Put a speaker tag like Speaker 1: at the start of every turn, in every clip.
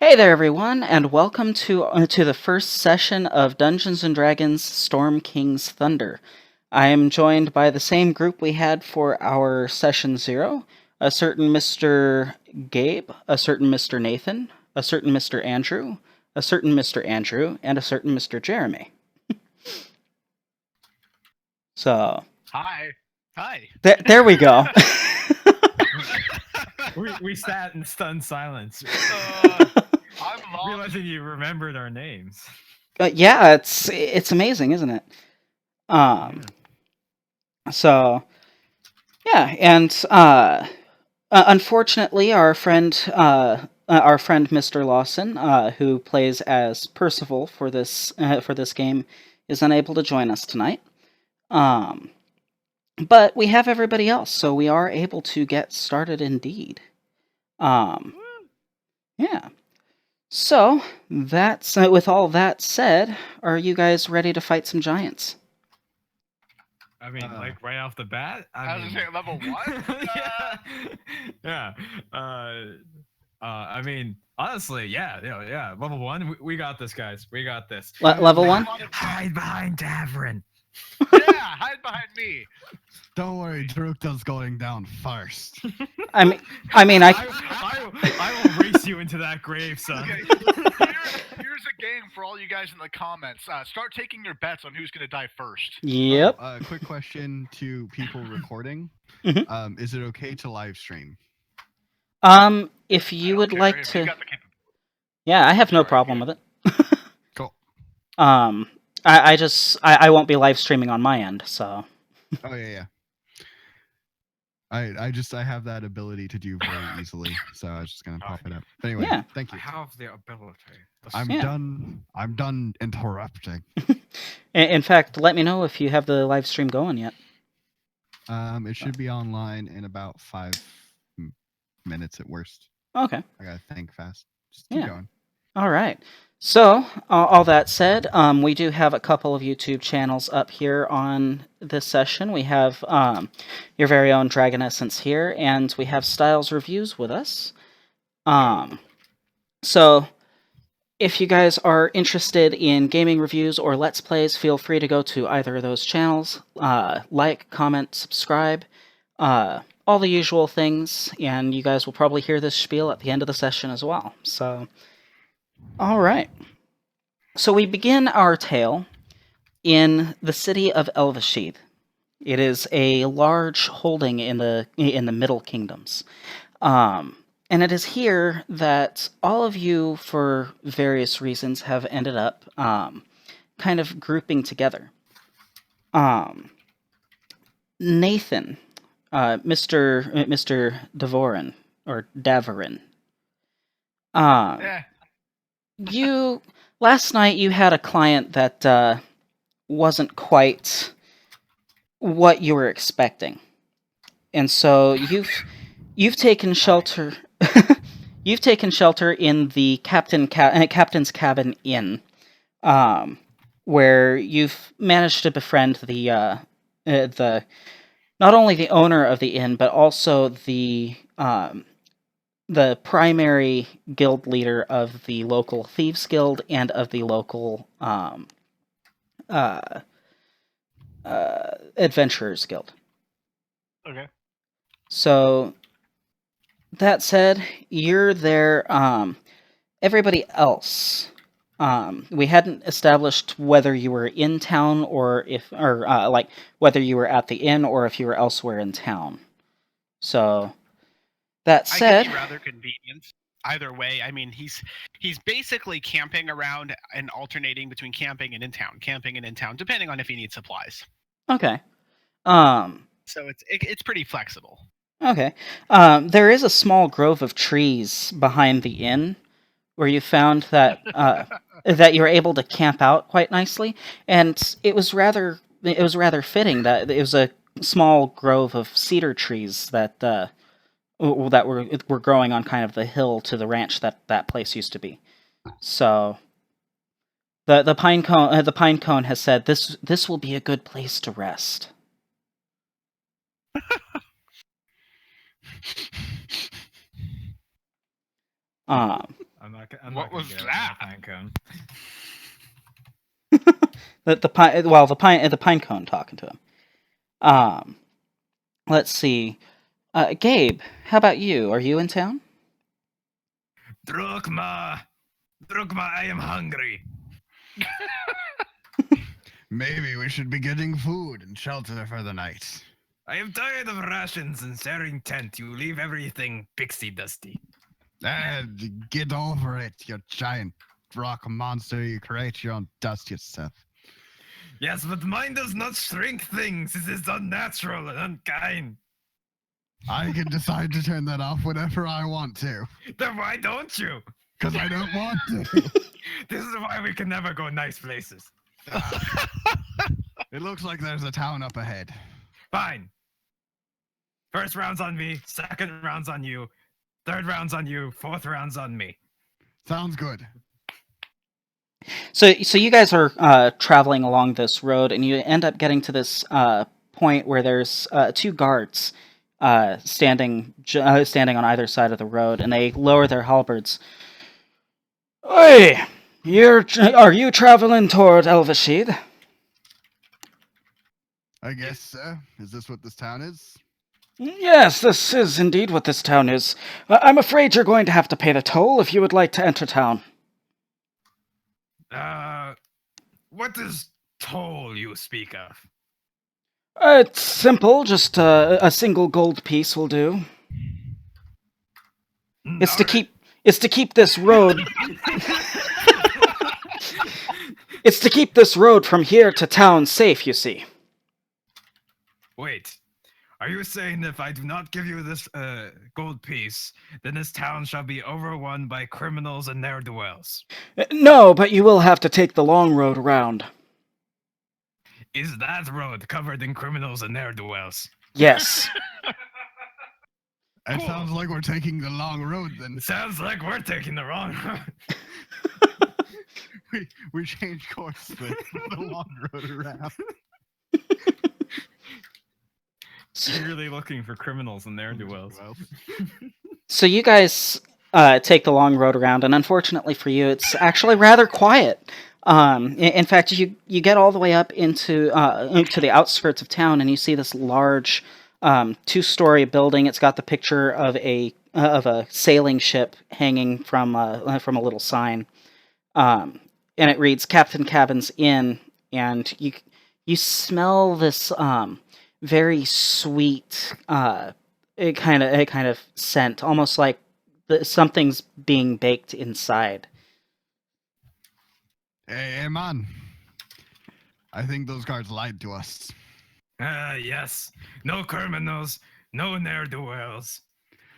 Speaker 1: Hey there, everyone, and welcome to the first session of Dungeons and Dragons: Storm King's Thunder. I am joined by the same group we had for our session 0: a certain Mr. Gabe, a certain Mr. Nathan, a certain Mr. Andrew, a certain Mr. Andrew, and a certain Mr. Jeremy. So
Speaker 2: Hi. Hi.
Speaker 1: there we go.
Speaker 3: We sat in stunned silence,
Speaker 2: I'm lost.
Speaker 3: realizing you remembered our names.
Speaker 1: Yeah, it's amazing, isn't it? So yeah, and unfortunately, our friend Mr. Lawson, who plays as Percival for this game, is unable to join us tonight. But we have everybody else, so we are able to get started indeed. Yeah. So that's with all that said, are you guys ready to fight some giants?
Speaker 3: I mean, like right off the bat.
Speaker 2: I was gonna say level 1.
Speaker 3: Yeah. I mean, honestly, yeah. Level 1, we got this, guys. We got this.
Speaker 1: Level 1?
Speaker 3: Hide behind Davrin.
Speaker 2: Yeah, hide behind me.
Speaker 4: Don't worry, Drukta's going down first.
Speaker 1: I mean,
Speaker 3: I will race you into that grave, son.
Speaker 2: Okay, here's a game for all you guys in the comments. Start taking your bets on who's gonna die first.
Speaker 1: Yep.
Speaker 4: Quick question to people recording.
Speaker 1: Mhm.
Speaker 4: Is it okay to live stream?
Speaker 1: If you
Speaker 2: I
Speaker 1: would
Speaker 2: don't
Speaker 1: like
Speaker 2: care if
Speaker 1: to,
Speaker 2: you got the capability.
Speaker 1: yeah, I have no
Speaker 2: Alright,
Speaker 1: problem
Speaker 2: good.
Speaker 1: with it.
Speaker 4: Cool.
Speaker 1: I won't be live streaming on my end, so.
Speaker 4: Oh yeah. I have that ability to do very easily, so I was just gonna pop it up. But anyway,
Speaker 1: Yeah.
Speaker 4: thank
Speaker 3: I
Speaker 4: you.
Speaker 3: have the ability.
Speaker 4: I'm
Speaker 1: Yeah.
Speaker 4: done interrupting.
Speaker 1: In fact, let me know if you have the live stream going yet.
Speaker 4: It should be online in about 5 minutes at worst.
Speaker 1: Okay.
Speaker 4: I gotta think fast. Just keep going.
Speaker 1: All right. So, all that said, we do have a couple of YouTube channels up here on this session. We have your very own DragonEssence here, and we have Stiles Reviews with us. So, if you guys are interested in gaming reviews or Let's Plays, feel free to go to either of those channels. Like, comment, subscribe, all the usual things, and you guys will probably hear this spiel at the end of the session as well. So, all right. So we begin our tale in the city of Elvashid. It is a large holding in the Middle Kingdoms. And it is here that all of you, for various reasons, have ended up kind of grouping together. Nathan, Mr. Davorin, or Davorin. You last night you had a client that wasn't quite what you were expecting, and so you've taken shelter. You've taken shelter in the captain's cabin inn, where you've managed to befriend the not only the owner of the inn but also the primary guild leader of the local thieves guild and of the local adventurers guild.
Speaker 2: Okay.
Speaker 1: So that said, you're there. Everybody else, we hadn't established whether you were in town or like whether you were at the inn or if you were elsewhere in town. So that said,
Speaker 2: I can be rather convenient. Either way, I mean, he's basically camping around and alternating between camping and in town, depending on if he needs supplies.
Speaker 1: Okay.
Speaker 2: So it's pretty flexible.
Speaker 1: Okay. There is a small grove of trees behind the inn where you found that that you were able to camp out quite nicely, and it was rather fitting that it was a small grove of cedar trees that were growing on kind of the hill to the ranch that place used to be. So the pine cone has said this will be a good place to rest.
Speaker 3: I'm not
Speaker 2: What
Speaker 3: gonna
Speaker 2: was
Speaker 3: get
Speaker 2: that?
Speaker 3: a pine cone.
Speaker 1: The pine cone talking to him. Let's see. Gabe, how about you? Are you in town?
Speaker 3: Drogma, I am hungry.
Speaker 4: Maybe we should be getting food and shelter for the night.
Speaker 3: I am tired of rations and sharing tent. You leave everything pixie dusty.
Speaker 4: Get over it, you giant rock monster. You create your own dust yourself.
Speaker 3: Yes, but mine does not shrink things. This is unnatural and unkind.
Speaker 4: I can decide to turn that off whenever I want to.
Speaker 3: Then why don't you?
Speaker 4: Because I don't want to.
Speaker 3: This is why we can never go nice places.
Speaker 4: It looks like there's a town up ahead.
Speaker 3: Fine. First round's on me, second round's on you, third round's on you, fourth round's on me.
Speaker 4: Sounds good.
Speaker 1: So you guys are traveling along this road, and you end up getting to this point where there's two guards standing on either side of the road, and they lower their halberds. Hey, are you traveling toward Elvashid?
Speaker 4: I guess so. Is this what this town is?
Speaker 1: Yes, this is indeed what this town is. I'm afraid you're going to have to pay the toll if you would like to enter town.
Speaker 3: What is toll you speak of?
Speaker 1: It's simple, just a single gold piece will do. It's to keep this road. It's to keep this road from here to town safe, you see.
Speaker 3: Wait, are you saying if I do not give you this gold piece, then this town shall be overrun by criminals and ne'er-do-wells?
Speaker 1: No, but you will have to take the long road around.
Speaker 3: Is that road covered in criminals and ne'er-do-wells?
Speaker 1: Yes.
Speaker 4: It
Speaker 3: Cool.
Speaker 4: sounds like we're taking the long road then.
Speaker 3: It sounds like we're taking the wrong road.
Speaker 4: We changed course with the long road around.
Speaker 3: Really looking for criminals and ne'er-do-wells.
Speaker 1: So you guys take the long road around, and unfortunately for you, it's actually rather quiet. In fact, you get all the way up into the outskirts of town, and you see this large two-story building. It's got the picture of a sailing ship hanging from a little sign, and it reads "Captain Cabin's Inn." And you smell this very sweet a kind of scent, almost like something's being baked inside.
Speaker 4: Hey, man. I think those guards lied to us.
Speaker 3: Yes. No criminals, no ne'er-do-wells.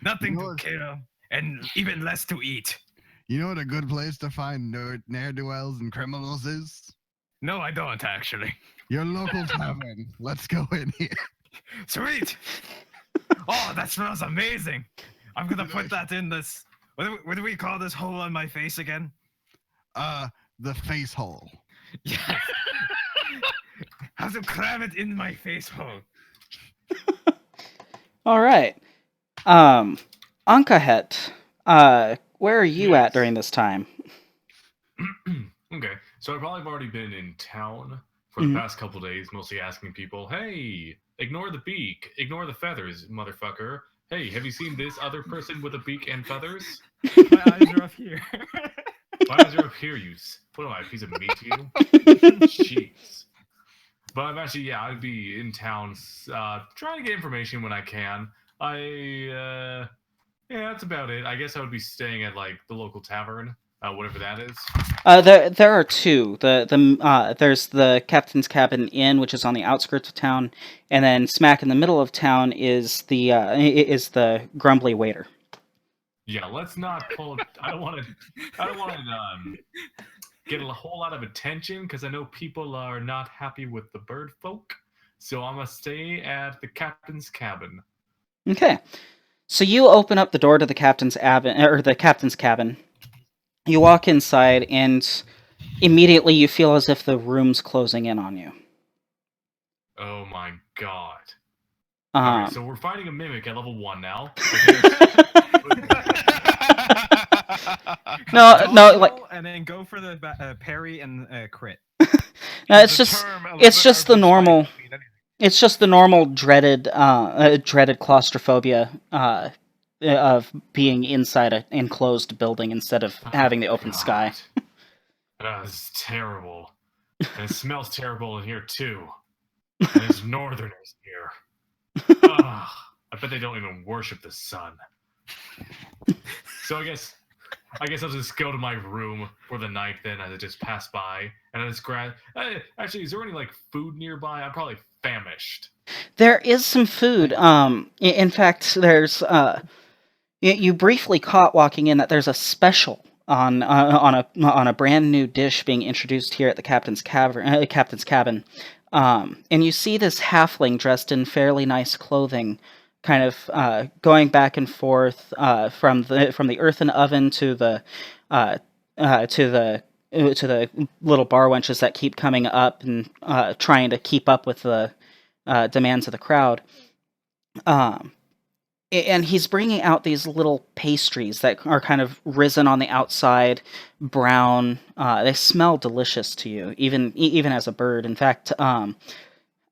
Speaker 3: Nothing to kill, and even less to eat.
Speaker 4: You know what a good place to find ne'er-do-wells and criminals is?
Speaker 3: No, I don't, actually.
Speaker 4: Your local tavern. Let's go in here.
Speaker 3: Sweet! Oh, that smells amazing! I'm gonna put that in this... What do we call this hole on my face again?
Speaker 4: The face hole.
Speaker 3: Yeah. Have to cram it in my face hole.
Speaker 1: All right. Ankahet, where are you at during this time?
Speaker 5: Okay, so I've probably already been in town for the past couple days, mostly asking people, hey, ignore the beak, ignore the feathers, motherfucker. Hey, have you seen this other person with a beak and feathers?
Speaker 3: My eyes are up here.
Speaker 5: My eyes are up here, what am I, a piece of meat to you? Jeez. But I'm actually, I'd be in town trying to get information when I can. Yeah, that's about it. I guess I would be staying at, like, the local tavern, whatever that is.
Speaker 1: There are two. There's the Captain's Cabin Inn, which is on the outskirts of town, and then smack in the middle of town is the Grumbly Waiter.
Speaker 5: Yeah, let's not pull. I don't want to get a whole lot of attention because I know people are not happy with the bird folk. So I'm gonna stay at the captain's cabin.
Speaker 1: Okay, so you open up the door to the captain's cabin. You walk inside, and immediately you feel as if the room's closing in on you.
Speaker 5: Oh my god!
Speaker 1: Um,
Speaker 5: Alright, so we're fighting a mimic at level 1 now.
Speaker 1: No,
Speaker 3: Dodge
Speaker 1: like
Speaker 3: roll and then go for the parry and crit.
Speaker 1: no, it's just the normal. It's just the normal dreaded claustrophobia of being inside an enclosed building instead of having the open sky.
Speaker 5: That is terrible. And it smells terrible in here too. And there's northerners here. Ugh, I bet they don't even worship the sun. So I guess I'll just go to my room for the night then as I just pass by and I just grab. Actually, is there any like food nearby? I'm probably famished.
Speaker 1: There is some food. In fact, there's you briefly caught walking in that there's a special on a brand new dish being introduced here at the captain's cabin. And you see this halfling dressed in fairly nice clothing, kind of going back and forth from the earthen oven to the little bar wenches that keep coming up and trying to keep up with the demands of the crowd. And he's bringing out these little pastries that are kind of risen on the outside, brown. They smell delicious to you, even as a bird. In fact,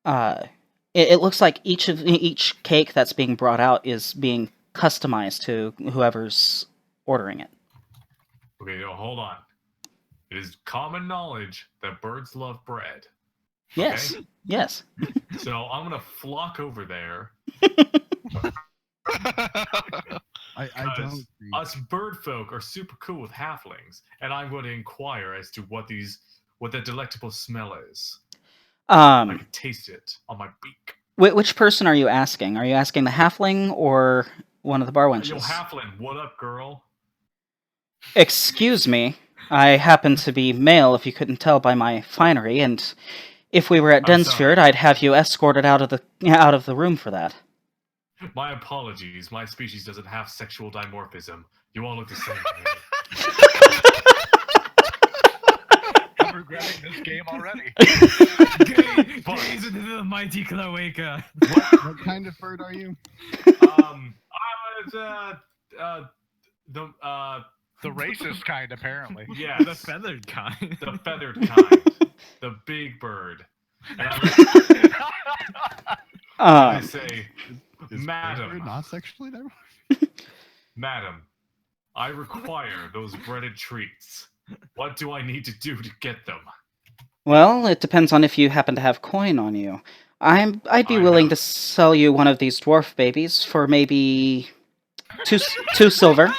Speaker 1: it looks like each cake that's being brought out is being customized to whoever's ordering it.
Speaker 5: Okay, no, hold on. It is common knowledge that birds love bread.
Speaker 1: Yes,
Speaker 5: Okay?
Speaker 1: yes.
Speaker 5: So I'm gonna flock over there.
Speaker 4: I don't agree.
Speaker 5: Us bird folk are super cool with halflings, and I'm going to inquire as to what that delectable smell is. I can taste it on my beak.
Speaker 1: Which person are you asking? Are you asking the halfling or one of the bar wenches?
Speaker 5: Yo, halfling, what up, girl?
Speaker 1: Excuse me. I happen to be male, if you couldn't tell by my finery, and if we were at
Speaker 5: I'm
Speaker 1: Densfjord,
Speaker 5: sorry.
Speaker 1: I'd have you escorted out of the room for that.
Speaker 5: My apologies. My species doesn't have sexual dimorphism. You all look the same to me.
Speaker 2: I'm regretting this game already.
Speaker 3: Gaze into the mighty cloaca.
Speaker 4: What kind of bird are you?
Speaker 2: The racist kind, apparently.
Speaker 5: Yes,
Speaker 3: The feathered kind.
Speaker 5: the feathered kind, the big bird. And I say,
Speaker 4: Is
Speaker 5: Madam.
Speaker 4: bird not sexually diverse?
Speaker 5: Madam, I require those breaded treats. What do I need to do to get them?
Speaker 1: Well, it depends on if you happen to have coin on you. I'd be
Speaker 5: I
Speaker 1: willing
Speaker 5: have.
Speaker 1: to sell you one of these dwarf babies for maybe two silver.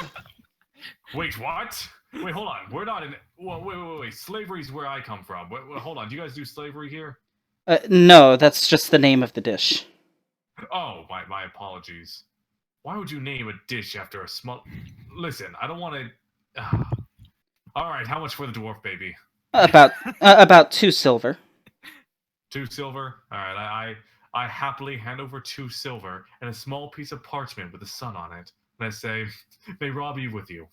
Speaker 5: Wait, what? Wait, hold on. We're not in. Well, wait. Slavery's where I come from. Wait, hold on. Do you guys do slavery here?
Speaker 1: No, that's just the name of the dish.
Speaker 5: Oh, my apologies. Why would you name a dish after a small? Listen, I don't want to. All right, how much for the dwarf baby?
Speaker 1: About 2 silver.
Speaker 5: 2 silver. All right, I happily hand over 2 silver and a small piece of parchment with the sun on it, and I say, "May Rob you with you."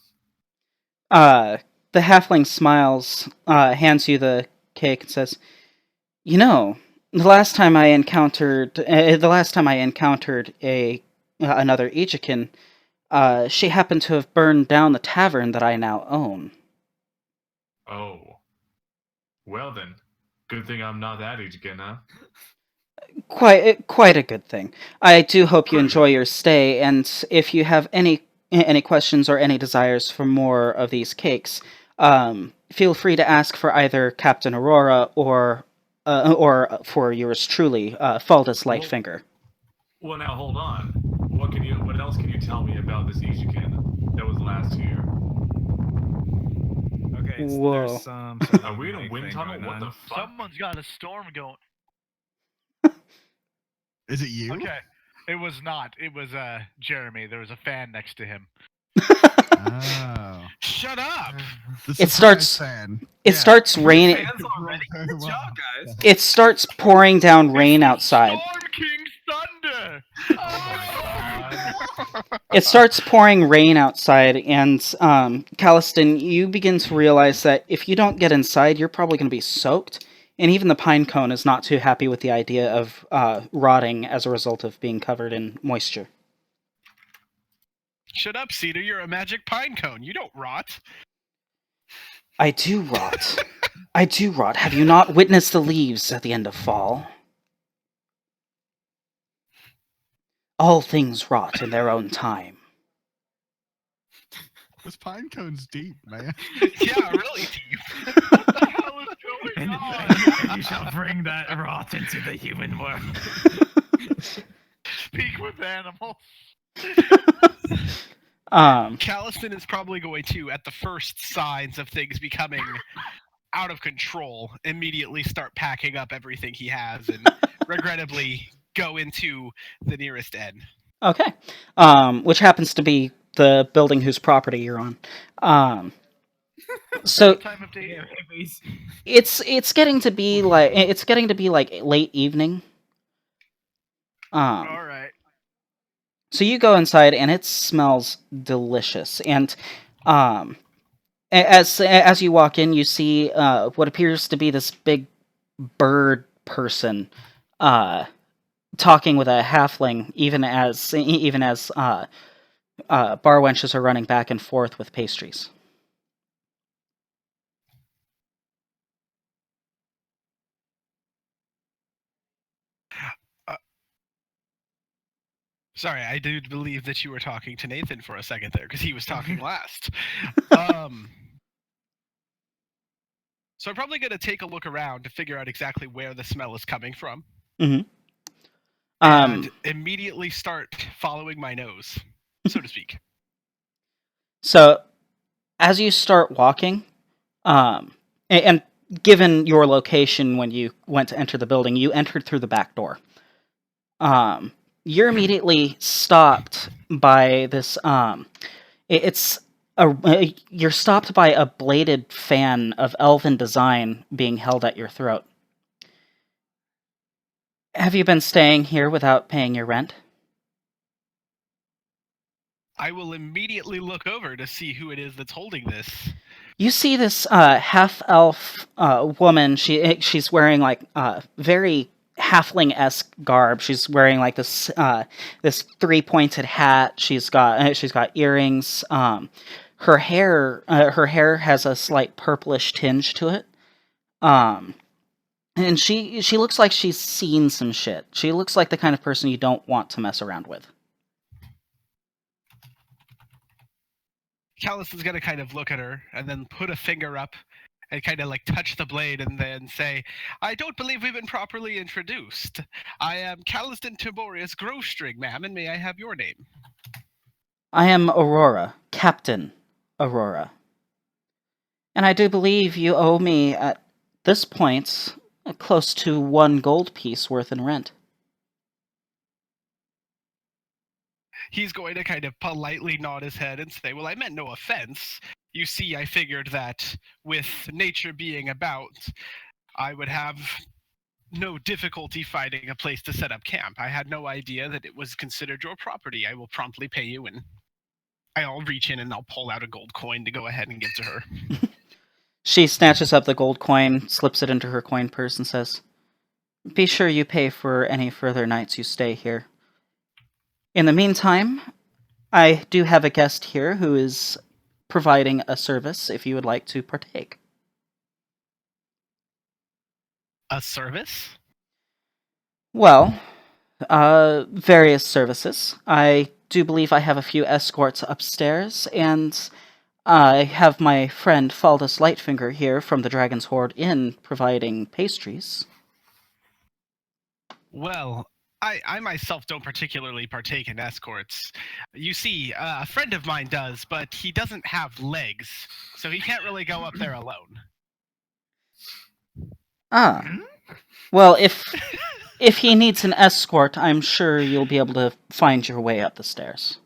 Speaker 1: The halfling smiles, hands you the cake, and says, "You know, the last time I encountered another Ejikin, she happened to have burned down the tavern that I now own."
Speaker 5: Oh. Well then, good thing I'm not that age again, huh?
Speaker 1: Quite a good thing. I do hope you
Speaker 5: Good.
Speaker 1: enjoy your stay, and if you have any questions or any desires for more of these cakes, feel free to ask for either Captain Aurora or for yours truly, Faldas Lightfinger.
Speaker 5: Well, now hold on. What else can you tell me about this Ichikin that was last here?
Speaker 3: Okay, so
Speaker 1: Whoa.
Speaker 3: there's some.
Speaker 5: Are we in a wind tunnel? What the fuck?
Speaker 2: Someone's got a storm going.
Speaker 4: Is it you?
Speaker 2: Okay. It was not. It was Jeremy. There was a fan next to him.
Speaker 4: Oh.
Speaker 2: Shut up!
Speaker 4: The
Speaker 1: It starts-
Speaker 4: surprise fan.
Speaker 1: It starts raining.
Speaker 3: Fans already.
Speaker 4: Very
Speaker 3: Good
Speaker 4: well.
Speaker 3: job, guys.
Speaker 1: It starts pouring down rain outside.
Speaker 2: Storm King Thunder!
Speaker 1: It starts pouring rain outside, and Calliston, you begin to realize that if you don't get inside, you're probably going to be soaked. And even the pine cone is not too happy with the idea of rotting as a result of being covered in moisture.
Speaker 2: Shut up, Cedar. You're a magic pine cone. You don't rot.
Speaker 1: I do rot. I do rot. Have you not witnessed the leaves at the end of fall? All things rot in their own time.
Speaker 4: This pine cone's deep, man.
Speaker 2: Yeah, really deep.
Speaker 5: What the hell is going
Speaker 3: And
Speaker 5: on?
Speaker 3: you shall bring that rot into the human world.
Speaker 5: Speak with animals.
Speaker 2: Calliston is probably going to, at the first signs of things becoming out of control, immediately start packing up everything he has and regrettably go into the nearest inn.
Speaker 1: Okay. Which happens to be the building whose property you're on. So
Speaker 5: What time of day?
Speaker 1: it's getting to be like late evening.
Speaker 5: All right.
Speaker 1: So you go inside and it smells delicious. And as you walk in, you see what appears to be this big bird person talking with a halfling, even as bar wenches are running back and forth with pastries.
Speaker 2: Sorry, I do believe that you were talking to Nathan for a second there, because he was talking last. So I'm probably going to take a look around to figure out exactly where the smell is coming from.
Speaker 1: Mm-hmm.
Speaker 2: And immediately start following my nose, so to speak.
Speaker 1: So, as you start walking, and given your location when you went to enter the building, you entered through the back door. You're immediately stopped by this. You're stopped by a bladed fan of elven design being held at your throat. Have you been staying here without paying your rent?
Speaker 2: I will immediately look over to see who it is that's holding this.
Speaker 1: You see this half-elf woman. She's wearing like very halfling-esque garb. She's wearing like this three-pointed hat. She's got earrings. Her hair has a slight purplish tinge to it. And she looks like she's seen some shit. She looks like the kind of person you don't want to mess around with.
Speaker 2: Callus is going to kind of look at her and then put a finger up and kind of like touch the blade and then say, I don't believe we've been properly introduced. I am Calliston Tiborius Growstring, ma'am, and may I have your name?
Speaker 1: I am Aurora, Captain Aurora. And I do believe you owe me, at this point, close to 1 gold piece worth in rent.
Speaker 2: He's going to kind of politely nod his head and say, well, I meant no offense. You see, I figured that with nature being about, I would have no difficulty finding a place to set up camp. I had no idea that it was considered your property. I will promptly pay you, and I'll reach in and I'll pull out a gold coin to go ahead and give to her.
Speaker 1: She snatches up the gold coin, slips it into her coin purse, and says, be sure you pay for any further nights you stay here. In the meantime, I do have a guest here who is providing a service if you would like to partake.
Speaker 2: A service?
Speaker 1: Well, various services. I do believe I have a few escorts upstairs, and I have my friend Faldus Lightfinger here from the Dragon's Hoard Inn providing pastries.
Speaker 2: Well, I myself don't particularly partake in escorts. You see, a friend of mine does, but he doesn't have legs, so he can't really go up there alone.
Speaker 1: Ah. Well, if he needs an escort, I'm sure you'll be able to find your way up the stairs.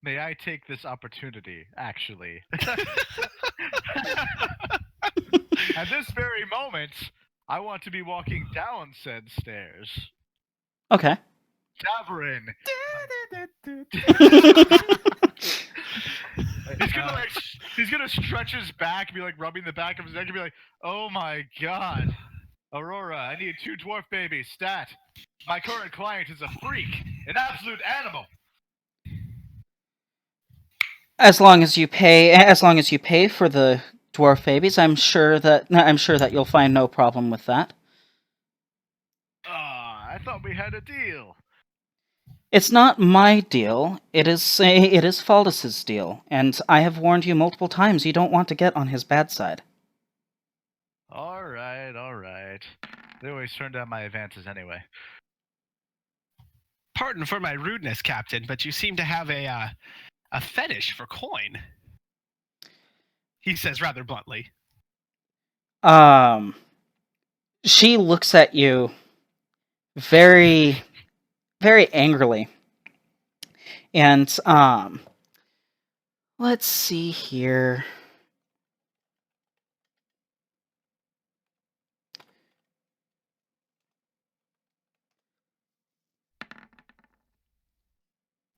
Speaker 6: May I take this opportunity, actually? At this very moment, I want to be walking down said stairs.
Speaker 1: Okay.
Speaker 6: Tavern. He's gonna stretch his back, be like rubbing the back of his neck, and be like, "Oh my god, Aurora, I need 2 dwarf babies. Stat. My current client is a freak, an absolute animal."
Speaker 1: As long as you pay for the dwarf babies, I'm sure that you'll find no problem with that.
Speaker 6: Ah, I thought we had a deal.
Speaker 1: It's not my deal. It is Faldus's deal, and I have warned you multiple times you don't want to get on his bad side.
Speaker 6: All right, all right. They always turn down my advances anyway.
Speaker 2: Pardon for my rudeness, Captain, but you seem to have a fetish for coin. He says rather bluntly.
Speaker 1: She looks at you very, very angrily. And, let's see here.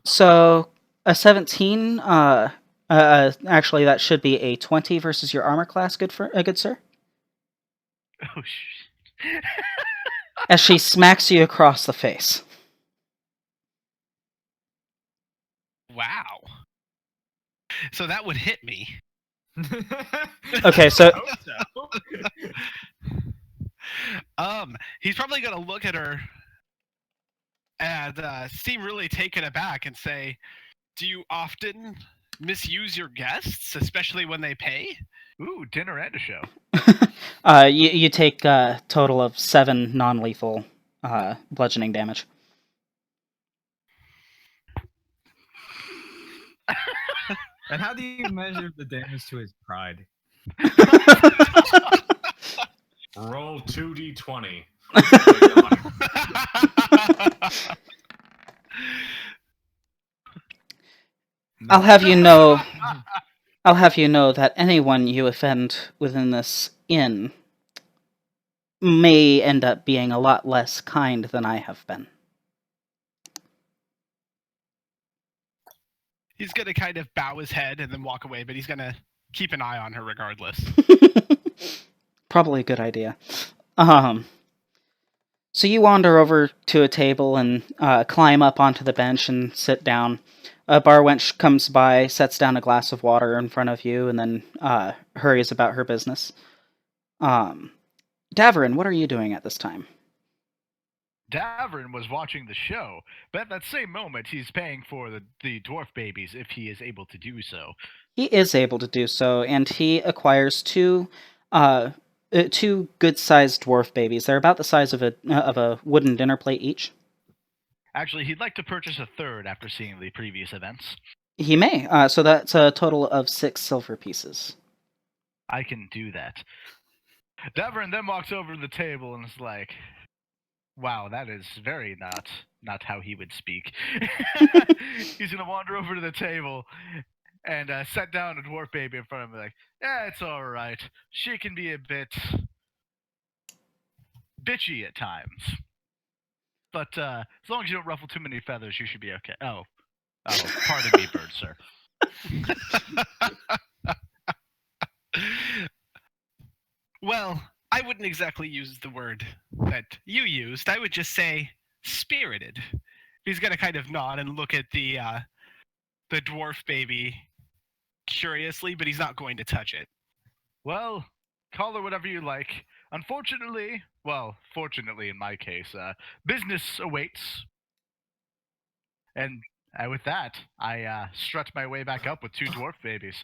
Speaker 1: So, a 17, actually that should be a 20 versus your armor class, good sir?
Speaker 6: Oh, shit.
Speaker 1: As she smacks you across the face.
Speaker 2: Wow. So that would hit me.
Speaker 1: Okay, so
Speaker 2: He's probably gonna look at her and seem really taken aback and say, "Do you often misuse your guests, especially when they pay?"
Speaker 6: Ooh, dinner and a show.
Speaker 1: you take a total of 7 non-lethal bludgeoning damage.
Speaker 3: And how do you measure the damage to his pride?
Speaker 5: Roll 2d20.
Speaker 1: I'll have you know that anyone you offend within this inn may end up being a lot less kind than I have been.
Speaker 2: He's gonna kind of bow his head and then walk away, but he's gonna keep an eye on her regardless.
Speaker 1: Probably a good idea. So you wander over to a table and climb up onto the bench and sit down. A bar wench comes by, sets down a glass of water in front of you, and then hurries about her business. Davrin, what are you doing at this time?
Speaker 6: Davrin was watching the show, but at that same moment, he's paying for the dwarf babies if he is able to do so.
Speaker 1: He is able to do so, and he acquires two good-sized dwarf babies. They're about the size of a wooden dinner plate each.
Speaker 6: Actually, he'd like to purchase a third after seeing the previous events.
Speaker 1: He may. So that's a total of 6 silver pieces.
Speaker 6: I can do that. Davrin then walks over to the table and is like, "Wow, that is very not how he would speak." He's gonna wander over to the table and set down a dwarf baby in front of me, like, "Yeah, it's all right. She can be a bit bitchy at times, but as long as you don't ruffle too many feathers, you should be okay." Oh, pardon me, bird sir.
Speaker 2: Well, I wouldn't exactly use the word that you used. I would just say spirited. He's gonna kind of nod and look at the dwarf baby curiously, but he's not going to touch it.
Speaker 6: Well, call her whatever you like. Unfortunately, well, fortunately in my case, business awaits. And with that, I strut my way back up with 2 dwarf babies.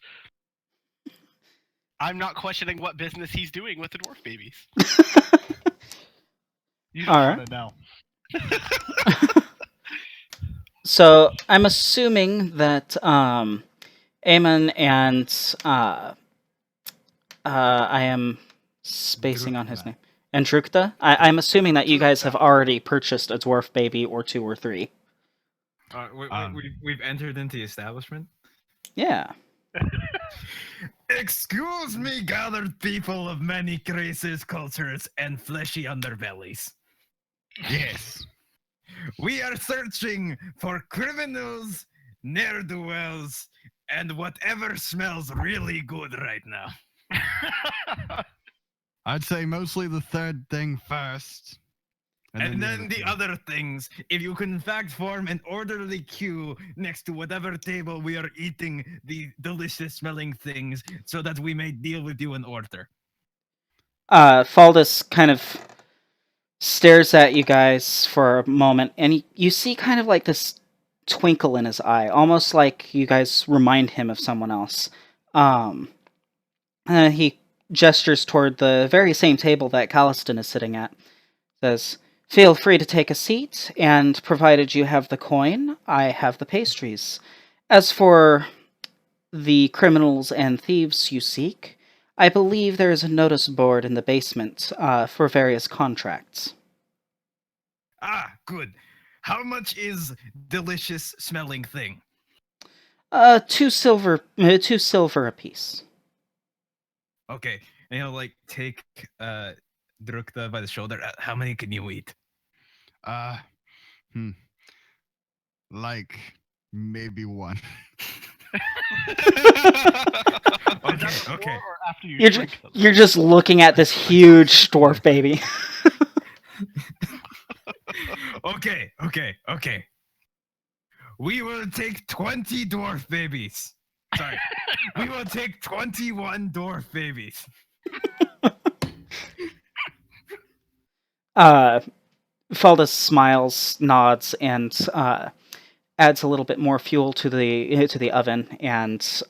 Speaker 2: I'm not questioning what business he's doing with the dwarf babies.
Speaker 6: You don't
Speaker 1: All
Speaker 6: want to know.
Speaker 1: So I'm assuming that Aemon and I am spacing on his name. And Drukta? I'm assuming that you guys have already purchased a dwarf baby or 2 or 3.
Speaker 3: We've entered into the establishment.
Speaker 1: Yeah.
Speaker 3: Excuse me, gathered people of many races, cultures, and fleshy underbellies.
Speaker 4: Yes.
Speaker 3: We are searching for criminals, ne'er-do-wells, and whatever smells really good right now.
Speaker 4: I'd say mostly the third thing first.
Speaker 3: And then the other things, if you can in fact form an orderly queue next to whatever table we are eating the delicious smelling things so that we may deal with you in order.
Speaker 1: Faldus kind of stares at you guys for a moment, and you see kind of like this twinkle in his eye, almost like you guys remind him of someone else. He gestures toward the very same table that Calliston is sitting at. Says, "Feel free to take a seat, and provided you have the coin, I have the pastries. As for the criminals and thieves you seek, I believe there is a notice board in the basement for various contracts."
Speaker 3: Ah, good. How much is delicious smelling thing?
Speaker 1: 2 silver apiece.
Speaker 3: Okay, and he'll like take Drukta by the shoulder. How many can you eat?
Speaker 4: Like maybe one.
Speaker 3: Okay.
Speaker 6: Or after you drink them?
Speaker 1: You're just looking at this huge dwarf baby.
Speaker 3: Okay. We will take 20 dwarf babies. Sorry. We will take 21 dwarf babies.
Speaker 1: Faldus smiles, nods, and adds a little bit more fuel to the oven, and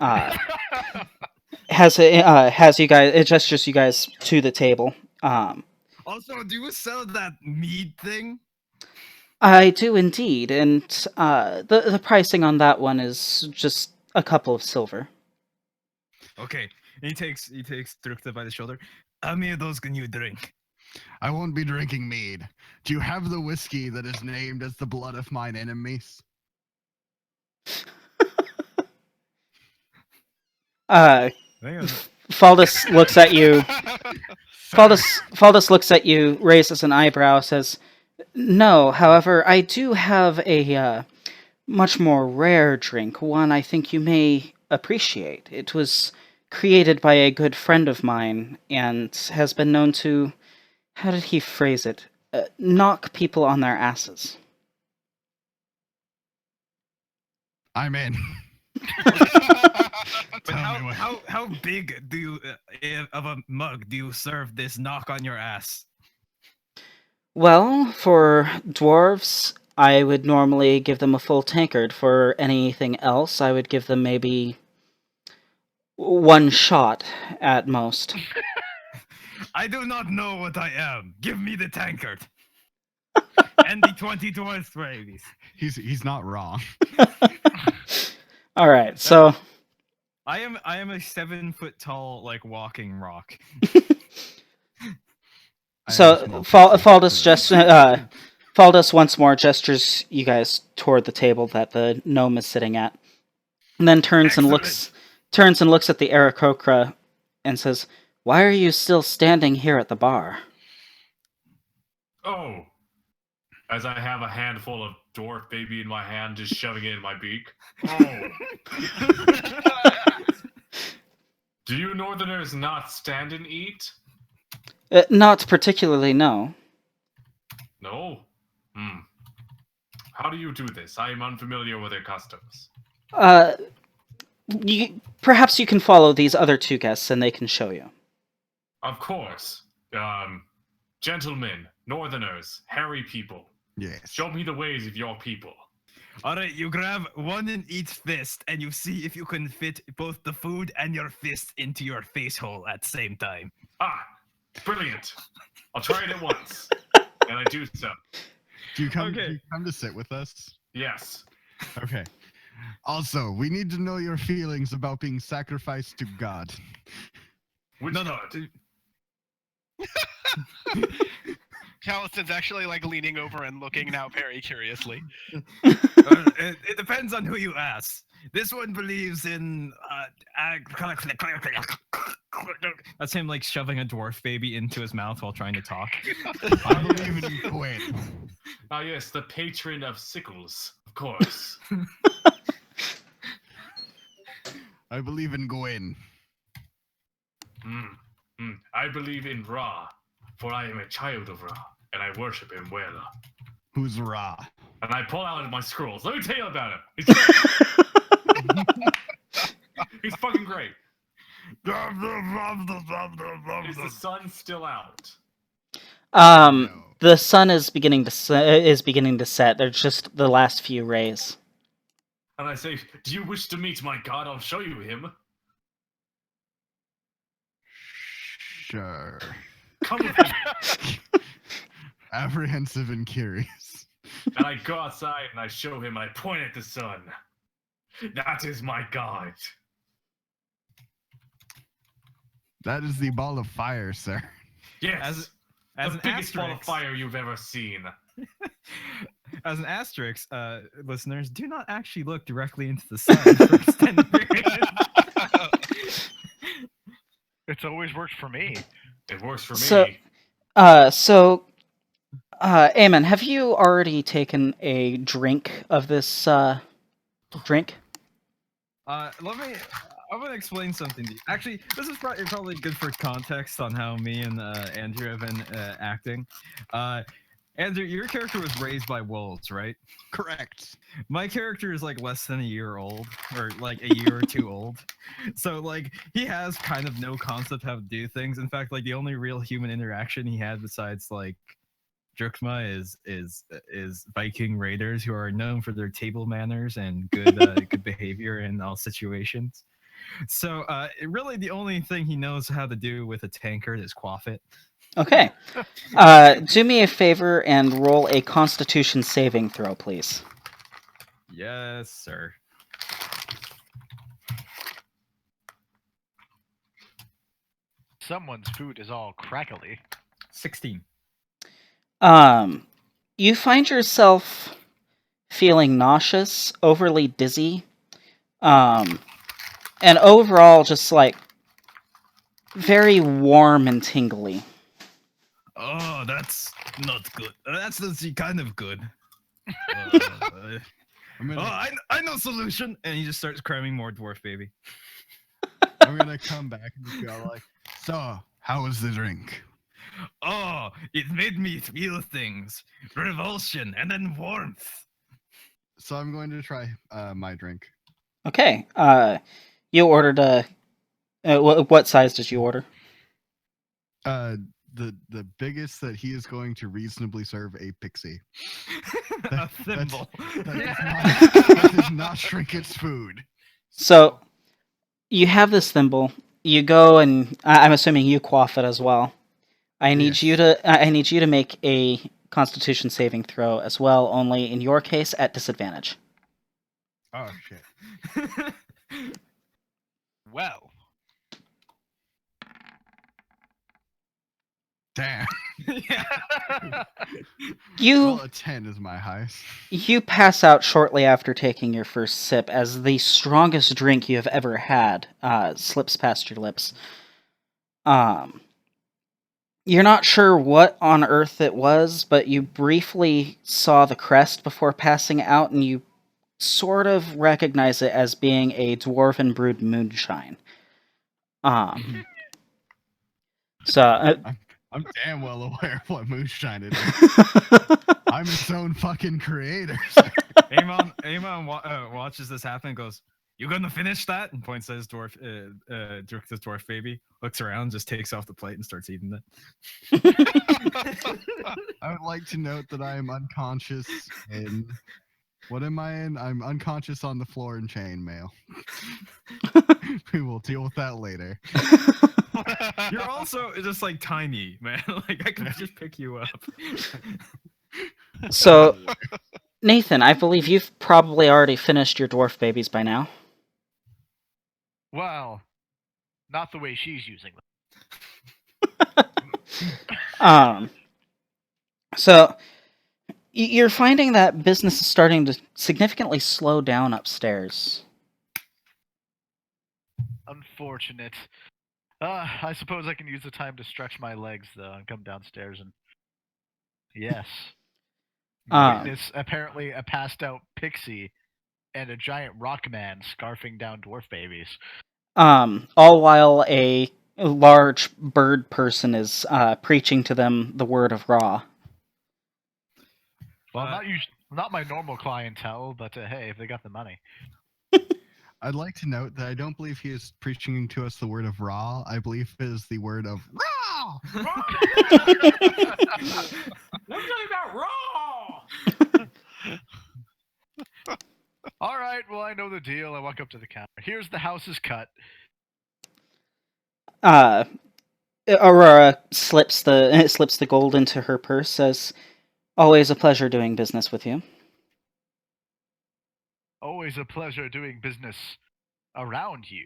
Speaker 1: has you guys. It gestures you guys to the table.
Speaker 3: Also, do you sell that mead thing?
Speaker 1: I do indeed, and the pricing on that one is just a couple of silver.
Speaker 3: Okay. He takes Drukta by the shoulder. How many of those can you drink?
Speaker 4: I won't be drinking mead. Do you have the whiskey that is named as the blood of mine enemies?
Speaker 1: Faldus looks at you. Faldus looks at you, raises an eyebrow, says, "No, however, I do have a much more rare drink, one I think you may appreciate. It was created by a good friend of mine, and has been known to, how did he phrase it, knock people on their asses."
Speaker 4: I'm in.
Speaker 3: But how big do you of a mug do you serve this knock on your ass?
Speaker 1: Well, for dwarves, I would normally give them a full tankard. For anything else, I would give them maybe 1 shot at most.
Speaker 3: I do not know what I am. Give me the tankard. And the 20 dwarf babies.
Speaker 4: He's not wrong.
Speaker 1: All right, so
Speaker 3: I am a 7-foot tall like walking rock.
Speaker 1: Faldus once more gestures you guys toward the table that the gnome is sitting at, and then turns and looks at the Aarakocra and says, "Why are you still standing here at the bar?"
Speaker 5: Oh, as I have a handful of dwarf baby in my hand, just shoving it in my beak. Oh. Do you northerners not stand and eat?
Speaker 1: Not particularly, no.
Speaker 5: No? How do you do this? I am unfamiliar with their customs.
Speaker 1: Perhaps you can follow these other 2 guests and they can show you.
Speaker 5: Of course. Gentlemen, northerners, hairy people.
Speaker 4: Yes.
Speaker 5: Show me the ways of your people.
Speaker 3: Alright, you grab one in each fist and you see if you can fit both the food and your fist into your face hole at the same time.
Speaker 5: Ah, brilliant. I'll try it at once. And I do so.
Speaker 4: Do you come to sit with us?
Speaker 5: Yes.
Speaker 4: Okay. Also, we need to know your feelings about being sacrificed to God.
Speaker 5: Which God?
Speaker 2: Calliston's actually like leaning over and looking now very curiously.
Speaker 3: It depends on who you ask. This one believes in that's him like shoving a dwarf baby into his mouth while trying to talk.
Speaker 4: I believe in Quinn.
Speaker 5: Ah, yes, the patron of sickles, of course.
Speaker 4: I believe in Gwen.
Speaker 5: I believe in Ra, for I am a child of Ra. and I worship him well.
Speaker 4: Who's Ra?
Speaker 5: And I pull out my scrolls. Let me tell you about him. He's fucking great. Is the sun still out?
Speaker 1: The sun is beginning to set. There's just the last few rays.
Speaker 5: And I say, do you wish to meet my god? I'll show you him.
Speaker 4: Sure.
Speaker 5: Come with me.
Speaker 4: Apprehensive and curious.
Speaker 5: And I go outside and I show him and I point at the sun. That is my god.
Speaker 4: That is the ball of fire, sir.
Speaker 5: Yes.
Speaker 3: As
Speaker 5: the
Speaker 3: an
Speaker 5: biggest ball of
Speaker 3: asterisk,
Speaker 5: fire you've ever seen.
Speaker 3: as an asterisk, listeners, do not actually look directly into the sun for extended periods.
Speaker 6: It's always worked for me.
Speaker 5: It works for
Speaker 1: So-
Speaker 5: me.
Speaker 1: Eamon, have you already taken a drink of this drink?
Speaker 3: I'm gonna explain something to you. Actually, this is probably good for context on how me and Andrew have been acting. Andrew, your character was raised by wolves, right?
Speaker 4: Correct.
Speaker 3: My character is like less than a year old, or like a year or two old. So like he has kind of no concept how to do things. In fact, like the only real human interaction he had besides like Drukma is Viking raiders who are known for their table manners and good good behavior in all situations. So really the only thing he knows how to do with a tankard is quaff it.
Speaker 1: Okay. Do me a favor and roll a Constitution saving throw, please.
Speaker 3: Yes, sir.
Speaker 6: Someone's food is all crackly.
Speaker 3: 16.
Speaker 1: You find yourself feeling nauseous, overly dizzy, and overall just like very warm and tingly.
Speaker 3: Oh, that's not good. That's kind of good.
Speaker 4: I'm gonna,
Speaker 3: I know solution. And he just starts cramming more dwarf baby.
Speaker 4: I'm gonna come back and just go like, so, how was the drink?
Speaker 3: Oh, it made me feel things. Revulsion and then warmth.
Speaker 4: So I'm going to try my drink.
Speaker 1: Okay. You ordered a. What size did you order?
Speaker 4: The biggest that he is going to reasonably serve a pixie.
Speaker 3: A thimble.
Speaker 4: That does not shrink its food.
Speaker 1: So, you have this thimble. You go and I'm assuming you quaff it as well. I need you to make a Constitution saving throw as well. Only in your case at disadvantage.
Speaker 4: Oh shit.
Speaker 6: Well,
Speaker 4: Damn.
Speaker 1: You
Speaker 4: Well, a 10 is my highest.
Speaker 1: You pass out shortly after taking your first sip as the strongest drink you have ever had slips past your lips. You're not sure what on earth it was, but you briefly saw the crest before passing out, and you sort of recognize it as being a dwarven brewed moonshine. So,
Speaker 4: I'm damn well aware of what moonshine it is. I'm its own fucking creator.
Speaker 3: Amon watches this happen and goes, "You gonna finish that?" And points at his dwarf, this dwarf baby. Looks around, just takes off the plate and starts eating it.
Speaker 4: I would like to note that I am unconscious in... What am I in? I'm unconscious on the floor in chainmail. We will deal with that later.
Speaker 3: You're also just like tiny, man. Like I can just pick you up.
Speaker 1: so Nathan, I believe you've probably already finished your dwarf babies by now.
Speaker 6: well, not the way she's using them.
Speaker 1: So you're finding that business is starting to significantly slow down upstairs.
Speaker 6: Unfortunate. I suppose I can use the time to stretch my legs, though, and come downstairs and... Yes. Witness apparently a passed-out pixie and a giant rock man scarfing down dwarf babies.
Speaker 1: All while a large bird person is preaching to them the word of Ra.
Speaker 6: Well, not my normal clientele, but hey, if they got the money.
Speaker 4: I'd like to note that I don't believe he is preaching to us the word of raw. I believe it is the word of raw.
Speaker 5: Let me tell you about Raw!
Speaker 6: All right, well, I know the deal. I walk up to the counter. Here's the house's cut.
Speaker 1: Aurora slips the gold into her purse. Says, "Always a pleasure doing business with you."
Speaker 6: Always a pleasure doing business around you.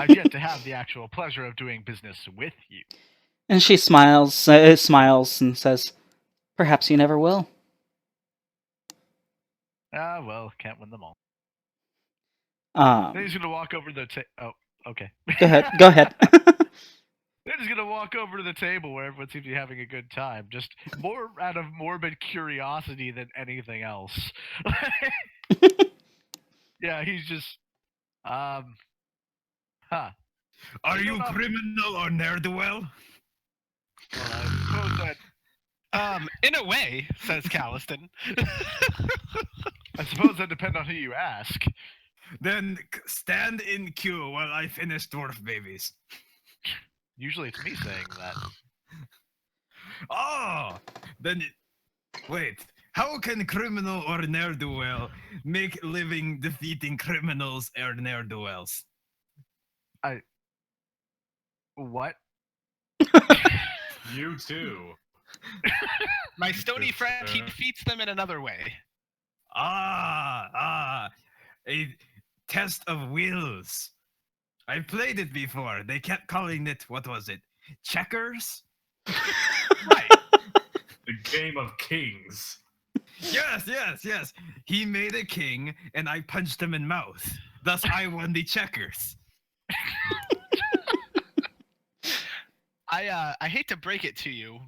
Speaker 6: I've yet to have the actual pleasure of doing business with you.
Speaker 1: And she smiles and says, "Perhaps you never will."
Speaker 6: Ah, well, can't win them all. Then he's gonna walk over to the oh, okay.
Speaker 1: Go ahead.
Speaker 6: Then he's gonna walk over to the table where everyone seems to be having a good time, just more out of morbid curiosity than anything else. Yeah, he's just, huh.
Speaker 3: Are
Speaker 6: You
Speaker 3: you
Speaker 6: know-
Speaker 3: criminal or ne'er-do-well?
Speaker 6: Well, I suppose that
Speaker 2: In a way, says Calliston.
Speaker 6: I suppose that depends on who you ask.
Speaker 3: Then stand in queue while I finish dwarf babies.
Speaker 6: Usually it's me saying that.
Speaker 3: Oh, then wait. How can criminal or ne'er-do-well make living defeating criminals or ne'er-do-wells?
Speaker 6: What?
Speaker 5: You too.
Speaker 2: My stony
Speaker 5: Good
Speaker 2: friend, he
Speaker 5: sir.
Speaker 2: defeats them in another way.
Speaker 3: A test of wills. I've played it before. They kept calling it, what was it? Checkers?
Speaker 2: Right.
Speaker 5: The game of kings.
Speaker 3: Yes. He made a king, and I punched him in mouth. Thus, I won the checkers.
Speaker 2: I hate to break it to you,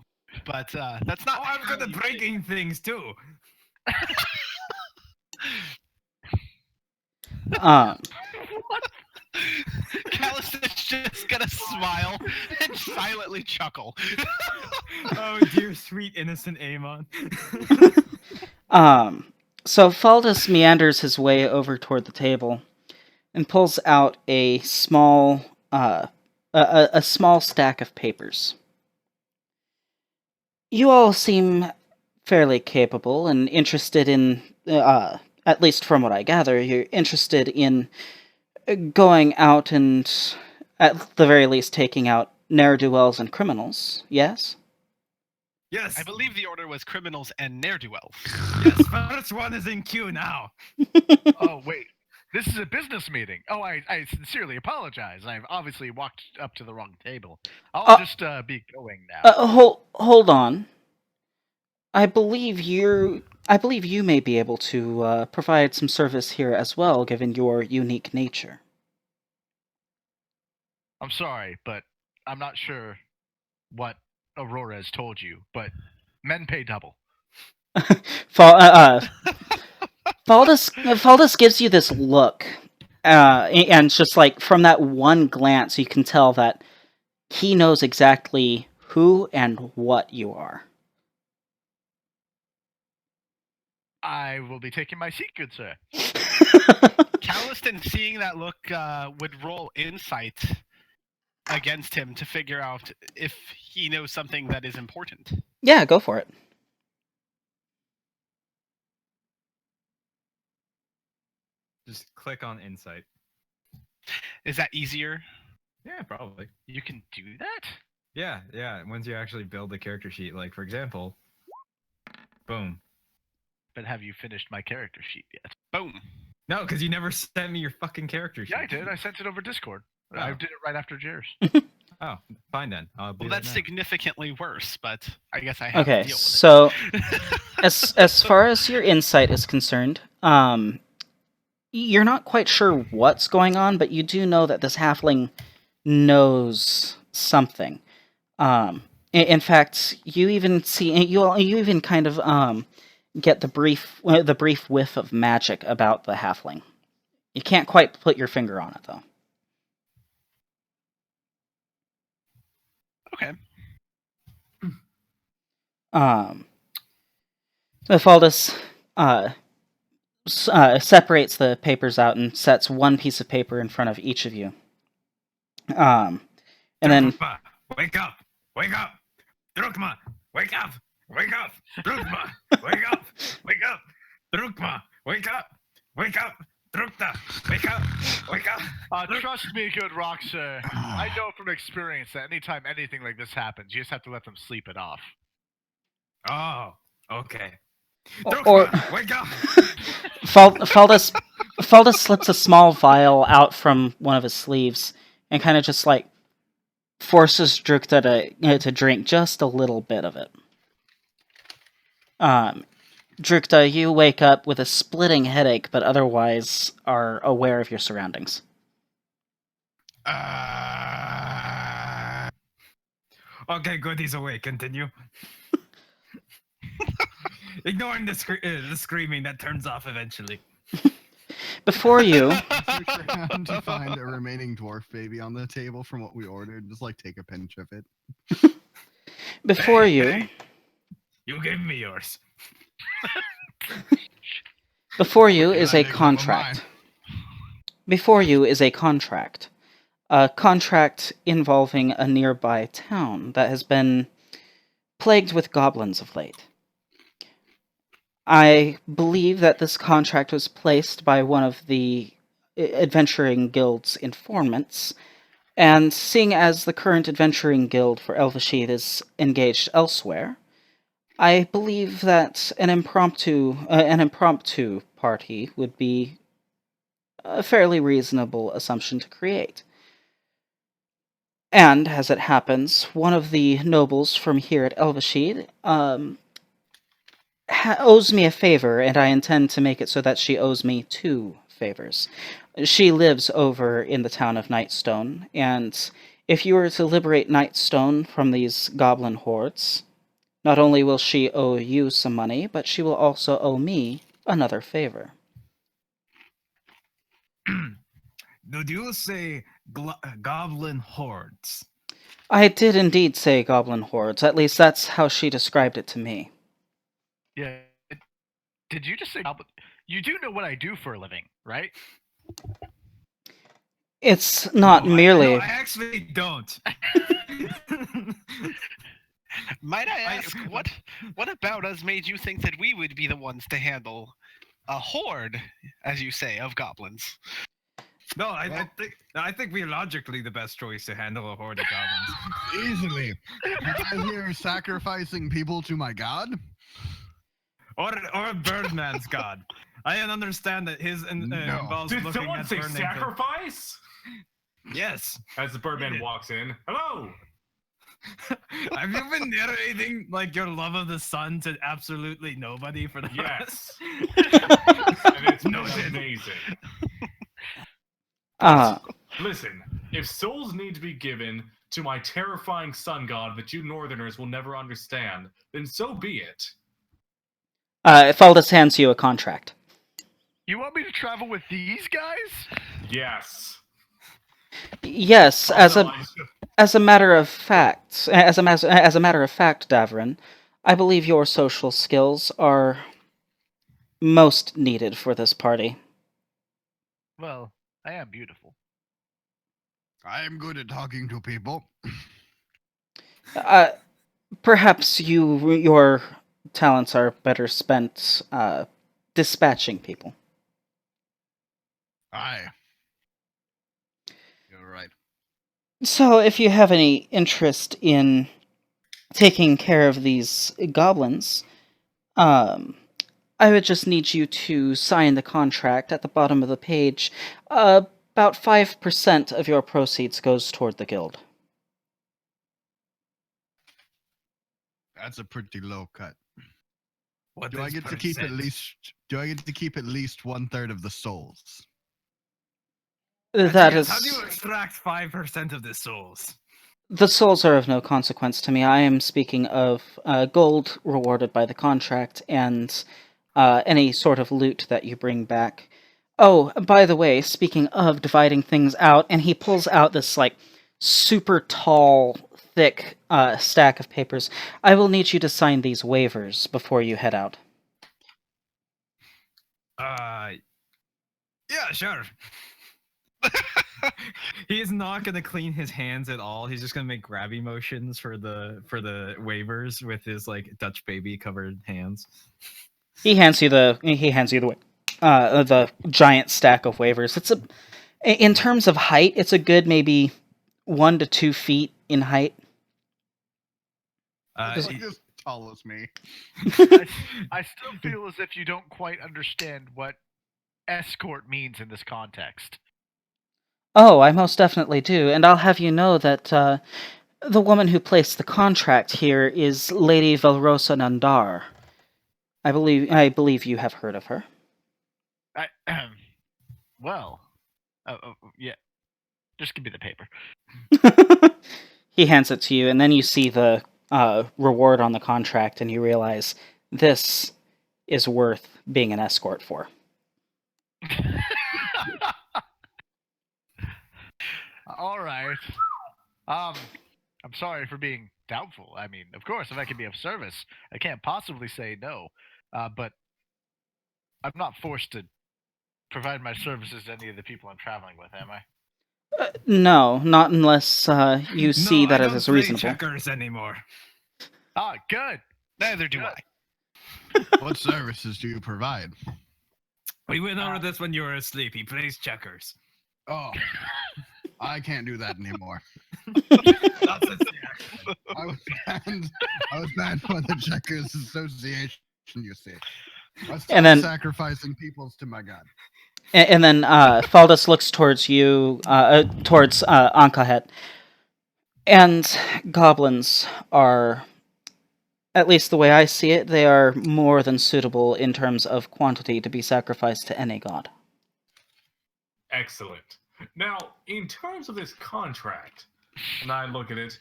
Speaker 2: but that's not.
Speaker 3: Oh, I'm good
Speaker 2: how
Speaker 3: at
Speaker 2: you
Speaker 3: breaking things too.
Speaker 2: Calliston's just gonna smile and silently chuckle.
Speaker 3: Oh, dear sweet innocent Amon.
Speaker 1: So Faldus meanders his way over toward the table and pulls out a small a small stack of papers. You all seem fairly capable and interested in, at least from what I gather, you're interested in going out and, at the very least, taking out ne'er-do-wells and criminals, yes?
Speaker 3: Yes,
Speaker 2: I believe the order was criminals and ne'er-do-wells.
Speaker 3: yes, first one is in queue now.
Speaker 6: Oh, wait. This is a business meeting. Oh, I sincerely apologize. I've obviously walked up to the wrong table. I'll just be going now.
Speaker 1: Hold on. I believe you may be able to provide some service here as well, given your unique nature.
Speaker 6: I'm sorry, but I'm not sure what Aurora has told you, but men pay double.
Speaker 1: Faldus gives you this look, and it's just like from that one glance, you can tell that he knows exactly who and what you are.
Speaker 6: I will be taking my seat, good sir.
Speaker 2: Calliston, seeing that look, would roll insight against him to figure out if he knows something that is important.
Speaker 1: Yeah, go for it.
Speaker 3: Just click on insight.
Speaker 2: Is that easier?
Speaker 3: Yeah, probably.
Speaker 6: You can do that?
Speaker 3: Yeah. Once you actually build the character sheet, like for example, boom.
Speaker 6: But have you finished my character sheet yet?
Speaker 2: Boom.
Speaker 3: No, because you never sent me your fucking character sheet.
Speaker 6: Yeah, I did. I sent it over Discord. I
Speaker 3: Oh.
Speaker 6: did it right after Jair's.
Speaker 3: Oh, fine then. I'll do
Speaker 2: Well,
Speaker 3: that
Speaker 2: that's
Speaker 3: now.
Speaker 2: significantly worse, but I guess I have to
Speaker 1: Okay,
Speaker 2: deal with
Speaker 1: so
Speaker 2: it.
Speaker 1: as far as your insight is concerned, you're not quite sure what's going on, but you do know that this halfling knows something. In fact, you even see you even kind of get the brief whiff of magic about the halfling. You can't quite put your finger on it though.
Speaker 2: Okay.
Speaker 1: Faldus separates the papers out and sets one piece of paper in front of each of you. And then
Speaker 3: Drukma, wake up! Wake up! Drukma, wake up! Wake up! Drukma, wake up! Wake up! Drukma, wake up! Wake up! Drukta, wake up! Wake up!
Speaker 6: Trust me, good rock sir. I know from experience that anytime anything like this happens, you just have to let them sleep it off.
Speaker 3: Oh, okay.
Speaker 1: or
Speaker 3: Drukma, wake up!
Speaker 1: Faldus slips a small vial out from one of his sleeves and kind of just like forces Drukta to drink just a little bit of it. Drukta, you wake up with a splitting headache, but otherwise are aware of your surroundings.
Speaker 3: Okay, good, he's awake. Continue. Ignoring the screaming that turns off eventually.
Speaker 1: Before you,
Speaker 4: Search around to find a remaining dwarf baby on the table from what we ordered. Just like take a pinch of it.
Speaker 1: before you,
Speaker 3: Hey, you give me yours.
Speaker 1: before you
Speaker 4: Yeah,
Speaker 1: is
Speaker 4: I
Speaker 1: a
Speaker 4: think so am I.
Speaker 1: contract. Before you is a contract. A contract involving a nearby town that has been plagued with goblins of late. I believe that this contract was placed by one of the Adventuring Guild's informants, and seeing as the current Adventuring Guild for Elvashid is engaged elsewhere, I believe that an impromptu party would be a fairly reasonable assumption to create. And, as it happens, one of the nobles from here at Elvashid owes me a favor, and I intend to make it so that she owes me 2 favors. She lives over in the town of Nightstone, and if you were to liberate Nightstone from these goblin hordes, not only will she owe you some money, but she will also owe me another favor.
Speaker 3: Did you say goblin hordes?
Speaker 1: I did indeed say goblin hordes, at least that's how she described it to me.
Speaker 6: Yeah. Did you just say goblin? You do know what I do for a living, right?
Speaker 1: It's not
Speaker 3: No,
Speaker 1: merely...
Speaker 3: I actually don't.
Speaker 2: Might I ask, what about us made you think that we would be the ones to handle a horde, as you say, of goblins?
Speaker 3: No, I think we're logically the best choice to handle a horde of goblins.
Speaker 4: Easily. You guys here sacrificing people to my god?
Speaker 3: Or a birdman's god. I understand that his involves
Speaker 5: Did
Speaker 3: looking
Speaker 5: someone
Speaker 3: at
Speaker 5: say
Speaker 3: burning
Speaker 5: sacrifice?
Speaker 3: Yes.
Speaker 5: As the Birdman walks in. Hello!
Speaker 3: Have you been narrating like your love of the sun to absolutely nobody for the
Speaker 5: Yes. And it's been amazing. Listen, if souls need to be given to my terrifying sun god that you northerners will never understand, then so be it.
Speaker 1: Faldus hands you a contract.
Speaker 6: You want me to travel with these guys?
Speaker 5: Yes.
Speaker 1: Yes,
Speaker 5: Also,
Speaker 1: as a matter of fact, as a matter of fact, Davrin, I believe your social skills are most needed for this party.
Speaker 6: Well, I am beautiful.
Speaker 4: I am good at talking to people.
Speaker 1: Perhaps your talents are better spent dispatching people.
Speaker 4: Aye. You're right.
Speaker 1: So, if you have any interest in taking care of these goblins, I would just need you to sign the contract at the bottom of the page. About 5% of your proceeds goes toward the guild.
Speaker 4: That's a pretty low cut.
Speaker 3: What
Speaker 4: Do I
Speaker 3: is
Speaker 4: get to keep at
Speaker 3: percent?
Speaker 4: least? Do I get to keep at least 1/3 of the souls?
Speaker 1: That
Speaker 3: Yes,
Speaker 1: is...
Speaker 3: How do you extract 5% of the souls?
Speaker 1: The souls are of no consequence to me. I am speaking of gold rewarded by the contract and any sort of loot that you bring back. Oh, by the way, speaking of dividing things out, and he pulls out this, like, super tall, thick stack of papers. I will need you to sign these waivers before you head out.
Speaker 3: Yeah, sure. He's not gonna clean his hands at all. He's just gonna make grabby motions for the waivers with his like Dutch baby covered hands.
Speaker 1: He hands you the the giant stack of waivers. In terms of height, it's a good maybe 1 to 2 feet in height.
Speaker 4: It's like as tall as me.
Speaker 6: I still feel as if you don't quite understand what escort means in this context.
Speaker 1: Oh, I most definitely do, and I'll have you know that the woman who placed the contract here is Lady Valrosa Nandar. I believe you have heard of her.
Speaker 6: Well, yeah. Just give me the paper.
Speaker 1: He hands it to you, and then you see the reward on the contract, and you realize this is worth being an escort for.
Speaker 6: All right. I'm sorry for being doubtful. I mean, of course, if I can be of service, I can't possibly say no. But I'm not forced to provide my services to any of the people I'm traveling with, am I?
Speaker 1: No, not unless you see that it is reasonable.
Speaker 3: Checkers anymore.
Speaker 6: Ah, good.
Speaker 2: Neither do
Speaker 6: Good.
Speaker 2: I.
Speaker 4: What services do you provide?
Speaker 3: We went over this when you were asleep. He plays checkers.
Speaker 4: Oh, I can't do that anymore. I was banned by the Checkers Association, you see. I started sacrificing peoples to my god.
Speaker 1: And then Faldus looks towards you, towards Ankahet. And goblins are, at least the way I see it, they are more than suitable in terms of quantity to be sacrificed to any god.
Speaker 5: Excellent. Now, in terms of this contract, and I look at it,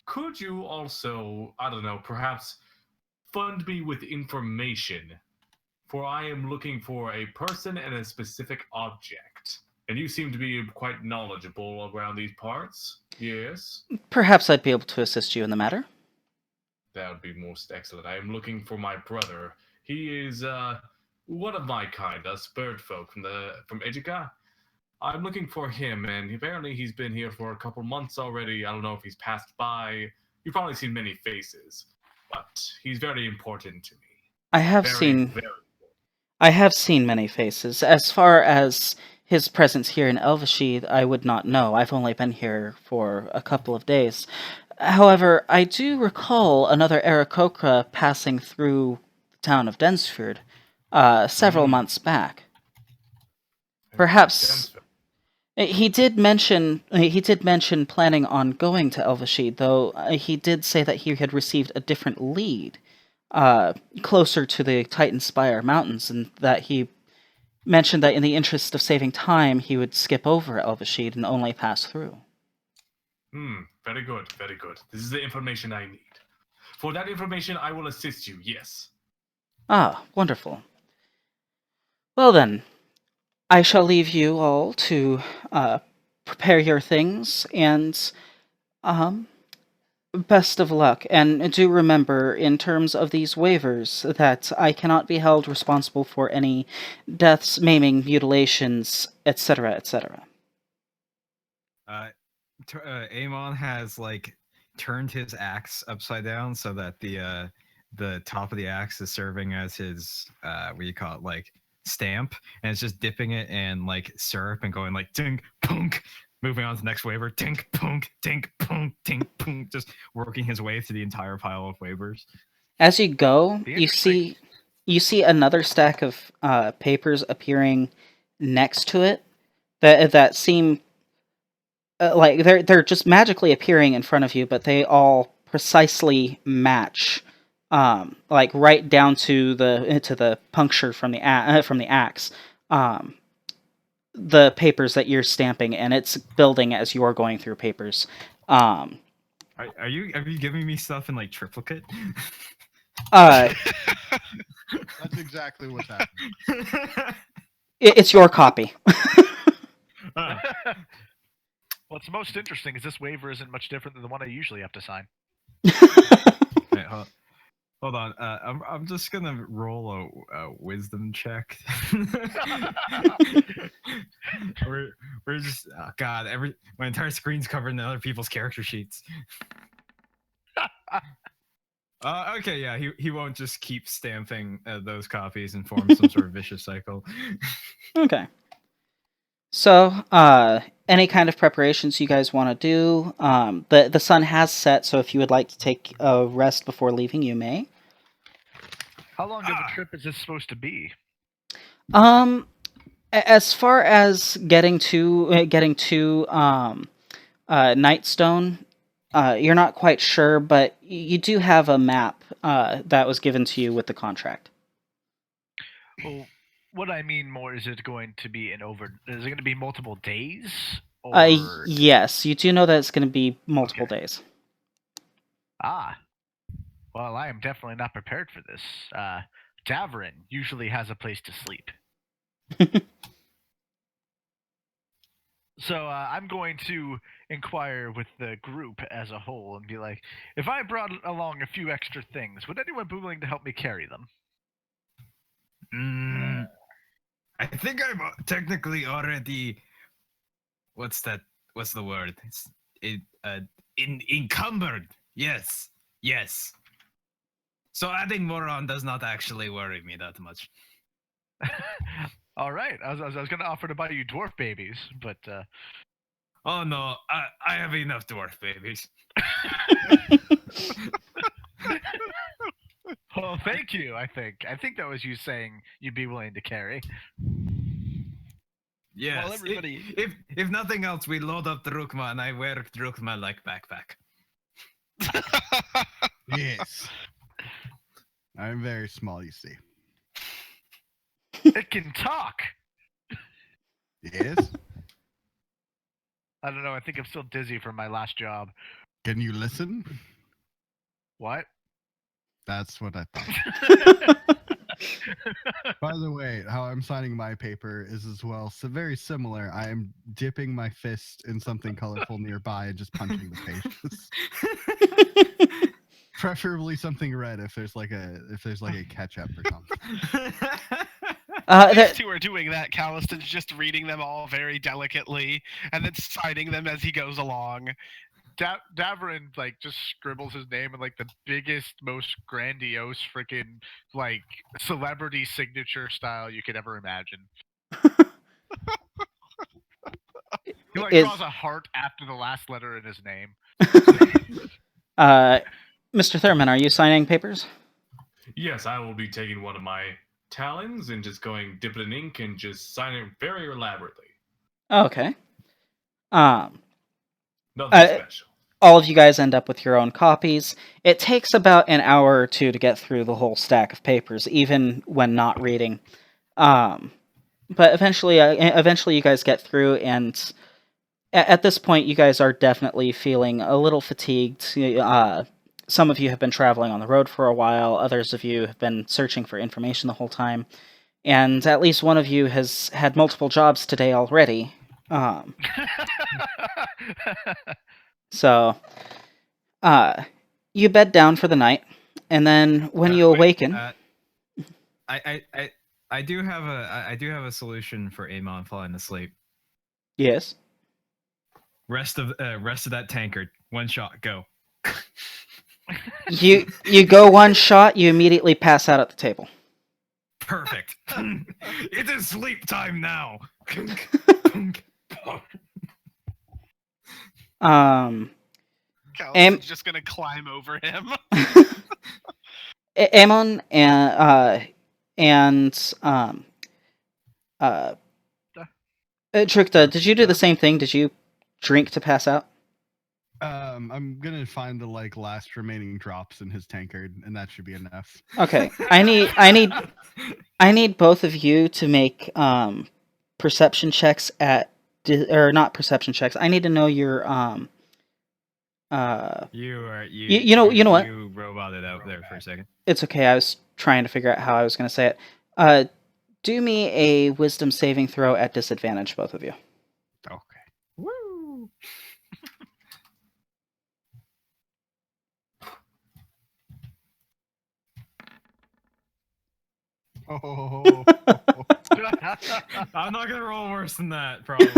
Speaker 5: could you also, I don't know, perhaps fund me with information? For I am looking for a person and a specific object. And you seem to be quite knowledgeable around these parts. Yes?
Speaker 1: Perhaps I'd be able to assist you in the matter.
Speaker 5: That would be most excellent. I am looking for my brother. He is one of my kind, us bird folk from Ejika. I'm looking for him, and apparently he's been here for a couple months already. I don't know if he's passed by. You've probably seen many faces, but he's very important to me.
Speaker 1: I have seen many faces. As far as his presence here in Elvashid, I would not know. I've only been here for a couple of days. However, I do recall another Aarakocra passing through the town of Densford several months back. Perhaps he did mention planning on going to Elvashid, though he did say that he had received a different lead closer to the Titan Spire Mountains, and that he mentioned that in the interest of saving time, he would skip over Elvashid and only pass through.
Speaker 5: Very good, very good. This is the information I need. For that information, I will assist you, yes.
Speaker 1: Ah, wonderful. Well then, I shall leave you all to prepare your things, and best of luck. And do remember, in terms of these waivers, that I cannot be held responsible for any deaths, maiming, mutilations, etc., etc.
Speaker 3: Amon has like turned his axe upside down so that the top of the axe is serving as his what do you call it, like stamp, and it's just dipping it in like syrup and going like tink punk, moving on to the next waiver, tink punk, tink punk, tink punk, just working his way through the entire pile of waivers.
Speaker 1: As you go, you see another stack of papers appearing next to it that seem like they're just magically appearing in front of you, but they all precisely match, like right down to the puncture from the axe, the papers that you're stamping, and it's building as you're going through papers.
Speaker 3: Are you giving me stuff in like triplicate?
Speaker 4: That's exactly what's happening.
Speaker 1: It's your copy.
Speaker 6: What's most interesting is this waiver isn't much different than the one I usually have to sign.
Speaker 3: Wait, hold Hold on. I'm just gonna roll a wisdom check. we're just God. My entire screen's covered in other people's character sheets. Okay, yeah, he won't just keep stamping those copies and form some sort of vicious cycle.
Speaker 1: Okay. So, any kind of preparations you guys want to do? The sun has set, so if you would like to take a rest before leaving, you may.
Speaker 6: How long of a trip is this supposed to be?
Speaker 1: As far as getting to Nightstone, you're not quite sure, but you do have a map that was given to you with the contract.
Speaker 6: Well, what I mean more is it going to be Is it going to be multiple days?
Speaker 1: Yes, you do know that it's going to be multiple days.
Speaker 6: Ah, well, I am definitely not prepared for this. Davrin usually has a place to sleep. So I'm going to inquire with the group as a whole and be like, if I brought along a few extra things, would anyone be willing to help me carry them?
Speaker 3: I think I'm technically already. What's that? What's the word? Encumbered. Yes. So adding more on does not actually worry me that much.
Speaker 6: All right. I was going to offer to buy you dwarf babies, but.
Speaker 3: Oh no, I have enough dwarf babies.
Speaker 6: Well, thank you. I think that was you saying you'd be willing to carry.
Speaker 3: Yes.
Speaker 2: Well, everybody.
Speaker 3: If nothing else, we load up Drukma and I wear Drukma like backpack.
Speaker 4: Yes. I'm very small, you see.
Speaker 6: It can talk.
Speaker 4: Yes.
Speaker 6: I don't know. I think I'm still dizzy from my last job.
Speaker 4: Can you listen?
Speaker 6: What?
Speaker 4: That's what I thought. By the way, how I'm signing my paper is as well so very similar. I am dipping my fist in something colorful nearby and just punching the pages. Preferably something red if there's like a ketchup or something.
Speaker 2: These two are doing that. Calliston's just reading them all very delicately and then signing them as he goes along.
Speaker 6: Davrin just scribbles his name in the biggest, most grandiose freaking celebrity signature style you could ever imagine. He draws a heart after the last letter in his name.
Speaker 1: Mr. Thurman, are you signing papers?
Speaker 5: Yes, I will be taking one of my talons and just going dip it in ink and just sign it very elaborately.
Speaker 1: Okay.
Speaker 5: Nothing special.
Speaker 1: All of you guys end up with your own copies. It takes about an hour or two to get through the whole stack of papers, even when not reading. But eventually you guys get through, and at this point, you guys are definitely feeling a little fatigued. Some of you have been traveling on the road for a while. Others of you have been searching for information the whole time. And at least one of you has had multiple jobs today already. So, you bed down for the night, and then when you awaken...
Speaker 3: I do have a solution for Amon falling asleep.
Speaker 1: Yes?
Speaker 3: Rest of that tankard. One shot, go.
Speaker 1: You go one shot, you immediately pass out at the table.
Speaker 3: Perfect. It is sleep time now.
Speaker 2: Calliston's just gonna climb over him.
Speaker 1: Amon and Trukta, did you do the same thing? Did you drink to pass out?
Speaker 4: I'm gonna find the last remaining drops in his tankard, and that should be enough.
Speaker 1: Okay, I need both of you to make perception checks or not perception checks. I need to know your You know what?
Speaker 3: You roboted out there for a second.
Speaker 1: It's okay. I was trying to figure out how I was going to say it. Do me a wisdom saving throw at disadvantage, both of you.
Speaker 4: Okay.
Speaker 3: Woo!
Speaker 4: Oh,
Speaker 3: I'm not gonna roll worse than that, probably.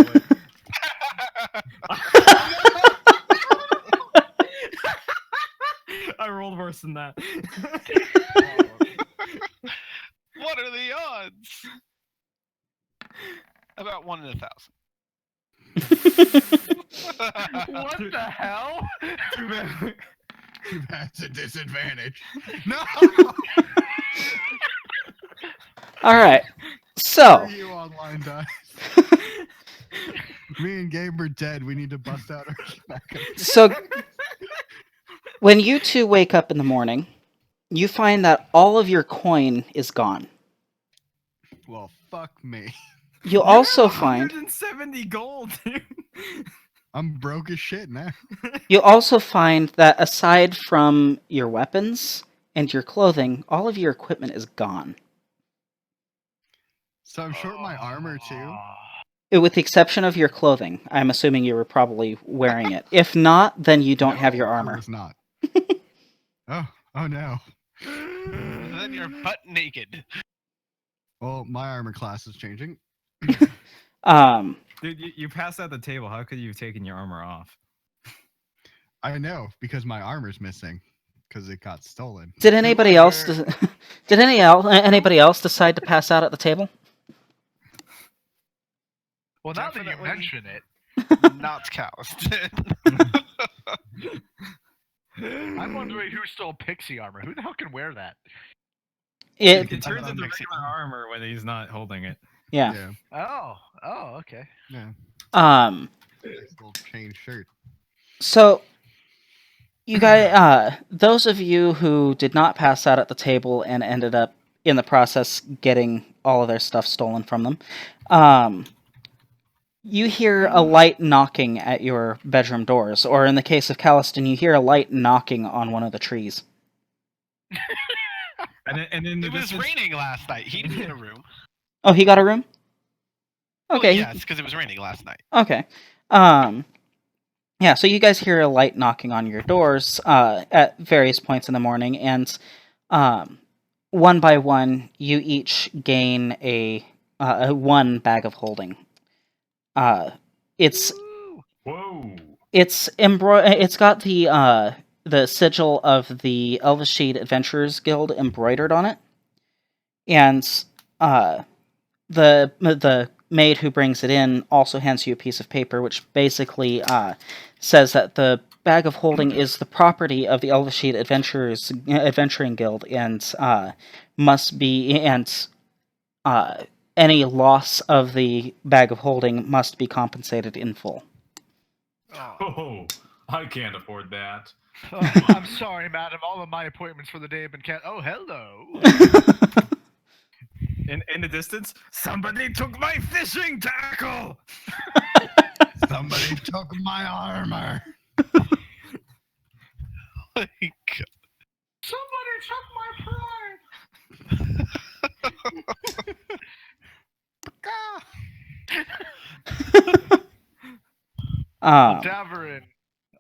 Speaker 3: I rolled worse than that.
Speaker 2: What are the odds? About 1 in 1,000.
Speaker 6: What the hell?
Speaker 3: Too bad.
Speaker 4: that's a disadvantage. No.
Speaker 1: All right. So,
Speaker 4: You online dice. Me and Gabe are dead. We need to bust out our backup.
Speaker 1: so when you two wake up in the morning, you find that all of your coin is gone.
Speaker 4: Well, fuck me.
Speaker 1: You'll
Speaker 3: You
Speaker 1: also
Speaker 3: have
Speaker 1: find
Speaker 3: 170 gold, dude.
Speaker 4: I'm broke as shit now.
Speaker 1: that aside from your weapons and your clothing, all of your equipment is gone.
Speaker 4: So I'm short my armor too.
Speaker 1: With the exception of your clothing. I'm assuming you were probably wearing it. If not, then you don't have your
Speaker 4: No, I
Speaker 1: armor.
Speaker 4: was not. Oh no.
Speaker 2: Then you're butt naked.
Speaker 4: Well, my armor class is changing.
Speaker 3: Dude, you passed out the table. How could you have taken your armor off?
Speaker 4: I know because my armor's missing because it got stolen.
Speaker 1: Did anybody else? Did anybody else decide to pass out at the table?
Speaker 6: Well, now that you
Speaker 2: Definitely.
Speaker 6: mention it,
Speaker 2: Not cows.
Speaker 6: I'm wondering who stole pixie armor. Who the hell can wear that?
Speaker 1: It,
Speaker 3: It turns into
Speaker 2: mixing.
Speaker 3: regular armor when he's not holding it.
Speaker 1: yeah.
Speaker 6: Oh, okay.
Speaker 4: Yeah.
Speaker 1: Um.
Speaker 4: Nice little chain shirt.
Speaker 1: So, you guys, those of you who did not pass out at the table and ended up in the process getting all of their stuff stolen from them, you hear a light knocking at your bedroom doors, or in the case of Calliston, you hear a light knocking on one of the trees.
Speaker 3: And then
Speaker 2: It was raining last night. He didn't get a room.
Speaker 1: Oh, he got a room? Okay.
Speaker 2: Well, yeah, it's because it was raining last night.
Speaker 1: Okay. Yeah, so you guys hear a light knocking on your doors at various points in the morning, and one by one, you each gain a one bag of holding. It's
Speaker 5: Whoa.
Speaker 1: it's got the sigil of the Elvashid Adventurers Guild embroidered on it, and the maid who brings it in also hands you a piece of paper, which basically says that the bag of holding is the property of the Elvashid Adventuring Guild, and any loss of the bag of holding must be compensated in full.
Speaker 5: Oh, I can't afford that.
Speaker 6: Oh, I'm sorry, madam. All of my appointments for the day have been canceled. Oh, hello.
Speaker 3: in the distance, somebody took my fishing tackle.
Speaker 4: Somebody took my armor.
Speaker 2: Like,
Speaker 6: Somebody took my pride. Daverin.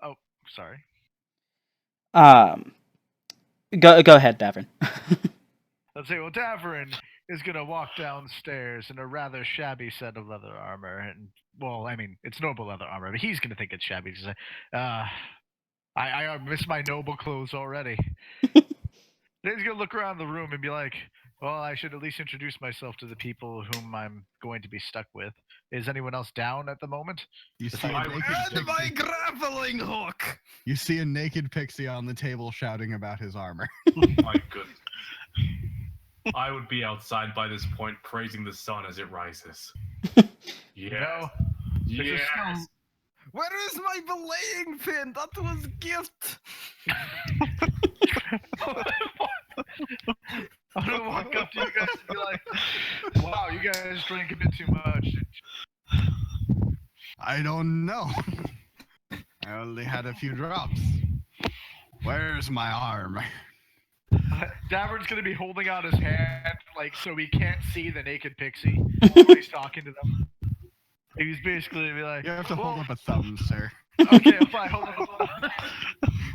Speaker 6: Oh, sorry.
Speaker 1: Go ahead, Davin.
Speaker 6: Let's say, well, Daverin is gonna walk downstairs in a rather shabby set of leather armor, and well, I mean, it's noble leather armor, but he's gonna think it's shabby. He's like, I miss my noble clothes already. Then he's gonna look around the room and be like, well, I should at least introduce myself to the people whom I'm going to be stuck with. Is anyone else down at the moment?
Speaker 4: You see, a
Speaker 5: I-
Speaker 4: naked
Speaker 3: And my
Speaker 4: pixie.
Speaker 3: grappling hook.
Speaker 4: You see a naked pixie on the table shouting about his armor.
Speaker 5: My goodness. I would be outside by this point praising the sun as it rises. Yes.
Speaker 6: There's
Speaker 5: Yes.
Speaker 6: still-
Speaker 3: Where is my belaying pin? That was a gift.
Speaker 6: I'm gonna walk up to you guys and be like, wow, you guys drank a bit too much.
Speaker 4: I don't know. I only had a few drops. Where's my armor?
Speaker 6: Davern's gonna be holding out his hand, like, so he can't see the naked pixie when he's talking to them. He's basically be like,
Speaker 4: You have to hold
Speaker 6: "Well,
Speaker 4: up a thumb, sir.
Speaker 6: okay, fine, hold on.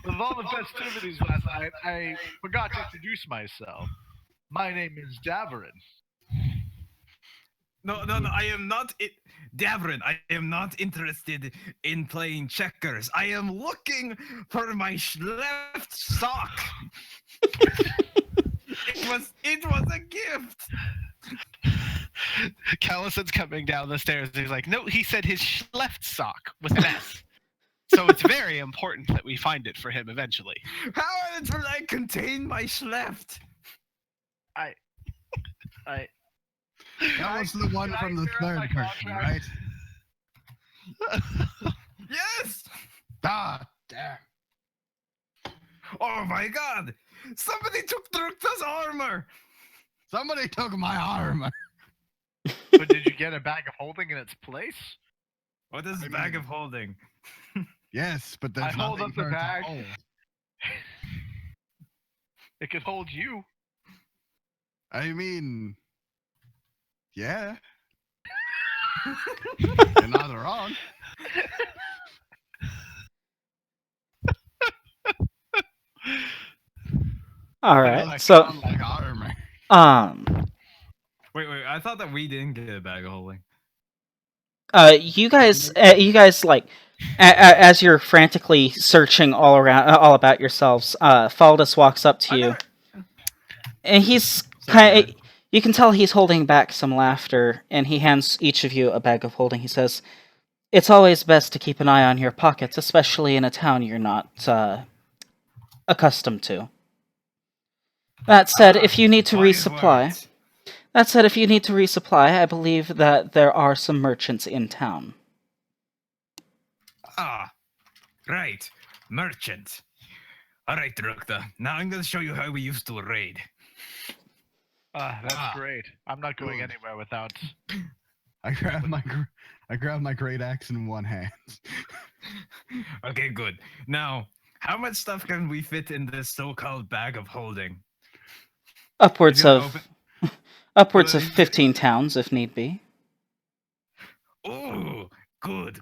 Speaker 6: With all the festivities last night, I forgot to introduce myself. My name is Davarin.
Speaker 3: No, I am not. Davrin, I am not interested in playing checkers. I am looking for my left sock. It was a gift.
Speaker 2: Callison's coming down the stairs. He's like, no, he said his left sock with an S. So it's very important that we find it for him eventually.
Speaker 3: How will I contain my left?
Speaker 6: I
Speaker 4: That was the one
Speaker 6: can
Speaker 4: from
Speaker 6: I
Speaker 4: the
Speaker 6: clear out
Speaker 4: third
Speaker 6: my
Speaker 4: person,
Speaker 6: contract?
Speaker 4: right?
Speaker 3: Yes.
Speaker 4: Ah, damn.
Speaker 3: Oh my God! Somebody took Drukta's armor.
Speaker 4: Somebody took my armor.
Speaker 6: But did you get a bag of holding in its place?
Speaker 3: What is
Speaker 4: I
Speaker 3: bag
Speaker 4: mean-
Speaker 3: of holding?
Speaker 4: Yes, but there's
Speaker 6: I hold
Speaker 4: nothing
Speaker 6: up the
Speaker 4: for it to
Speaker 6: bag.
Speaker 4: hold.
Speaker 6: It could hold you.
Speaker 4: I mean, yeah. You're not wrong.
Speaker 1: All
Speaker 4: It
Speaker 1: right.
Speaker 4: does
Speaker 1: So,
Speaker 4: sound like armor.
Speaker 3: Wait. I thought that we didn't get a bag of holding.
Speaker 1: you guys, like, as you're frantically searching all around, all about yourselves, Faldus walks up to you, and he's kind of. You can tell he's holding back some laughter, and he hands each of you a bag of holding. He says, "It's always best to keep an eye on your pockets, especially in a town you're not accustomed to. That said, if you need to resupply, I believe that there are some merchants in town."
Speaker 3: Ah, right. Merchant. All right, Drukta. Now I'm going to show you how we used to raid.
Speaker 6: That's
Speaker 4: Ah,
Speaker 6: great. I'm not going
Speaker 4: good.
Speaker 6: anywhere without.
Speaker 4: I grab my great axe in one hand.
Speaker 3: Okay, good. Now, how much stuff can we fit in this so-called bag of holding?
Speaker 1: Upwards
Speaker 3: He's gonna
Speaker 1: of upwards of
Speaker 3: Well,
Speaker 1: 15 towns, if need be.
Speaker 3: Oh, good.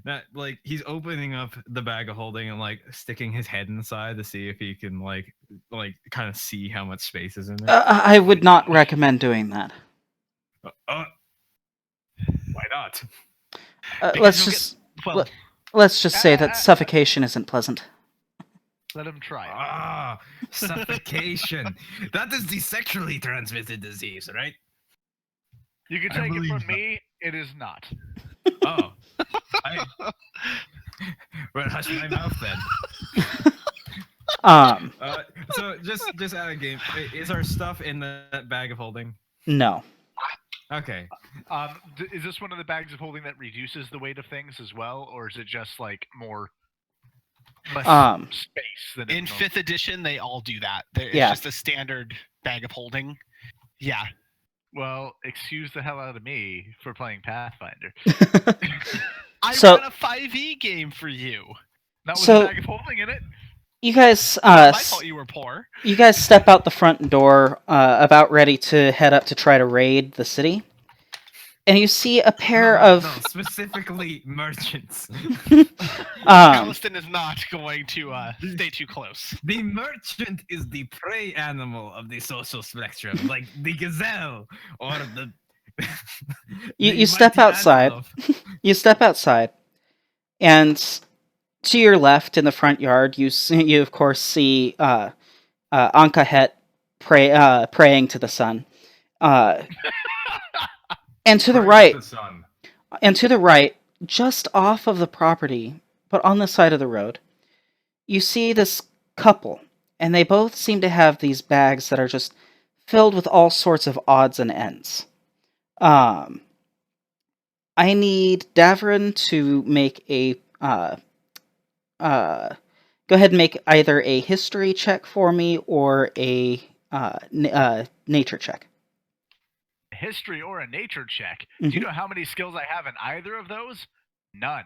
Speaker 3: That like he's opening up the bag of holding and like sticking his head inside to see if he can like kind of see how much space is in there.
Speaker 1: I would not recommend doing that.
Speaker 3: Why not?
Speaker 1: Let's
Speaker 2: you'll
Speaker 1: just
Speaker 2: Well,
Speaker 1: let's just say that suffocation isn't pleasant.
Speaker 6: Let him try it.
Speaker 3: Ah, suffocation. That is the sexually transmitted disease, right?
Speaker 6: You can
Speaker 4: I
Speaker 6: take it
Speaker 4: believe
Speaker 6: from
Speaker 4: that.
Speaker 6: me. It is not.
Speaker 3: Oh. Well, hush my mouth then. So just out of game, is our stuff in that bag of holding?
Speaker 1: No.
Speaker 3: Okay.
Speaker 6: Is this one of the bags of holding that reduces the weight of things as well, or is it just like less space than
Speaker 2: in
Speaker 6: it's
Speaker 2: 5th edition, they all do that. It's
Speaker 1: Yeah.
Speaker 2: just a standard bag of holding. Yeah.
Speaker 6: Well, excuse the hell out of me for playing Pathfinder.
Speaker 2: I
Speaker 1: So-
Speaker 2: ran a 5e game for you.
Speaker 6: Not with
Speaker 1: So-
Speaker 6: a bag of holding in it.
Speaker 1: You guys,
Speaker 2: My fault you were poor.
Speaker 1: you guys step out the front door, about ready to head up to try to raid the city, and you see a pair
Speaker 3: No, specifically merchants.
Speaker 2: Calliston is not going to stay too close.
Speaker 3: The merchant is the prey animal of the social spectrum, like the gazelle or the.
Speaker 1: You step outside. You step outside, and to your left in the front yard, you of course see Ankahet praying to the sun, and to the
Speaker 5: Praise
Speaker 1: right,
Speaker 5: the sun.
Speaker 1: just off of the property, but on the side of the road, you see this couple, and they both seem to have these bags that are just filled with all sorts of odds and ends. I need Davrin to make a go ahead and make either a history check for me or a nature check.
Speaker 6: A history or a nature check.
Speaker 1: Mhm.
Speaker 6: Do you know how many skills I have in either of those? None.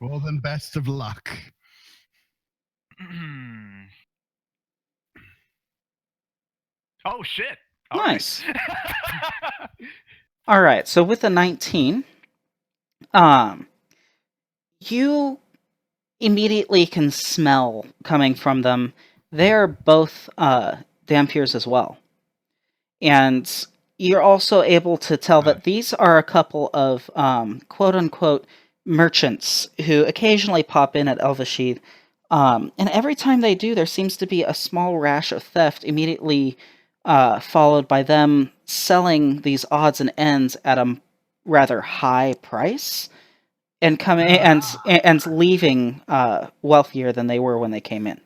Speaker 4: Well, then, best of luck.
Speaker 6: Oh shit! All right.
Speaker 1: Nice. All right, so with a 19, you immediately can smell coming from them. They're both Dhampirs as well. And you're also able to tell that these are a couple of quote-unquote merchants who occasionally pop in at Elvashid. And every time they do, there seems to be a small rash of theft immediately followed by them selling these odds and ends at a rather high price and coming and leaving wealthier than they were when they came in.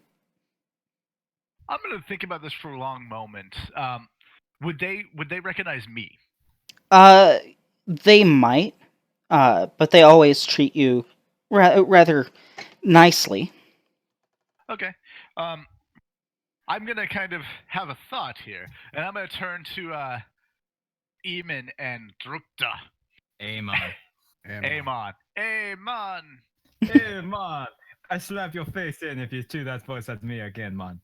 Speaker 6: I'm gonna think about this for a long moment. Would they recognize me?
Speaker 1: They might, but they always treat you rather nicely.
Speaker 6: Okay. I'm gonna kind of have a thought here, and I'm gonna turn to Eamon and Drukta.
Speaker 3: Amon.
Speaker 6: Amon.
Speaker 3: Hey, man. I slap your face in if you do that voice at me again, man.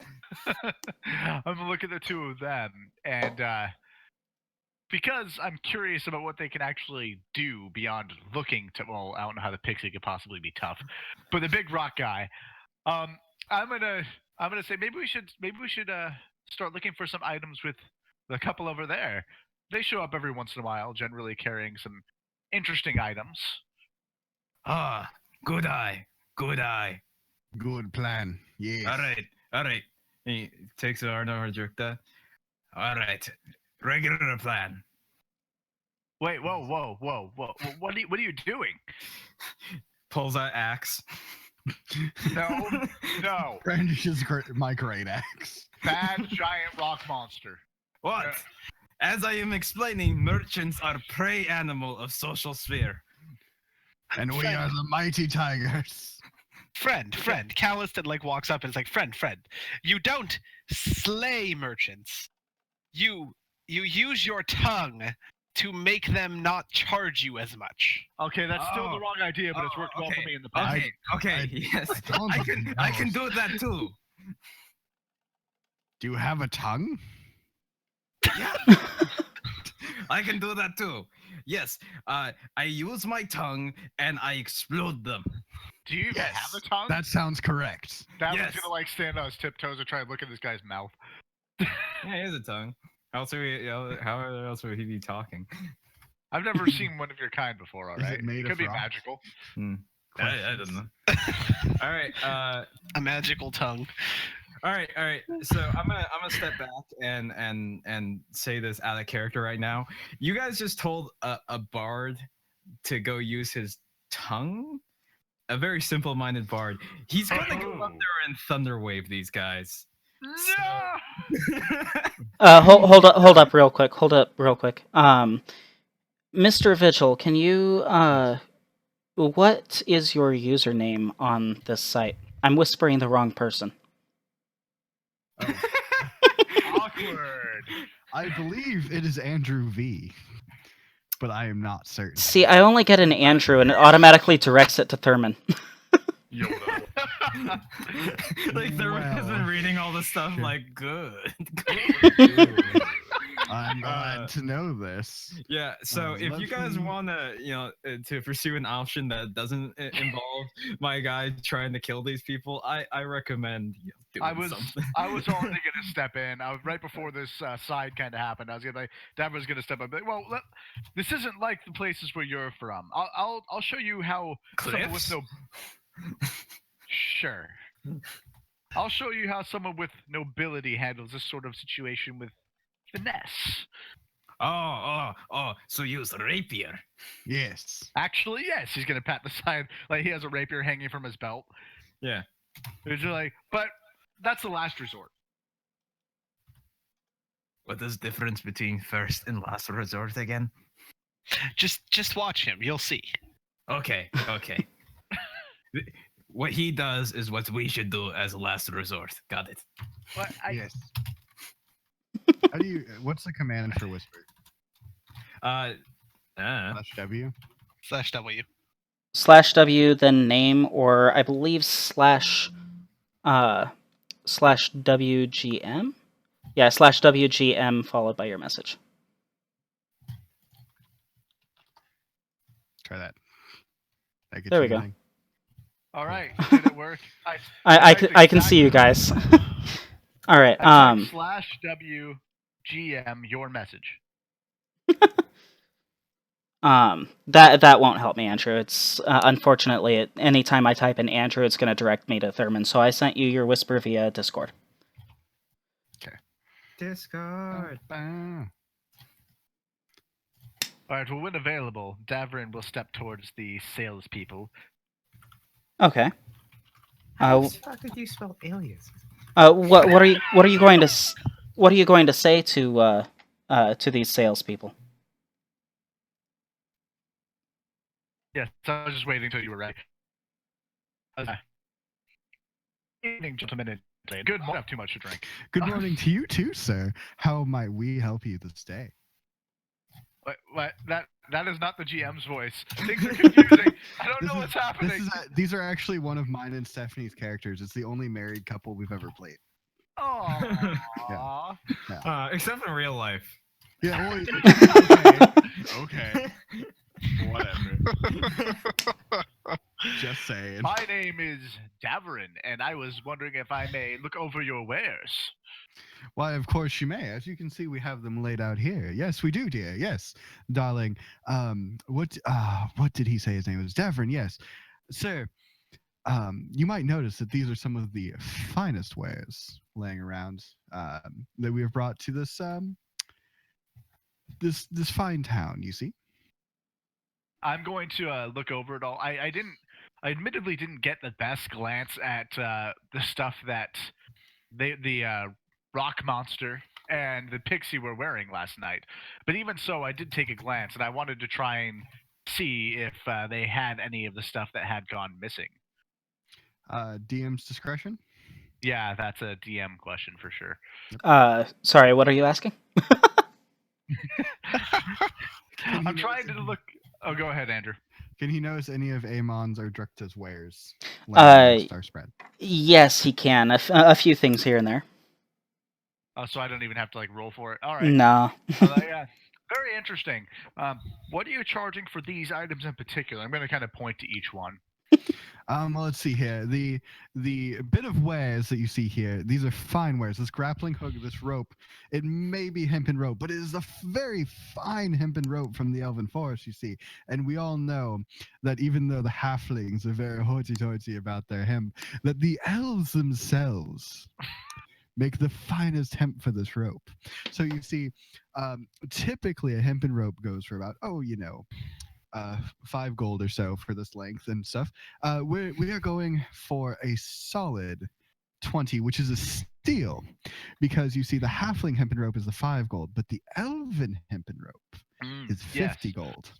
Speaker 6: I'm gonna look at the two of them, and because I'm curious about what they can actually do beyond looking to. Well, I don't know how the pixie could possibly be tough, but the big rock guy. I'm gonna say maybe we should start looking for some items with the couple over there. They show up every once in a while, generally carrying some interesting items.
Speaker 3: Ah, good eye. Good eye.
Speaker 4: Good plan. Yes.
Speaker 3: All right. He takes an Arno Drukta. All right. Regular plan.
Speaker 6: Wait, whoa. What are you doing?
Speaker 3: Pulls out axe.
Speaker 6: No.
Speaker 4: Brandishes my great axe.
Speaker 6: Bad giant rock monster.
Speaker 3: What? As I am explaining, merchants are prey animal of social sphere.
Speaker 4: And we are the mighty tigers.
Speaker 2: Friend. Calliston walks up and is like, friend. You don't slay merchants. You use your tongue to make them not charge you as much.
Speaker 6: Okay, that's still the wrong idea, but it's worked well for me in the past.
Speaker 3: Okay, yes. I can do that too.
Speaker 4: Do you have a tongue?
Speaker 3: Yeah. I can do that too. Yes. I use my tongue and I explode them.
Speaker 6: Do you even have a tongue?
Speaker 4: That sounds correct.
Speaker 6: That was gonna stand on his tiptoes and try and look at this guy's mouth.
Speaker 3: Yeah, he has a tongue. How else would he be talking?
Speaker 6: I've never seen one of your kind before. All
Speaker 4: Is
Speaker 6: right,
Speaker 4: it made
Speaker 6: could
Speaker 4: of
Speaker 6: be
Speaker 4: rock?
Speaker 6: magical.
Speaker 3: I don't know. All right.
Speaker 2: A magical tongue.
Speaker 3: All right. So I'm gonna step back and say this out of character right now. You guys just told a bard to go use his tongue. A very simple-minded bard. He's gonna go up there and thunderwave these guys.
Speaker 6: No.
Speaker 1: Hold up real quick. Mr. Vigil, can you what is your username on this site? I'm whispering the wrong person.
Speaker 6: Awkward.
Speaker 4: I believe it is Andrew V, but I am not certain.
Speaker 1: See, I only get an Andrew, and it automatically directs it to Thurman.
Speaker 5: Yoda.
Speaker 3: Like Thurman has been
Speaker 4: Well,
Speaker 3: reading all this stuff.
Speaker 4: sure.
Speaker 3: Like, good.
Speaker 4: I'm glad to know this.
Speaker 3: Yeah. So if you guys
Speaker 4: Let's see.
Speaker 3: want to pursue an option that doesn't involve my guy trying to kill these people, I recommend doing something.
Speaker 6: I was already gonna step in. I was right before this side kind of happened. I was gonna Dad was gonna step up. But, well, this isn't like the places where you're from. I'll show you how someone with
Speaker 3: Cliffs?
Speaker 6: Sure. I'll show you how someone with nobility handles this sort of situation with finesse.
Speaker 3: Oh, so use rapier.
Speaker 4: Yes.
Speaker 6: Actually, yes. He's gonna pat the side like he has a rapier hanging from his belt.
Speaker 3: Yeah.
Speaker 6: He's just like, but that's the last resort.
Speaker 3: What is the difference between first and last resort again?
Speaker 2: Just watch him. You'll see.
Speaker 3: Okay. What he does is what we should do as a last resort. Got it.
Speaker 6: But
Speaker 4: Yes. How do you? What's the command for whisper? /W.
Speaker 2: /W.
Speaker 1: /W, then name, or I believe /WGM. Yeah, /WGM followed by your message.
Speaker 4: Try that.
Speaker 1: There we go.
Speaker 4: Anything?
Speaker 6: all right, did it work?
Speaker 1: I can see you guys. All right.
Speaker 6: /W GM your message.
Speaker 1: That won't help me, Andrew. It's unfortunately, anytime I type in Andrew, it's going to direct me to Thurman. So I sent you your whisper via Discord.
Speaker 3: Discord.
Speaker 4: Bah.
Speaker 6: All right. Well, when available, Davrin will step towards the salespeople.
Speaker 1: Okay.
Speaker 3: How the fuck did you spell alias?
Speaker 1: What are you going to say to these salespeople?
Speaker 6: Yes, I was just waiting until you were ready. Evening, gentlemen. And good morning. I have too much to drink.
Speaker 4: Good morning to you too, sir. How might we help you this day?
Speaker 6: What? That is not the GM's voice. Things are confusing. I don't know what's happening.
Speaker 4: These are actually one of mine and Stephanie's characters. It's the only married couple we've ever played.
Speaker 6: Aww.
Speaker 3: Except in real life.
Speaker 4: Yeah. Well,
Speaker 5: Okay. Whatever.
Speaker 4: just saying.
Speaker 6: My name is Davrin, and I was wondering if I may look over your wares.
Speaker 4: Why, of course you may. As you can see, we have them laid out here. Yes, we do, dear. Yes, darling. What did he say his name was? Davrin, yes. Sir, you might notice that these are some of the finest wares laying around that we have brought to this this fine town, you see.
Speaker 6: I'm going to look over it all. I admittedly didn't get the best glance at the stuff that the rock monster and the pixie were wearing last night. But even so, I did take a glance, and I wanted to try and see if they had any of the stuff that had gone missing.
Speaker 4: DM's discretion?
Speaker 6: Yeah, that's a DM question for sure.
Speaker 1: Sorry, what are you asking?
Speaker 6: I'm trying to look. Oh, go ahead, Andrew.
Speaker 4: Can he notice any of Amon's or Dructa's wares? Star spread.
Speaker 1: Yes, he can. A few things here and there.
Speaker 6: Oh, so I don't even have to roll for it. All right.
Speaker 1: No.
Speaker 6: Yeah. Very interesting. What are you charging for these items in particular? I'm going to kind of point to each one.
Speaker 4: Well, let's see here. The bit of wares that you see here, these are fine wares. This grappling hook, this rope, it may be hempen rope, but it is a very fine hempen rope from the Elven Forest, you see. And we all know that even though the halflings are very hoity-toity about their hemp, that the elves themselves make the finest hemp for this rope. So you see, typically a hempen rope goes for about, 5 gold or so for this length and stuff. We are going for a solid 20, which is a steal, because you see the halfling hempen rope is the 5 gold, but the elven hempen rope is 50 gold.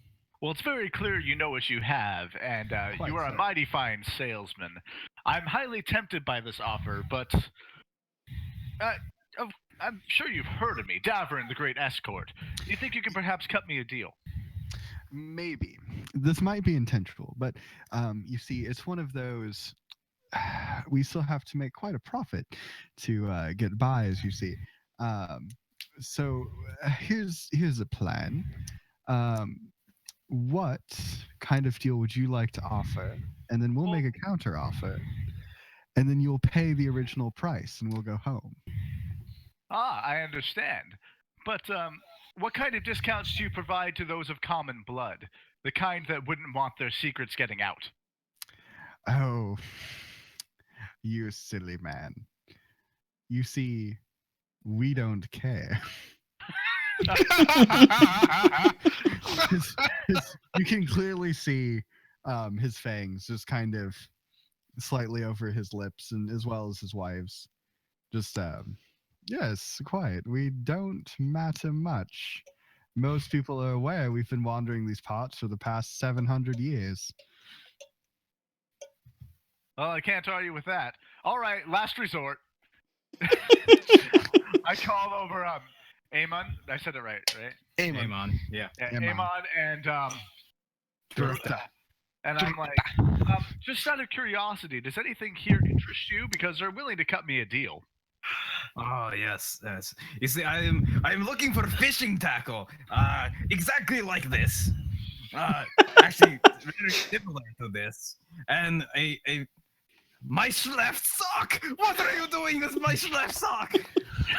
Speaker 6: Well, it's very clear you know what you have, and you are a mighty fine salesman. I'm highly tempted by this offer, but I'm sure you've heard of me, Davrin, the Great Escort. Do you think you can perhaps cut me a deal?
Speaker 4: Maybe. This might be intentional, but you see, it's one of those, we still have to make quite a profit to get by, as you see. So here's a plan. What kind of deal would you like to offer? And then we'll make a counter offer. And then you'll pay the original price and we'll go home.
Speaker 6: I understand. But what kind of discounts do you provide to those of common blood? The kind that wouldn't want their secrets getting out?
Speaker 4: Oh, you silly man. You see, we don't care. You can clearly see his fangs just kind of slightly over his lips, and as well as his wife's. Just yes, quiet. We don't matter much. Most people are aware we've been wandering these parts for the past 700 years.
Speaker 6: Well, I can't argue with that. All right, last resort. I call over Amon. I said it right?
Speaker 3: Amon. Yeah.
Speaker 6: Amon and Dructa. And I'm like, just out of curiosity, does anything here interest you? Because they're willing to cut me a deal.
Speaker 3: Oh yes. You see, I'm looking for fishing tackle, exactly like this. Actually, very similar to this, and My left sock! What are you doing with my left sock?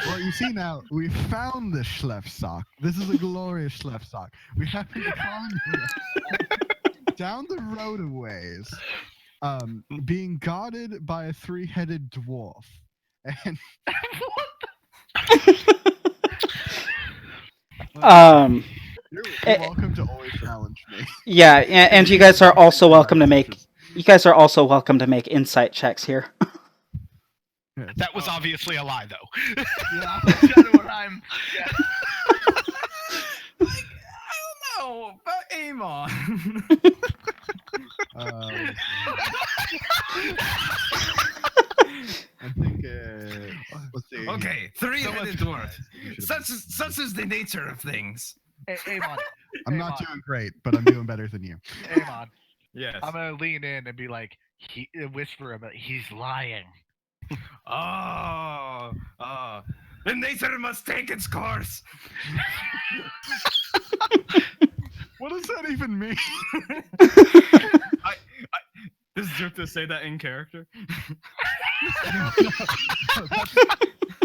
Speaker 4: Well, you see now, we found the Schleff sock. This is a glorious Schleff sock. We happen to find it down the road a ways, being guarded by a three-headed dwarf. And you're welcome to always challenge me.
Speaker 1: Yeah, and you guys are also welcome to make. You guys are also welcome to make insight checks here.
Speaker 4: Yes.
Speaker 2: That was obviously a lie, though.
Speaker 4: Yeah.
Speaker 6: That's kind of what I'm. Yeah.
Speaker 3: I don't know, but aim on.
Speaker 4: I think. Let's see.
Speaker 3: Okay, three-headed dwarf. Such is the nature of things.
Speaker 6: Amon.
Speaker 4: I'm not doing great, but I'm doing better than you.
Speaker 6: Amon.
Speaker 3: Yes.
Speaker 6: I'm gonna lean in and be like, whisper him, he's lying.
Speaker 3: Oh, the nature must take its course.
Speaker 4: What does that even mean?
Speaker 3: Does Drip say that in character?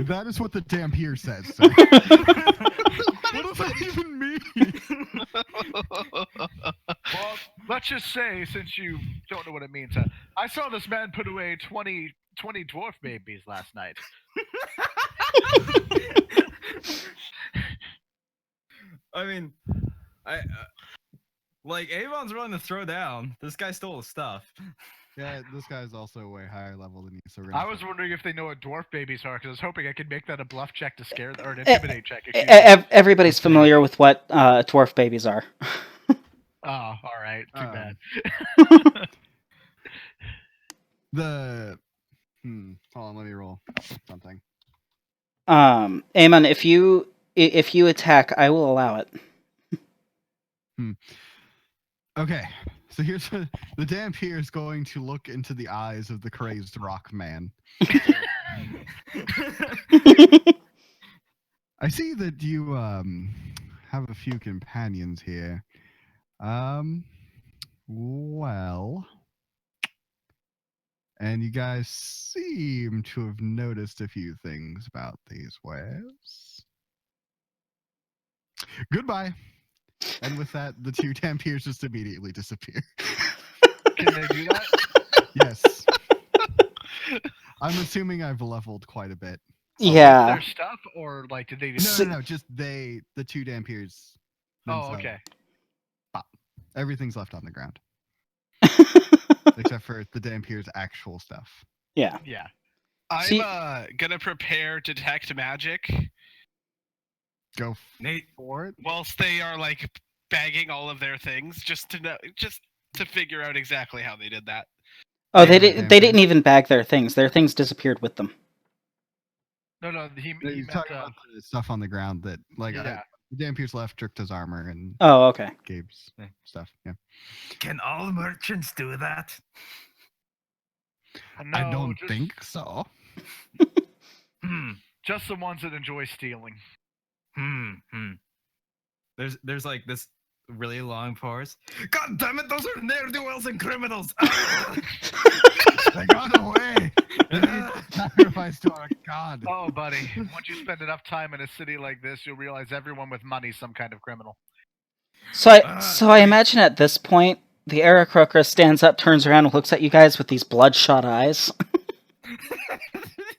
Speaker 4: That is what the Dampier says. So. What does that even mean?
Speaker 6: Well, let's just say, since you don't know what it means, I saw this man put away 20 dwarf babies last night.
Speaker 3: I mean, like Avon's willing to throw down. This guy stole his stuff.
Speaker 4: Yeah, this guy's also way higher level than you. So we're
Speaker 6: I
Speaker 4: gonna
Speaker 6: was wondering if they know what dwarf babies are, because I was hoping I could make that a bluff check to scare or an intimidate check.
Speaker 1: Everybody's familiar with what dwarf babies are.
Speaker 6: Oh, all right. Too bad.
Speaker 4: Hold on, let me roll something.
Speaker 1: Amon, if you attack, I will allow it.
Speaker 4: Okay, so here's the Dampier is going to look into the eyes of the crazed rock man. I see that you have a few companions here. Well, and you guys seem to have noticed a few things about these wares. Goodbye. And with that, the two Dampiers just immediately disappear.
Speaker 6: Can they do that?
Speaker 4: Yes. I'm assuming I've leveled quite a bit.
Speaker 1: Yeah.
Speaker 6: Their stuff, or like, did they just?
Speaker 4: No, just the two Dampiers.
Speaker 6: Oh, okay.
Speaker 4: Everything's left on the ground. Except for the Dampier's actual stuff.
Speaker 1: Yeah.
Speaker 6: Yeah.
Speaker 2: I'm gonna prepare detect magic
Speaker 4: Go for it.
Speaker 2: whilst they are like bagging all of their things, just to figure out exactly how they did that.
Speaker 1: Oh, they didn't even bag their things. Their things disappeared with them.
Speaker 6: No, he
Speaker 4: You're
Speaker 6: meant,
Speaker 4: talking about the stuff on the ground that, like,
Speaker 6: yeah.
Speaker 4: Dampier's left Drikta's armor and
Speaker 1: Oh, okay.
Speaker 4: Gabe's stuff. Yeah.
Speaker 3: Can all merchants do that?
Speaker 6: No,
Speaker 4: I don't think so.
Speaker 6: Just the ones that enjoy stealing.
Speaker 3: There's like this really long pause. God damn it, those are ne'er-do-wells and criminals.
Speaker 4: They got away. Sacrifice to our god.
Speaker 6: Oh, buddy. Once you spend enough time in a city like this, you'll realize everyone with money is some kind of criminal.
Speaker 1: So I imagine at this point, the Aarakocra stands up, turns around, and looks at you guys with these bloodshot eyes.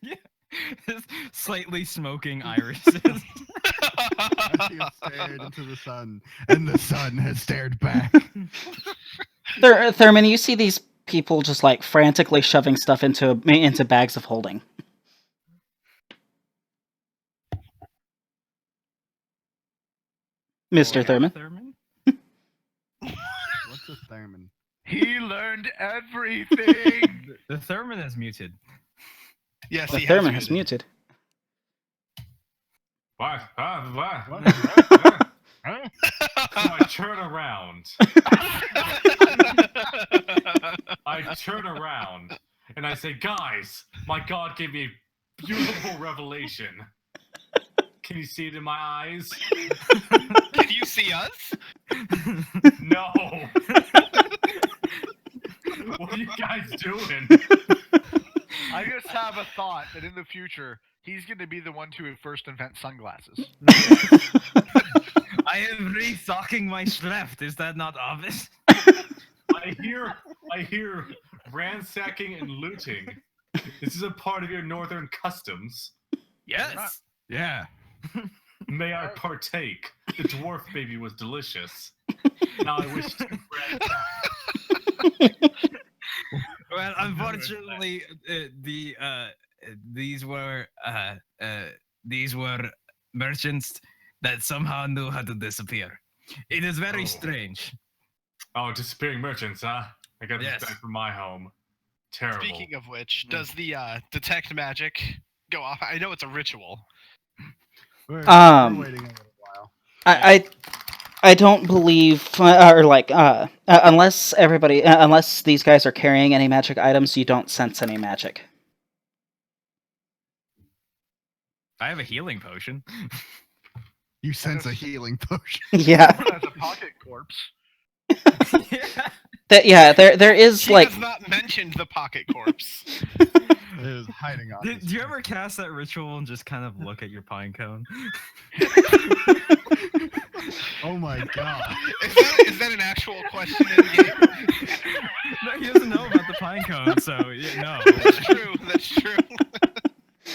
Speaker 3: Yeah. Slightly smoking irises.
Speaker 4: He has stared into the sun, and the sun has stared back.
Speaker 1: Thurman, you see these people just like frantically shoving stuff into bags of holding. Mr. Thurman.
Speaker 4: What's a Thurman?
Speaker 6: He learned everything.
Speaker 3: The Thurman is muted.
Speaker 2: Yes,
Speaker 1: The
Speaker 2: he
Speaker 1: Thurman
Speaker 2: has
Speaker 1: has muted.
Speaker 5: Why?
Speaker 4: What?
Speaker 5: So I turn around. I turn around and I say, guys, my god gave me a beautiful revelation. Can you see it in my eyes?
Speaker 2: Can you see us?
Speaker 5: No. What are you guys doing?
Speaker 6: have a thought that in the future he's going to be the one to first invent sunglasses.
Speaker 3: I am restocking my left. Is that not obvious?
Speaker 5: I hear ransacking and looting. This is a part of your northern customs.
Speaker 3: Yes. Yeah.
Speaker 5: May I partake? The dwarf baby was delicious. Now I wish to ransack.
Speaker 3: Well, unfortunately, these were merchants that somehow knew how to disappear. It is very strange.
Speaker 5: Oh, disappearing merchants, huh? I got this
Speaker 3: Yes.
Speaker 5: back from my home. Terrible.
Speaker 2: Speaking of which, does the detect magic go off? I know it's a ritual.
Speaker 4: We're waiting a little while.
Speaker 1: I don't believe, or like, unless unless these guys are carrying any magic items, you don't sense any magic.
Speaker 3: I have a healing potion.
Speaker 4: You sense a healing potion.
Speaker 1: Yeah.
Speaker 6: That's a pocket corpse.
Speaker 1: Yeah. There is
Speaker 2: He
Speaker 1: like.
Speaker 2: has not mentioned the pocket corpse.
Speaker 4: It is hiding on.
Speaker 3: Do you ever cast that ritual and just kind of look at your pine cone?
Speaker 4: Oh my god.
Speaker 2: Is that an actual question in the game?
Speaker 3: No, he doesn't know about the pine cone, so yeah, no.
Speaker 2: That's true. That's true.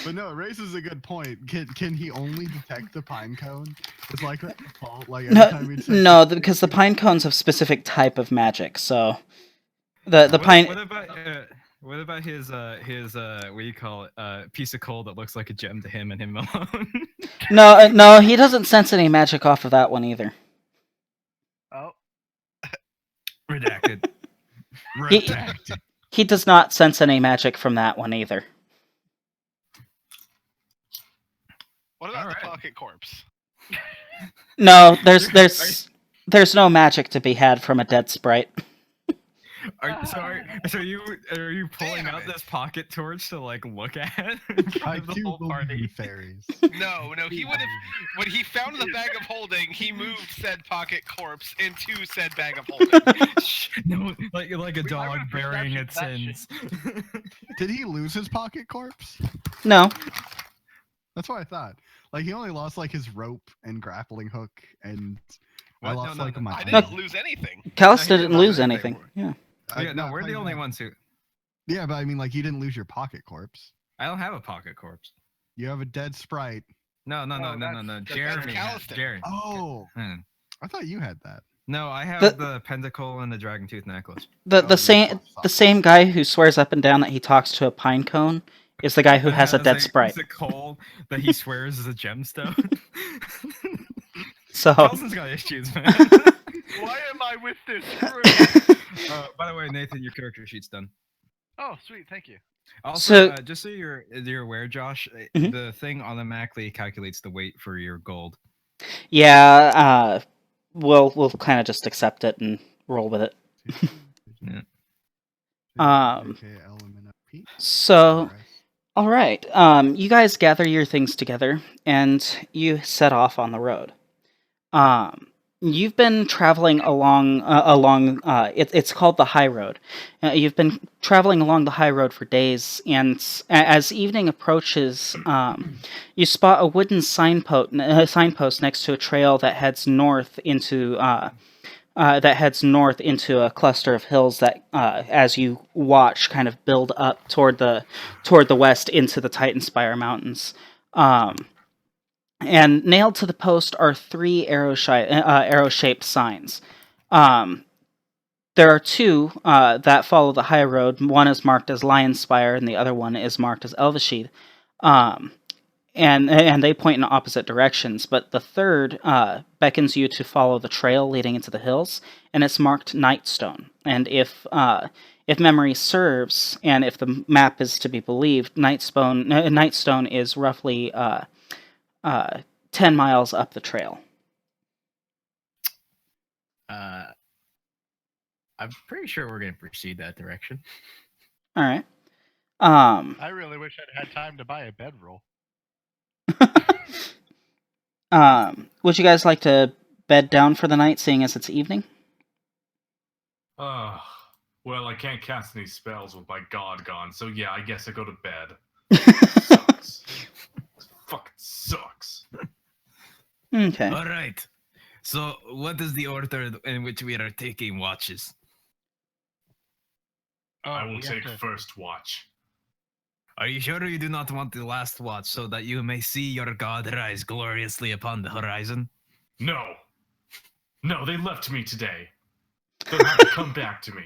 Speaker 4: But no, it raises a good point. Can he only detect the pine cone? It's like that default. Like every time he detects
Speaker 1: because the pine cones have specific type of magic. So the pine.
Speaker 3: What about his what do you call it? Piece of coal that looks like a gem to him and him alone.
Speaker 1: No, he doesn't sense any magic off of that one either.
Speaker 6: Oh.
Speaker 3: Redacted.
Speaker 4: Redacted.
Speaker 1: He does not sense any magic from that one either.
Speaker 2: What about
Speaker 3: Alright.
Speaker 2: the pocket corpse?
Speaker 1: No, there's no magic to be had from a dead sprite.
Speaker 3: So are you pulling
Speaker 2: Damn
Speaker 3: out
Speaker 2: it.
Speaker 3: this pocket torch to like look at?
Speaker 4: I
Speaker 3: The
Speaker 4: do
Speaker 3: whole
Speaker 4: believe
Speaker 3: party?
Speaker 4: in fairies.
Speaker 2: No, he would have. When he found the bag of holding, he moved said pocket corpse into said bag of holding.
Speaker 3: No, like a
Speaker 6: I
Speaker 3: dog
Speaker 6: would've
Speaker 3: burying
Speaker 6: perception
Speaker 3: its
Speaker 6: that
Speaker 3: sins.
Speaker 4: Did he lose his pocket corpse?
Speaker 1: No.
Speaker 4: That's what I thought. Like he only lost like his rope and grappling hook, and I
Speaker 3: What?
Speaker 4: lost
Speaker 3: No,
Speaker 4: like
Speaker 3: no,
Speaker 4: my.
Speaker 2: I
Speaker 1: No.
Speaker 2: didn't lose anything.
Speaker 1: Callus
Speaker 3: No, he
Speaker 1: didn't
Speaker 3: didn't
Speaker 1: lose
Speaker 3: lose
Speaker 1: anything.
Speaker 3: anything.
Speaker 1: Yeah.
Speaker 3: Yeah, no, we're the only ones who.
Speaker 4: Yeah, but I mean, like you didn't lose your pocket corpse.
Speaker 3: I don't have a pocket corpse.
Speaker 4: You have a dead sprite.
Speaker 3: No.
Speaker 6: that's
Speaker 3: Jeremy.
Speaker 2: Calliston.
Speaker 3: Jeremy.
Speaker 4: Oh,
Speaker 3: Hmm.
Speaker 4: I thought you had that.
Speaker 3: No, I have
Speaker 1: The-
Speaker 3: the pentacle and the dragon tooth necklace.
Speaker 1: The
Speaker 4: Oh,
Speaker 1: the same guy who swears up and down that he talks to a pine cone is the guy who has a dead sprite.
Speaker 3: Piece of coal that he swears is a gemstone.
Speaker 1: So
Speaker 3: Kelson's got issues, man.
Speaker 6: Why am I with this crew?
Speaker 3: By the way, Nathan, your character sheet's done.
Speaker 6: Oh, sweet, thank you.
Speaker 3: Also,
Speaker 1: So-
Speaker 3: just so you're aware, Josh,
Speaker 1: Mhm.
Speaker 3: the thing automatically calculates the weight for your gold.
Speaker 1: yeah, we'll kind of just accept it and roll with it.
Speaker 3: Yeah.
Speaker 1: So, all right, you guys gather your things together and you set off on the road. You've been traveling along it's called the high road. You've been traveling along the high road for days, and as evening approaches, you spot a wooden signpost next to a trail that heads north into a cluster of hills that, as you watch, kind of build up toward the west into the Titanspire Mountains. And nailed to the post are 3 arrow-shaped signs. There are 2 that follow the high road. One is marked as Lionspire, and the other one is marked as Elvashid. And they point in opposite directions. But the third beckons you to follow the trail leading into the hills, and it's marked Nightstone. And if memory serves, and if the map is to be believed, Nightstone is roughly 10 miles up the trail.
Speaker 3: I'm pretty sure we're going to proceed that direction.
Speaker 1: All right.
Speaker 6: I really wish I'd had time to buy a bedroll.
Speaker 1: Would you guys like to bed down for the night, seeing as it's evening?
Speaker 5: Well, I can't cast any spells with my god gone, so yeah, I guess I go to bed. Sucks. Fucking sucks.
Speaker 1: Okay.
Speaker 3: All right. So, what is the order in which we are taking watches?
Speaker 5: I will
Speaker 6: we have
Speaker 5: take
Speaker 6: to-
Speaker 5: first watch.
Speaker 3: Are you sure you do not want the last watch so that you may see your god rise gloriously upon the horizon?
Speaker 5: No. No, they left me today. They'll have to come back to me.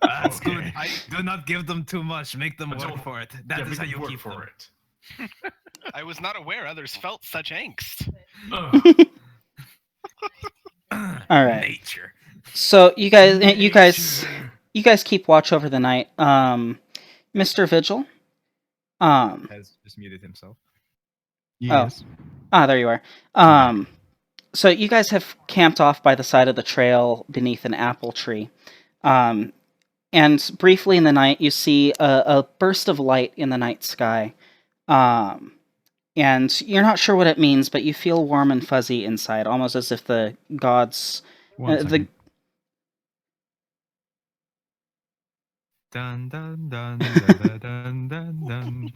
Speaker 3: That's
Speaker 5: Okay.
Speaker 3: good. Do not give them too much. Make them
Speaker 5: But
Speaker 3: work
Speaker 5: don't-
Speaker 3: for it.
Speaker 5: Yeah,
Speaker 3: That is
Speaker 5: make
Speaker 3: how
Speaker 5: them
Speaker 3: you
Speaker 5: work
Speaker 3: keep
Speaker 5: for
Speaker 3: them.
Speaker 5: it.
Speaker 2: I was not aware others felt such angst.
Speaker 5: Ugh.
Speaker 1: All right.
Speaker 3: Nature.
Speaker 1: So you guys
Speaker 5: Nature.
Speaker 1: keep watch over the night. Mr. Vigil.
Speaker 3: Has just muted himself.
Speaker 4: Yes.
Speaker 1: There you are. So you guys have camped off by the side of the trail beneath an apple tree. And briefly in the night, you see a burst of light in the night sky. And you're not sure what it means, but you feel warm and fuzzy inside, almost as if the gods...
Speaker 4: One
Speaker 1: the
Speaker 4: second.
Speaker 3: Dun dun dun dun dun dun dun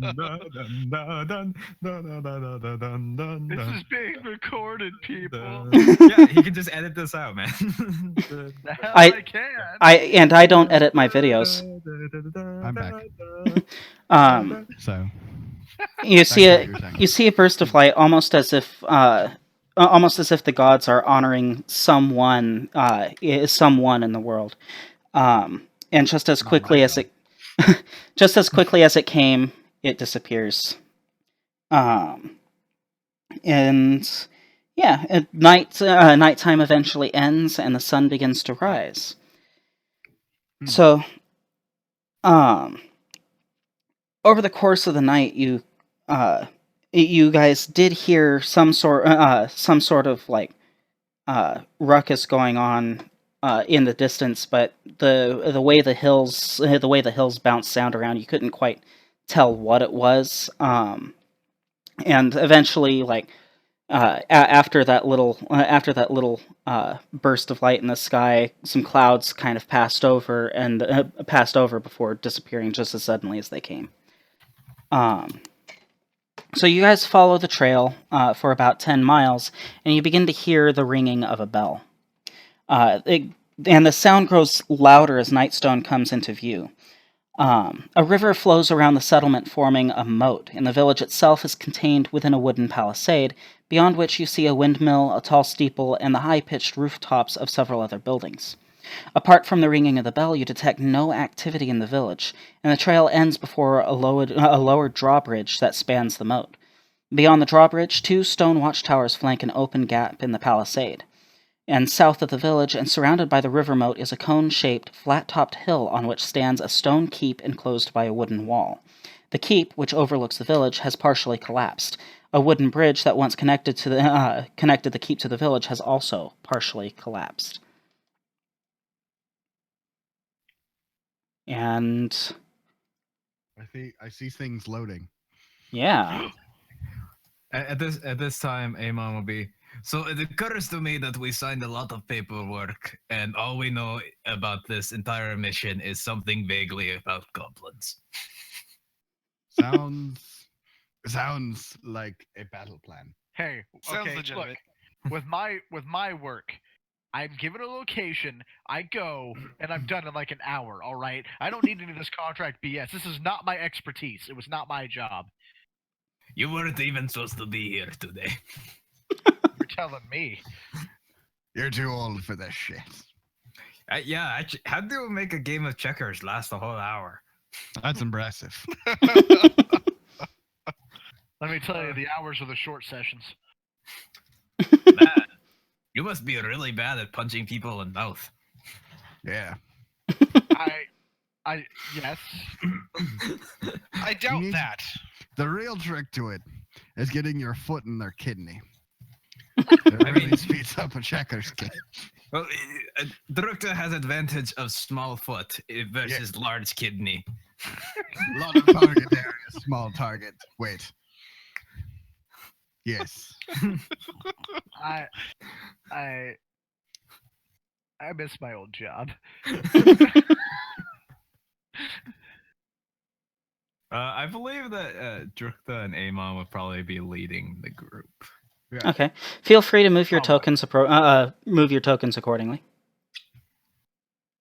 Speaker 3: dun dun dun dun dun.
Speaker 6: This is being recorded, people.
Speaker 3: Yeah, he can just edit this out, man.
Speaker 6: The hell
Speaker 1: I-
Speaker 6: I can.
Speaker 1: I don't edit my videos.
Speaker 4: I'm back. So
Speaker 1: You see
Speaker 4: back to what you were saying.
Speaker 1: you see a burst of light, almost as if the gods are honoring someone in the world. And just as quickly as it came, it disappears. And yeah, nighttime eventually ends, and the sun begins to rise. So, over the course of the night, you guys did hear some sort of like ruckus going on in the distance, but the way the hills bounced sound around, you couldn't quite tell what it was. And eventually, like after that little burst of light in the sky, some clouds kind of passed over before disappearing just as suddenly as they came. So you guys follow the trail for about 10 miles, and you begin to hear the ringing of a bell. And the sound grows louder as Nightstone comes into view. A river flows around the settlement, forming a moat, and the village itself is contained within a wooden palisade, beyond which you see a windmill, a tall steeple, and the high-pitched rooftops of several other buildings. Apart from the ringing of the bell, you detect no activity in the village, and the trail ends before a lowered drawbridge that spans the moat. Beyond the drawbridge, 2 stone watchtowers flank an open gap in the palisade. And south of the village, and surrounded by the river moat, is a cone-shaped, flat-topped hill on which stands a stone keep enclosed by a wooden wall. The keep, which overlooks the village, has partially collapsed. A wooden bridge that once connected the keep to the village has also partially collapsed. And
Speaker 4: I see things loading.
Speaker 1: yeah.
Speaker 3: At this time, Amon will be. So it occurs to me that we signed a lot of paperwork, and all we know about this entire mission is something vaguely about goblins.
Speaker 4: Sounds like a battle plan.
Speaker 6: Hey,
Speaker 2: Sounds
Speaker 6: okay,
Speaker 2: legitimate.
Speaker 6: look, with my work, I'm given a location, I go, and I'm done in like an hour, all right? I don't need any of this contract BS. This is not my expertise. It was not my job.
Speaker 3: You weren't even supposed to be here today.
Speaker 6: You're telling me.
Speaker 4: You're too old for this shit.
Speaker 3: Yeah, how do we make a game of checkers last a whole hour?
Speaker 4: That's impressive.
Speaker 6: Let me tell you, the hours are the short sessions.
Speaker 3: Man, you must be really bad at punching people in the mouth.
Speaker 4: Yeah.
Speaker 6: Yes.
Speaker 2: I doubt
Speaker 4: need-
Speaker 2: that.
Speaker 4: The real trick to it is getting your foot in their kidney. It really speeds up a checkers game.
Speaker 3: Well, Drukta has advantage of small foot versus large kidney.
Speaker 4: A lot of target area, small target. Wait. Yes.
Speaker 6: I miss my old job.
Speaker 3: I believe that Drukta and Amon would probably be leading the group.
Speaker 4: Yeah.
Speaker 1: Okay. Feel free to move your
Speaker 6: Probably.
Speaker 1: tokens. Move your tokens accordingly.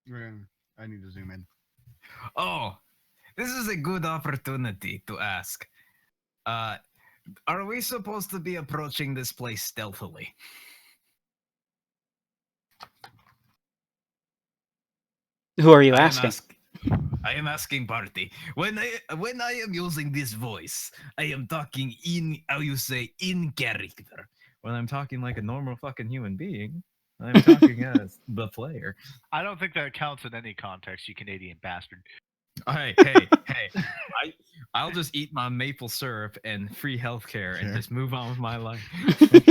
Speaker 4: I need to zoom in.
Speaker 3: Oh, this is a good opportunity to ask. Are we supposed to be approaching this place stealthily?
Speaker 1: Who are you
Speaker 3: I am
Speaker 1: asking?
Speaker 3: I am asking party. When I am using this voice, I am talking in how you say in character. When I'm talking like a normal fucking human being, I'm talking as the player.
Speaker 6: I don't think that counts in any context, you Canadian bastard.
Speaker 3: Hey! I'll just eat my maple syrup and free healthcare and
Speaker 4: Sure.
Speaker 3: just move on with my life.
Speaker 5: You need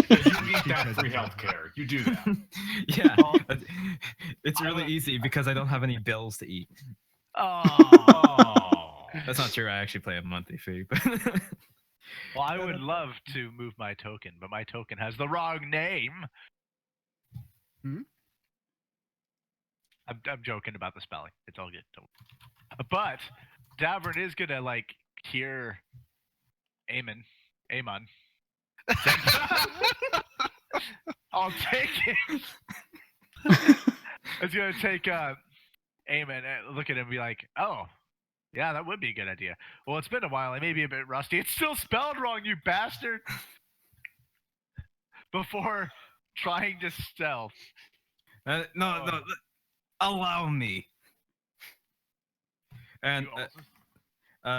Speaker 5: that free healthcare. You do that.
Speaker 3: Yeah, it's really easy because I don't have any bills to eat.
Speaker 6: Oh.
Speaker 3: That's not true. I actually pay a monthly fee.
Speaker 6: Well, I would love to move my token, but my token has the wrong name.
Speaker 4: Hmm?
Speaker 6: I'm joking about the spelling. It's all good. But Davern is gonna like hear Amon. I'll take it. It's gonna take Amon and look at him and be like, oh, yeah, that would be a good idea. Well, it's been a while. I may be a bit rusty. It's still spelled wrong, you bastard. Before trying to stealth.
Speaker 3: No, allow me. And
Speaker 6: You also-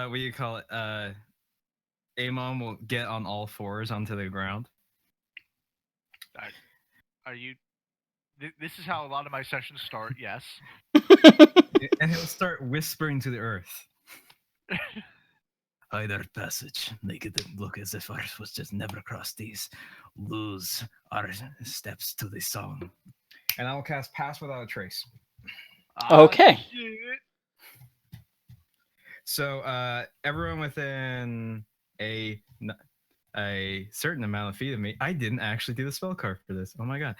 Speaker 3: what do you call it? Amon will get on all fours onto the ground.
Speaker 6: Are you? This is how a lot of my sessions start. Yes.
Speaker 3: And he'll start whispering to the earth. Hide our passage. Make it look as if ours was just never cross these. Lose our steps to the song. And I will cast Pass Without a Trace.
Speaker 1: Okay.
Speaker 6: Shit.
Speaker 3: So everyone within a certain amount of feet of me. I didn't actually do the spell card for this. Oh my god.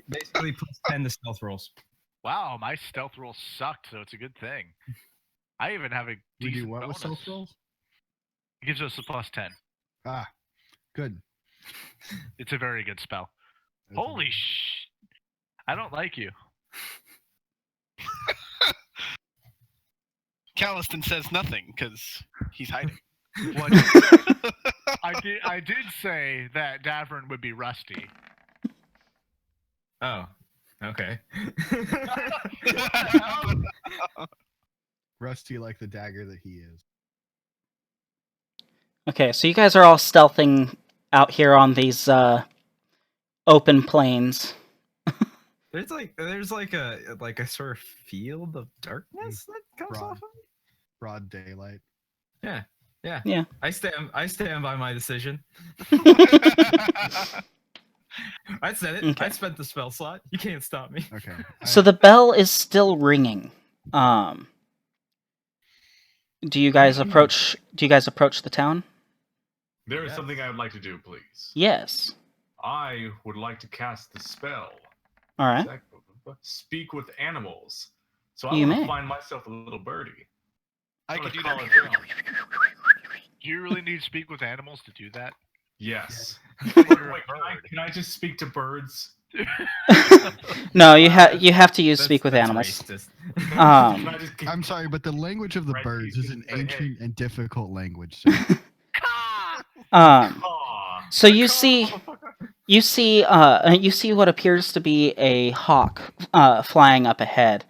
Speaker 3: Basically plus 10 to stealth rolls.
Speaker 6: Wow, my stealth roll sucked, so it's a good thing. I even have a
Speaker 4: We do
Speaker 6: decent
Speaker 4: what with
Speaker 6: bonus.
Speaker 4: stealth rolls?
Speaker 6: It gives us a plus 10.
Speaker 4: Ah, good.
Speaker 6: It's a very good spell.
Speaker 4: That's a-
Speaker 6: Holy sh! I don't like you.
Speaker 2: Calliston says nothing because he's hiding.
Speaker 6: What? I did say that Davern would be rusty.
Speaker 3: Oh, okay.
Speaker 4: Rusty like the dagger that he is.
Speaker 1: Okay, so you guys are all stealthing out here on these open plains.
Speaker 3: There's like a sort of field of darkness that comes
Speaker 4: Broad.
Speaker 3: off of it.
Speaker 4: Broad daylight.
Speaker 3: Yeah.
Speaker 1: Yeah.
Speaker 3: I stand by my decision. I said it.
Speaker 1: Okay.
Speaker 3: I spent the spell slot. You can't stop me.
Speaker 4: Okay.
Speaker 1: So the bell is still ringing. Do you guys approach the town?
Speaker 5: There is
Speaker 3: Yes.
Speaker 5: something I would like to do, please.
Speaker 1: Yes.
Speaker 5: I would like to cast the spell.
Speaker 1: All right.
Speaker 5: Speak with animals. So I
Speaker 1: You
Speaker 5: want
Speaker 1: may.
Speaker 5: to find myself a little birdie.
Speaker 2: I
Speaker 5: I'm
Speaker 2: could do
Speaker 5: gonna
Speaker 2: that.
Speaker 5: call it down.
Speaker 6: Do you really need to speak with animals to do that?
Speaker 5: Yes.
Speaker 6: You're
Speaker 5: Wait,
Speaker 6: a bird.
Speaker 5: can I just speak to birds?
Speaker 1: No, you have to use speak with
Speaker 3: That's
Speaker 1: animals.
Speaker 3: racist.
Speaker 5: Can
Speaker 1: Um,
Speaker 5: I just
Speaker 4: I'm sorry, but the language of the
Speaker 5: Right,
Speaker 4: birds
Speaker 5: you
Speaker 4: is an
Speaker 5: can say,
Speaker 4: ancient and difficult language. Sir.
Speaker 5: Aw,
Speaker 1: So you
Speaker 5: caw,
Speaker 1: see-
Speaker 5: motherfucker.
Speaker 1: you see what appears to be a hawk flying up ahead,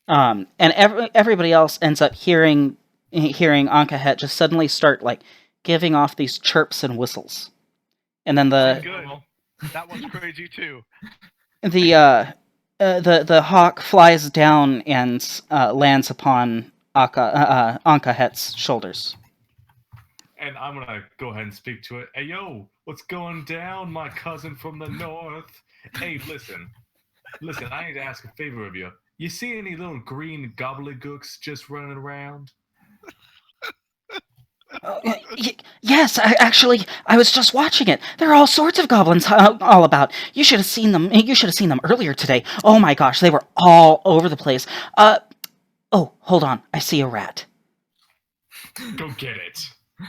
Speaker 1: and everybody else ends up hearing Ankahet just suddenly start like giving off these chirps and whistles, and then
Speaker 6: Good. That one's crazy too.
Speaker 1: the hawk flies down and lands upon Ankahet's shoulders.
Speaker 5: And I'm gonna go ahead and speak to it. Hey yo, what's going down, my cousin from the north? Hey, listen, I need to ask a favor of you. You see any little green gobbledygooks just running around?
Speaker 1: Yes, I was just watching it. There are all sorts of goblins all about. You should have seen them. You should have seen them earlier today. Oh my gosh, they were all over the place. Oh, hold on. I see a rat.
Speaker 5: Go get it.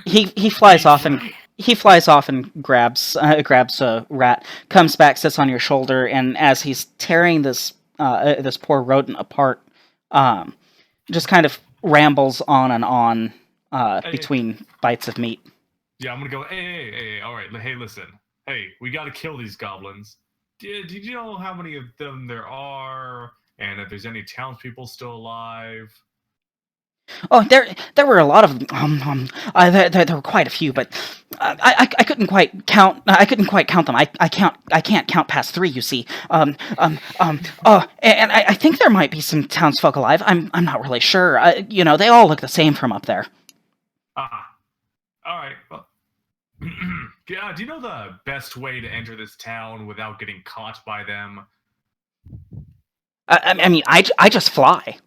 Speaker 1: He flies
Speaker 5: Please,
Speaker 1: off and
Speaker 5: Frank.
Speaker 1: he flies off and grabs a rat, comes back, sits on your shoulder, and as he's tearing this this poor rodent apart, just kind of rambles on and on
Speaker 5: Hey.
Speaker 1: between bites of meat.
Speaker 5: Yeah, I'm gonna go. Hey, all right. Hey, listen. Hey, we gotta kill these goblins. Did you know how many of them there are, and if there's any townspeople still alive?
Speaker 1: Oh, there were a lot of them. There were quite a few, but I couldn't quite count. I couldn't quite count them. I can't count past 3. You see. Oh, and I think there might be some townsfolk alive. I'm not really sure. They all look the same from up there.
Speaker 5: Ah, all right. Well, yeah. Do you know the best way to enter this town without getting caught by them?
Speaker 1: I mean, I just fly.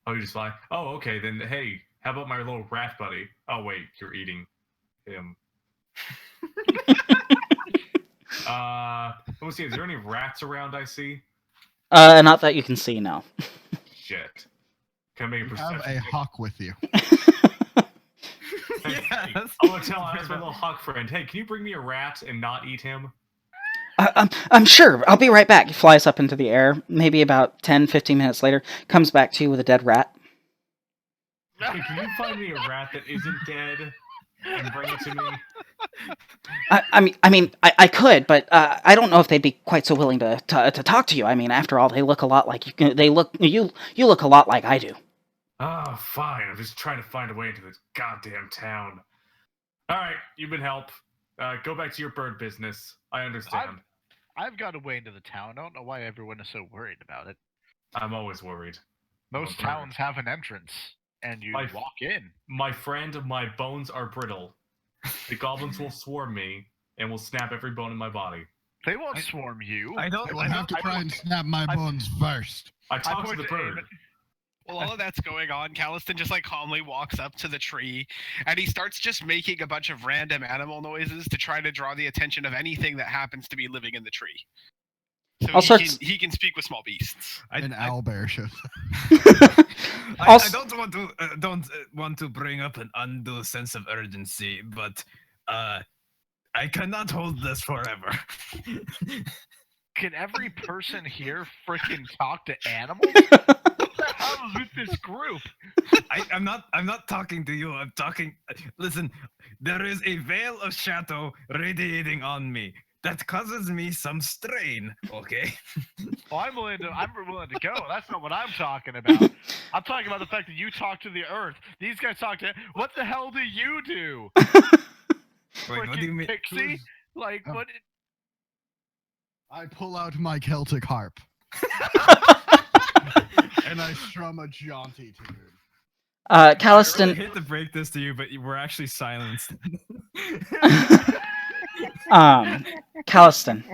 Speaker 5: Oh, you just fly? Oh, okay. Then, hey, how about my little rat buddy? Oh, wait, you're eating him. Let me see. Is there any rats around I see?
Speaker 1: Not that you can see now.
Speaker 5: Shit. Can I make a
Speaker 4: You
Speaker 5: perception
Speaker 4: have a
Speaker 5: check?
Speaker 4: hawk with you.
Speaker 5: Hey,
Speaker 3: Yeah,
Speaker 5: I'm gonna ask my little hawk friend, hey, can you bring me a rat and not eat him?
Speaker 1: I'm sure. I'll be right back. He flies up into the air. Maybe about 10, 15 minutes later, comes back to you with a dead rat.
Speaker 5: Hey, can you find me a rat that isn't dead and bring it to me?
Speaker 1: I could, but I don't know if they'd be quite so willing to talk to you. I mean, after all, they look a lot like you. You look a lot like I do.
Speaker 5: Oh, fine. I'm just trying to find a way into this goddamn town. All right, you've been helped. Go back to your bird business. I understand.
Speaker 6: I've got a way into the town. I don't know why everyone is so worried about it.
Speaker 5: I'm always worried.
Speaker 6: Most
Speaker 5: I'm a bird.
Speaker 6: towns have an entrance, and you
Speaker 5: My-
Speaker 6: walk in.
Speaker 5: My friend, my bones are brittle. The goblins will swarm me and will snap every bone in my body.
Speaker 6: They won't swarm you.
Speaker 3: I don't.
Speaker 4: I will have to try and snap my
Speaker 6: I-
Speaker 4: bones first.
Speaker 5: I talk to
Speaker 6: point
Speaker 5: the
Speaker 6: to
Speaker 5: bird.
Speaker 6: Aim.
Speaker 2: While all of that's going on, Calliston just calmly walks up to the tree, and he starts just making a bunch of random animal noises to try to draw the attention of anything that happens to be living in the tree. So he can speak with small beasts.
Speaker 4: An owlbear shows.
Speaker 3: I don't want to bring up an undue sense of urgency, but I cannot hold this forever.
Speaker 6: Can every person here freaking talk to animals? What the hell is with this group?
Speaker 3: I'm not talking to you. I'm talking. Listen, there is a veil of shadow radiating on me that causes me some strain. Okay.
Speaker 6: Well, I'm willing to go. That's not what I'm talking about. I'm talking about the fact that you talk to the earth. These guys talk to. What the hell do you do?
Speaker 3: Wait, what do you mean?
Speaker 6: Pixie? Like
Speaker 4: Oh.
Speaker 6: what?
Speaker 4: I pull out my Celtic harp. And I strum a jaunty tune.
Speaker 3: I
Speaker 1: Calliston,
Speaker 3: really hate to break this to you, but we're actually silenced.
Speaker 1: Calliston.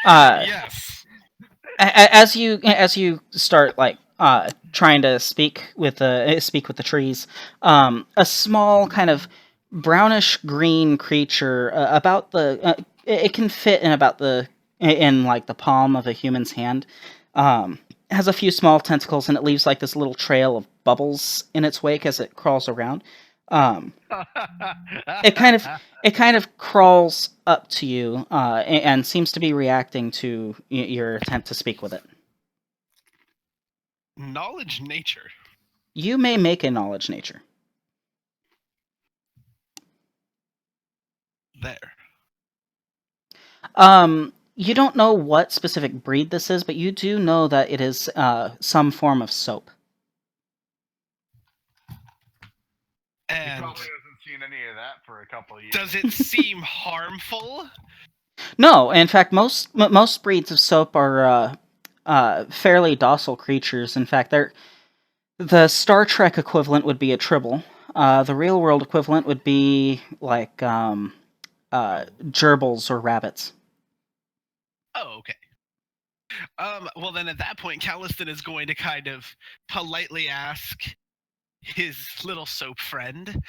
Speaker 2: Yes.
Speaker 1: As you start trying to speak with the trees, a small kind of brownish green creature it can fit in the palm of a human's hand. Has a few small tentacles, and it leaves like this little trail of bubbles in its wake as it crawls around. It kind of crawls up to you and seems to be reacting to your attempt to speak with it.
Speaker 2: Knowledge nature.
Speaker 1: You may make a knowledge nature.
Speaker 2: There.
Speaker 1: You don't know what specific breed this is, but you do know that it is some form of soap.
Speaker 6: He
Speaker 2: And
Speaker 6: probably hasn't seen any of that for a couple of years.
Speaker 2: does it seem harmful?
Speaker 1: No, in fact, most breeds of soap are fairly docile creatures. In fact, the Star Trek equivalent would be a tribble. The real world equivalent would be like gerbils or rabbits.
Speaker 2: Oh, okay. Well, then at that point, Calliston is going to kind of politely ask his little soap friend,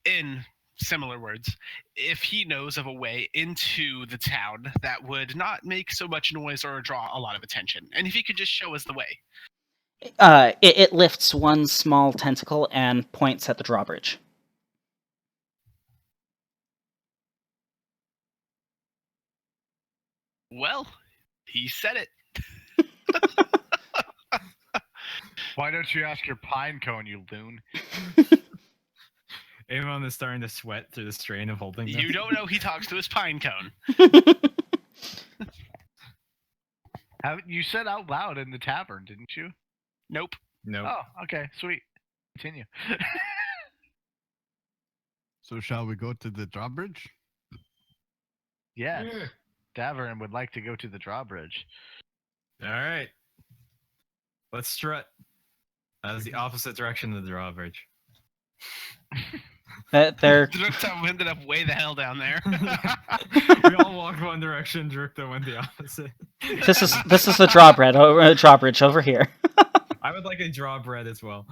Speaker 2: in similar words, if he knows of a way into the town that would not make so much noise or draw a lot of attention, and if he could just show us the way.
Speaker 1: It lifts one small tentacle and points at the drawbridge.
Speaker 2: Well, he said it.
Speaker 6: Why don't you ask your pine cone, you loon?
Speaker 3: Avon is starting to sweat through the strain of holding this.
Speaker 2: You don't know he talks to his pine cone.
Speaker 6: You said out loud in the tavern, didn't you?
Speaker 2: Nope.
Speaker 3: No.
Speaker 6: Oh, okay, sweet. Continue.
Speaker 4: So shall we go to the drawbridge?
Speaker 6: Yes,
Speaker 5: Yeah.
Speaker 6: Davern would like to go to the drawbridge.
Speaker 3: All right. Let's strut. That is the opposite direction of the drawbridge.
Speaker 1: They're
Speaker 2: Drukta ended up way the hell down there.
Speaker 3: We all walked one direction. Drukta went the opposite.
Speaker 1: this is the drawbridge over here.
Speaker 3: I would like a drawbread as well.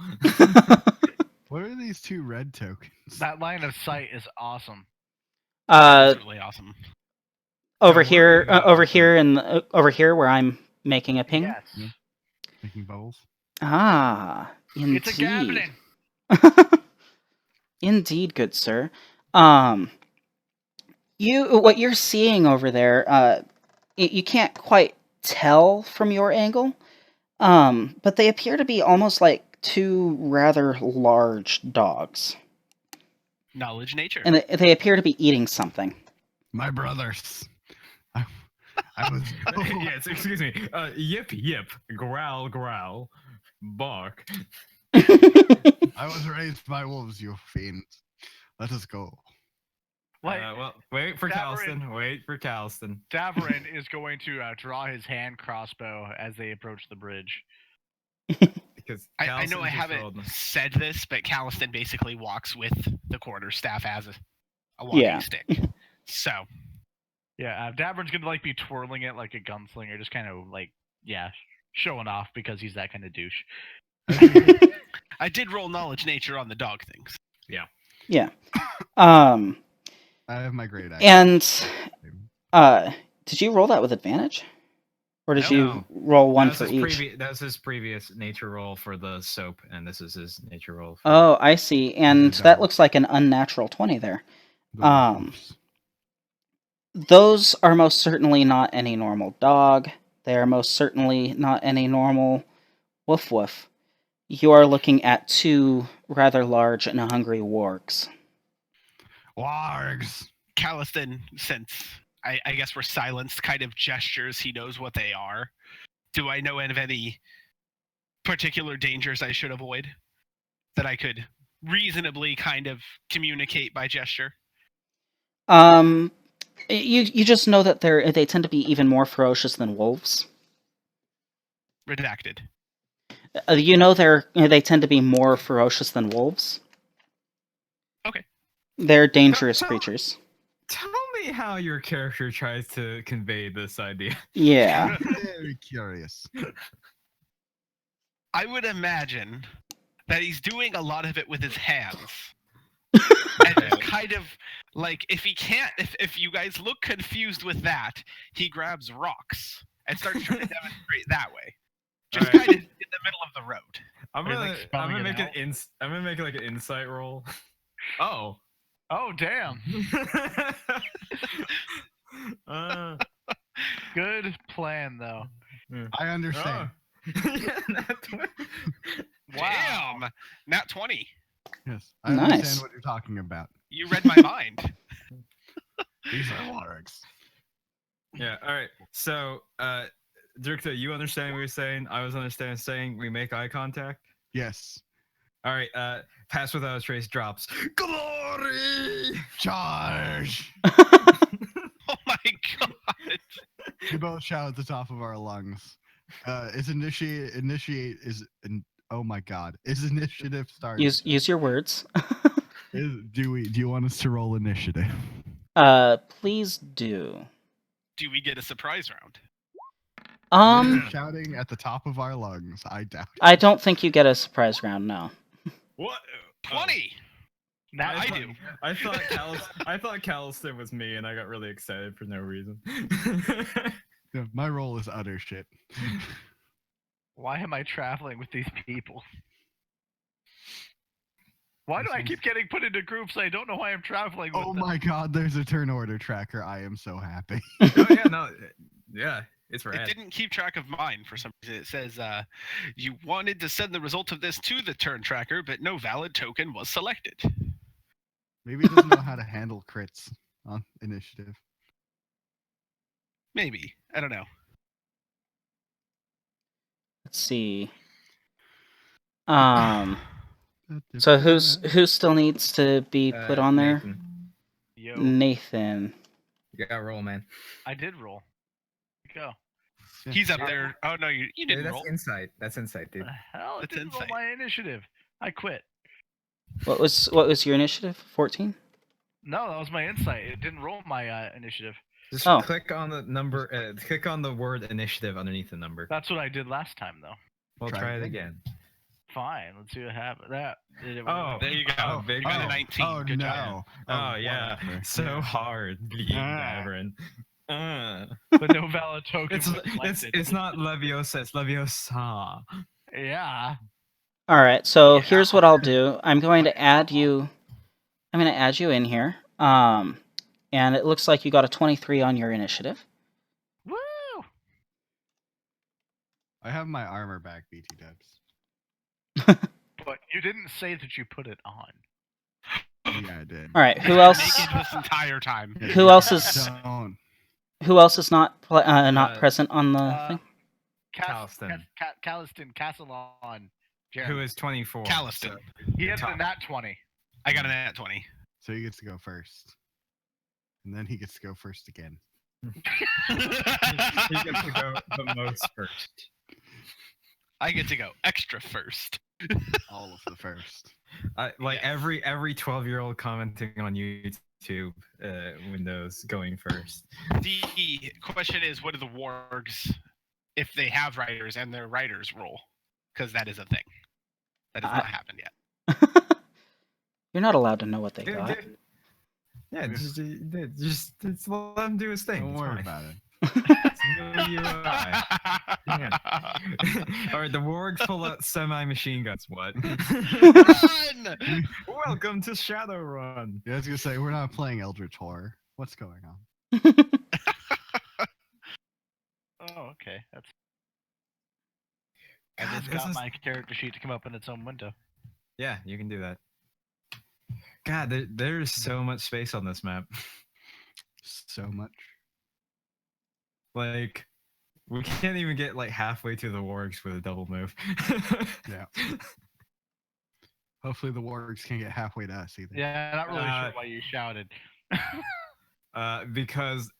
Speaker 4: What are these 2 red tokens?
Speaker 6: That line of sight is awesome.
Speaker 2: That's really awesome.
Speaker 1: Over
Speaker 3: Yeah,
Speaker 1: here,
Speaker 3: we're-
Speaker 1: over here where I'm making a ping.
Speaker 6: Yes.
Speaker 4: Yeah. Making bubbles.
Speaker 1: Ah, indeed.
Speaker 6: It's a goblin.
Speaker 1: Indeed, good sir. What you're seeing over there, you can't quite tell from your angle, but they appear to be almost like 2 rather large dogs,
Speaker 2: Knowledge nature.
Speaker 1: and they appear to be eating something.
Speaker 4: My brothers. I was.
Speaker 3: Yes, excuse me. Yip, yip. Growl, growl. Bark.
Speaker 4: I was raised by wolves, you fiend. Let us go.
Speaker 6: Like,
Speaker 3: Well, wait for
Speaker 6: Davern-
Speaker 3: Calston. Wait for Calston.
Speaker 6: Davern is going to draw his hand crossbow as they approach the bridge.
Speaker 3: Because
Speaker 2: I
Speaker 3: Calston
Speaker 2: know I
Speaker 3: just
Speaker 2: haven't
Speaker 3: rolled-
Speaker 2: said this, but Calliston basically walks with the quarterstaff as a walking
Speaker 1: Yeah.
Speaker 2: stick. So,
Speaker 6: Yeah, Davern's gonna like be twirling it like a gunslinger, just kind of like, yeah, showing off because he's that kind of douche.
Speaker 2: I did roll knowledge nature on the dog things.
Speaker 1: Yeah.
Speaker 4: I have my great eye.
Speaker 1: And did you roll that with advantage, or did you
Speaker 3: No.
Speaker 1: roll one
Speaker 3: That
Speaker 1: for
Speaker 3: was
Speaker 1: each?
Speaker 3: That was his previous nature roll for the soap, and this is his nature roll. For
Speaker 1: Oh, I see. And
Speaker 4: Good
Speaker 1: that
Speaker 4: dog.
Speaker 1: looks like an unnatural 20 there.
Speaker 4: The
Speaker 1: um,
Speaker 4: wolves.
Speaker 1: Those are most certainly not any normal dog. They are most certainly not any normal woof woof. You are looking at 2 rather large and hungry wargs.
Speaker 4: Wargs.
Speaker 2: Calliston, since I guess we're silenced, kind of gestures he knows what they are. Do I know of any particular dangers I should avoid that I could reasonably kind of communicate by gesture?
Speaker 1: You just know that they tend to be even more ferocious than wolves.
Speaker 2: Redacted.
Speaker 1: You know they tend to be more ferocious than wolves.
Speaker 2: Okay.
Speaker 1: They're dangerous
Speaker 3: Tell-
Speaker 1: creatures.
Speaker 3: Tell me how your character tries to convey this idea.
Speaker 1: Yeah.
Speaker 4: Very curious.
Speaker 2: I would imagine that he's doing a lot of it with his hands. And just kind of like if you guys look confused with that, he grabs rocks and starts trying to demonstrate that way. Just
Speaker 3: Alright.
Speaker 2: kind of in the middle of the road.
Speaker 3: I'm
Speaker 6: Are you,
Speaker 3: gonna,
Speaker 6: like,
Speaker 3: I'm
Speaker 6: spelling
Speaker 3: gonna
Speaker 6: it
Speaker 3: make
Speaker 6: out?
Speaker 3: I'm gonna make like an insight roll. Oh.
Speaker 6: Oh, damn. Good plan, though.
Speaker 4: I understand.
Speaker 3: Yeah, that's what-
Speaker 2: Damn! Nat 20.
Speaker 4: Yes, I
Speaker 1: Nice.
Speaker 4: understand what you're talking about.
Speaker 2: You read my mind.
Speaker 4: These are wargs.
Speaker 3: Yeah. All right. So, Drukta, you understand what you're saying? I was saying we make eye contact.
Speaker 4: Yes.
Speaker 3: All right. Pass without a trace drops. Glory.
Speaker 4: Charge!
Speaker 2: Oh my god.
Speaker 4: We both shout at the top of our lungs. Is oh my god. Is initiative started?
Speaker 1: Use your words.
Speaker 4: Do you want us to roll initiative?
Speaker 1: Please do.
Speaker 2: Do we get a surprise round?
Speaker 4: Shouting at the top of our lungs. I doubt it.
Speaker 1: I don't think you get a surprise round. No.
Speaker 3: What?
Speaker 2: 20!
Speaker 6: Nat
Speaker 2: I
Speaker 6: 20.
Speaker 2: do.
Speaker 3: I thought Calliston was me, and I got really excited for no reason.
Speaker 4: Yeah, my roll is utter shit.
Speaker 6: Why am I traveling with these people? Why do
Speaker 4: This
Speaker 6: I
Speaker 4: one's-
Speaker 6: keep getting put into groups? I don't know why I'm traveling with
Speaker 4: Oh
Speaker 6: them.
Speaker 4: my god, there's a turn order tracker. I am so happy.
Speaker 3: Oh yeah, no, yeah, it's
Speaker 2: It
Speaker 3: rad.
Speaker 2: didn't keep track of mine for some reason. It says, you wanted to send the result of this to the turn tracker, but no valid token was selected.
Speaker 4: Maybe it doesn't know how to handle crits on initiative.
Speaker 2: Maybe. I don't know.
Speaker 1: Let's see. So who still needs to be put on there?
Speaker 3: Nathan,
Speaker 6: Yo,
Speaker 1: Nathan.
Speaker 3: you gotta roll, man.
Speaker 6: I did roll. Go.
Speaker 4: Yeah.
Speaker 2: He's up
Speaker 3: Yeah.
Speaker 2: there. Oh, no, you didn't
Speaker 3: That's
Speaker 2: roll.
Speaker 3: insight. That's insight, dude.
Speaker 6: The hell? It
Speaker 2: That's
Speaker 6: didn't roll
Speaker 2: insight.
Speaker 6: my initiative. I quit.
Speaker 1: What was your initiative? 14?
Speaker 6: No, that was my insight. It didn't roll my initiative.
Speaker 3: Just
Speaker 1: Oh.
Speaker 3: click on the number. Click on the word initiative underneath the number.
Speaker 6: That's what I did last time, though.
Speaker 3: We'll
Speaker 4: Try
Speaker 3: try
Speaker 4: it
Speaker 3: it again.
Speaker 6: Fine. Let's see what happens. That.
Speaker 3: Oh,
Speaker 2: There you go.
Speaker 3: Oh, big
Speaker 2: You got a
Speaker 3: deal.
Speaker 2: 19.
Speaker 4: Oh
Speaker 2: Good
Speaker 4: no.
Speaker 2: job.
Speaker 3: Oh yeah,
Speaker 4: whatever.
Speaker 3: so
Speaker 4: Yeah.
Speaker 3: hard being
Speaker 4: Ah.
Speaker 3: Davern.
Speaker 6: But no valid token
Speaker 3: It's
Speaker 6: was selected.
Speaker 3: it's not Leviosa, it's Leviosa.
Speaker 6: Yeah.
Speaker 1: All right. So
Speaker 6: Yeah.
Speaker 1: here's what I'll do. I'm going to add you in here. And it looks like you got a 23 on your initiative.
Speaker 6: Woo!
Speaker 4: I have my armor back, BT dubs.
Speaker 6: But you didn't say that you put it on.
Speaker 4: Yeah, I did.
Speaker 1: All right. Who
Speaker 2: You're
Speaker 1: else?
Speaker 2: naked this entire time.
Speaker 4: Yeah,
Speaker 1: Who
Speaker 4: you
Speaker 1: else is
Speaker 4: don't.
Speaker 1: who else is not not
Speaker 3: Uh,
Speaker 1: present on the thing?
Speaker 3: Calston.
Speaker 6: Calliston, Castellon.
Speaker 3: Who is 24?
Speaker 2: Calliston.
Speaker 3: so
Speaker 6: He has
Speaker 3: top.
Speaker 6: a nat 20.
Speaker 2: I got a nat 20.
Speaker 4: So he gets to go first. And then he gets to go first again.
Speaker 3: He gets to go the most first.
Speaker 2: I get to go extra first.
Speaker 4: All of the first.
Speaker 3: Like
Speaker 2: Yes.
Speaker 3: every 12-year-old commenting on YouTube windows going first.
Speaker 2: The question is, what do the wargs, if they have writers and their writers roll? Because that is a thing. That has not happened yet.
Speaker 1: You're not allowed to know what they
Speaker 3: Dude,
Speaker 1: got.
Speaker 3: dude. Yeah, just let him do his thing.
Speaker 4: Don't
Speaker 3: it's
Speaker 4: worry
Speaker 3: fine.
Speaker 4: about it.
Speaker 3: It's no you and I. All right, the wargs pull out semi-machine guns. What?
Speaker 2: Run!
Speaker 3: Welcome to Shadowrun.
Speaker 4: Yeah, I was gonna say we're not playing Eldritch Horror. What's going on?
Speaker 6: Oh, okay. That's.
Speaker 3: God,
Speaker 6: I just
Speaker 3: this
Speaker 6: got
Speaker 3: is-
Speaker 6: my character sheet to come up in its own window.
Speaker 3: Yeah, you can do that. God, there's so much space on this map.
Speaker 4: So much.
Speaker 3: Like, we can't even get like halfway to the wargs with a double move.
Speaker 4: Yeah. Hopefully the wargs can't get halfway to us either.
Speaker 6: Yeah, not really
Speaker 3: Uh,
Speaker 6: sure why you shouted.
Speaker 3: Because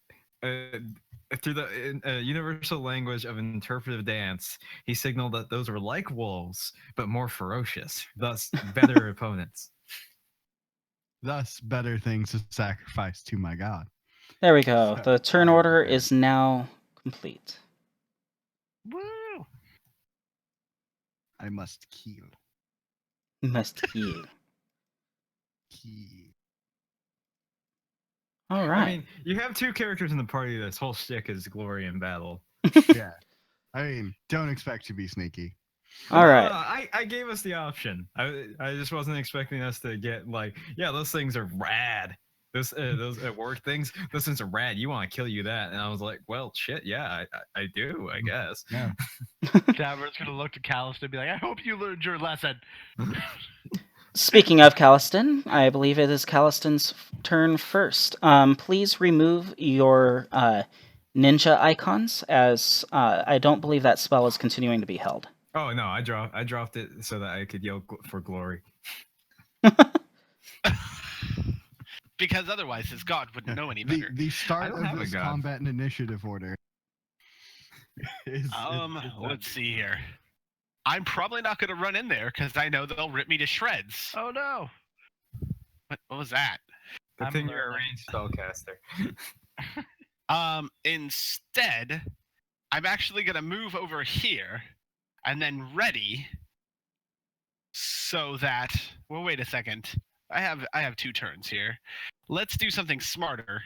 Speaker 3: through the universal language of interpretive dance, he signaled that those were like wolves, but more ferocious, thus better opponents.
Speaker 4: Thus, better things to sacrifice to my god.
Speaker 1: There we go.
Speaker 4: So,
Speaker 1: The turn
Speaker 4: I'm
Speaker 1: order
Speaker 4: prepared.
Speaker 1: is now complete.
Speaker 6: Woo!
Speaker 4: I must kill.
Speaker 1: Must heal.
Speaker 4: Kill.
Speaker 1: All right.
Speaker 3: I mean, you have two characters in the party. This whole shtick is glory in battle.
Speaker 4: Yeah. I mean, don't expect to be sneaky.
Speaker 1: All right.
Speaker 3: I gave us the option. I just wasn't expecting us to get like, yeah, those things are rad. Those work things, those things are rad. You want to kill you that? And I was like, well, shit, yeah, I do, I guess.
Speaker 4: Yeah.
Speaker 6: Davern's gonna look to Calliston and be like, I hope you learned your lesson.
Speaker 1: Speaking of Calliston, I believe it is Calliston's turn first. Please remove your ninja icons, as I don't believe that spell is continuing to be held.
Speaker 3: Oh no, I dropped it so that I could yell for glory.
Speaker 2: Because otherwise his god wouldn't know any better.
Speaker 4: The start
Speaker 3: don't have
Speaker 4: of
Speaker 3: a
Speaker 4: this
Speaker 3: god.
Speaker 4: combat and initiative order is
Speaker 2: Let's see here. I'm probably not going to run in there because I know they'll rip me to shreds.
Speaker 6: Oh no!
Speaker 2: What was that?
Speaker 3: Good
Speaker 6: I'm
Speaker 3: thing you're a
Speaker 6: learning.
Speaker 3: ranged spellcaster.
Speaker 2: Instead, I'm actually going to move over here and then ready so that. Well, wait a second. I have 2 turns here. Let's do something smarter.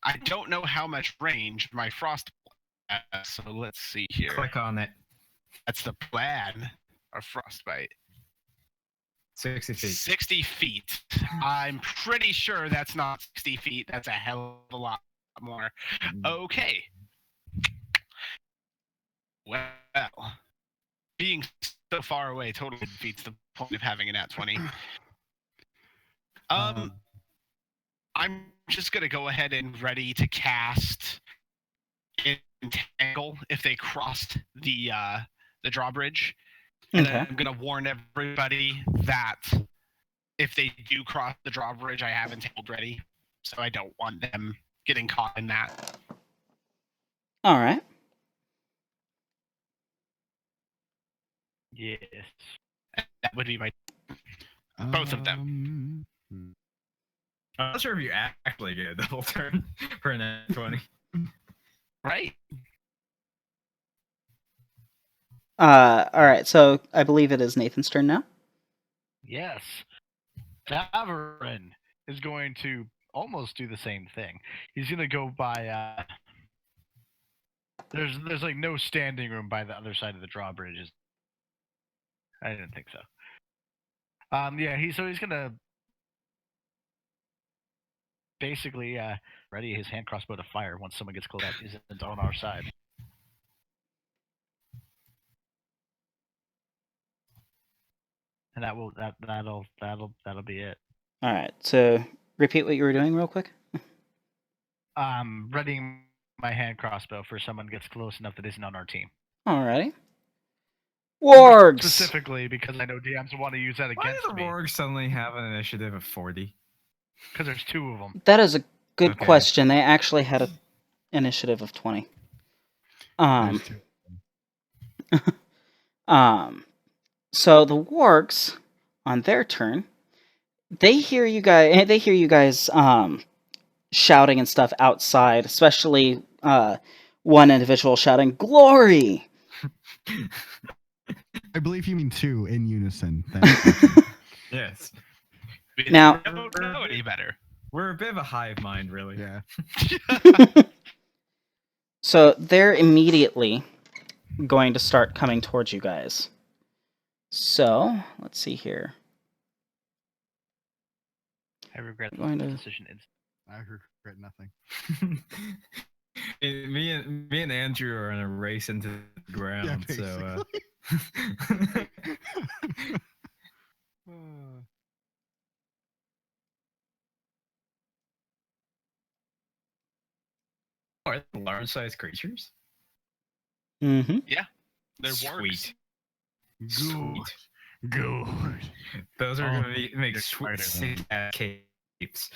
Speaker 2: I don't know how much range my frost So let's see here.
Speaker 3: Click on it.
Speaker 2: That's the plan. Or frostbite.
Speaker 3: 60 feet.
Speaker 2: 60 feet. I'm pretty sure that's not 60 feet. That's a hell of a lot more. Okay. Well, being so far away totally defeats the point of having an at 20. I'm just gonna go ahead and ready to cast Entangle if they crossed the drawbridge. And
Speaker 1: Okay.
Speaker 2: I'm gonna warn everybody that if they do cross the drawbridge, I have Entangled ready. So I don't want them getting caught in that.
Speaker 1: All right.
Speaker 6: Yes.
Speaker 2: That would be my both of them.
Speaker 4: them.
Speaker 3: I'm not sure if you actually get a double turn for an at 20.
Speaker 2: Right.
Speaker 1: All right. So I believe it is Nathan's turn now.
Speaker 6: Yes. Tavern is going to almost do the same thing. He's going to go by. There's like no standing room by the other side of the drawbridge. I didn't think so. Yeah. He's going to basically ready his hand crossbow to fire once someone gets close up. He's on our side. And that'll be it.
Speaker 1: All right. So repeat what you were doing real quick.
Speaker 6: Readying my hand crossbow for someone gets close enough that isn't on our team.
Speaker 1: All righty. Wargs.
Speaker 6: Specifically because I know DMs want to use that
Speaker 3: Why
Speaker 6: against
Speaker 3: do the
Speaker 6: me.
Speaker 3: Wargs suddenly have an initiative of 40?
Speaker 6: Because there's two of them.
Speaker 1: That is a good
Speaker 3: Okay.
Speaker 1: question. They actually had an initiative of 20.
Speaker 4: There's two.
Speaker 1: So the wargs, on their turn, they hear you guys shouting and stuff outside, especially one individual shouting "Glory!"
Speaker 4: I believe you mean two in unison.
Speaker 3: Yes.
Speaker 1: Now-
Speaker 2: I don't know any better.
Speaker 3: We're a bit of a hive mind, really.
Speaker 4: Yeah.
Speaker 1: So they're immediately going to start coming towards you guys. So let's see here.
Speaker 6: I regret
Speaker 1: Going
Speaker 6: the
Speaker 1: to-
Speaker 6: decision.
Speaker 4: I regret nothing.
Speaker 3: me and Andrew are in a race into the ground, so are they large-sized creatures?
Speaker 1: Mm-hmm.
Speaker 2: They're
Speaker 3: Sweet.
Speaker 2: wargs.
Speaker 3: Sweet.
Speaker 4: Good.
Speaker 3: Those are
Speaker 6: Oh,
Speaker 3: gonna make
Speaker 6: they're
Speaker 3: sweet
Speaker 6: spider-man.
Speaker 3: ass capes.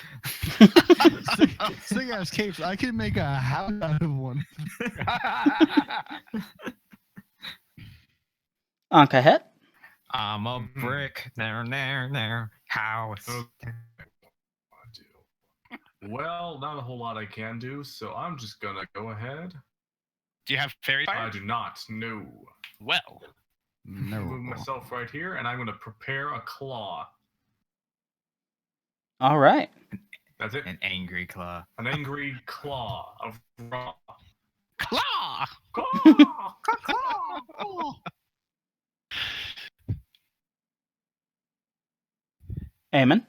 Speaker 4: Sick ass capes. I can make a house out of one.
Speaker 1: Ankahet.
Speaker 3: I'm a brick. There. House.
Speaker 5: Okay. Well, not a whole lot I can do, so I'm just gonna go ahead.
Speaker 2: Do you have fairy
Speaker 5: I
Speaker 2: fire?
Speaker 5: do not. No.
Speaker 2: Well,
Speaker 4: No.
Speaker 5: Move myself right here, and I'm gonna prepare a claw.
Speaker 1: All right.
Speaker 5: That's it.
Speaker 3: An angry claw.
Speaker 5: An angry claw of raw.
Speaker 2: claw.
Speaker 5: Claw! Claw!
Speaker 1: Eamon.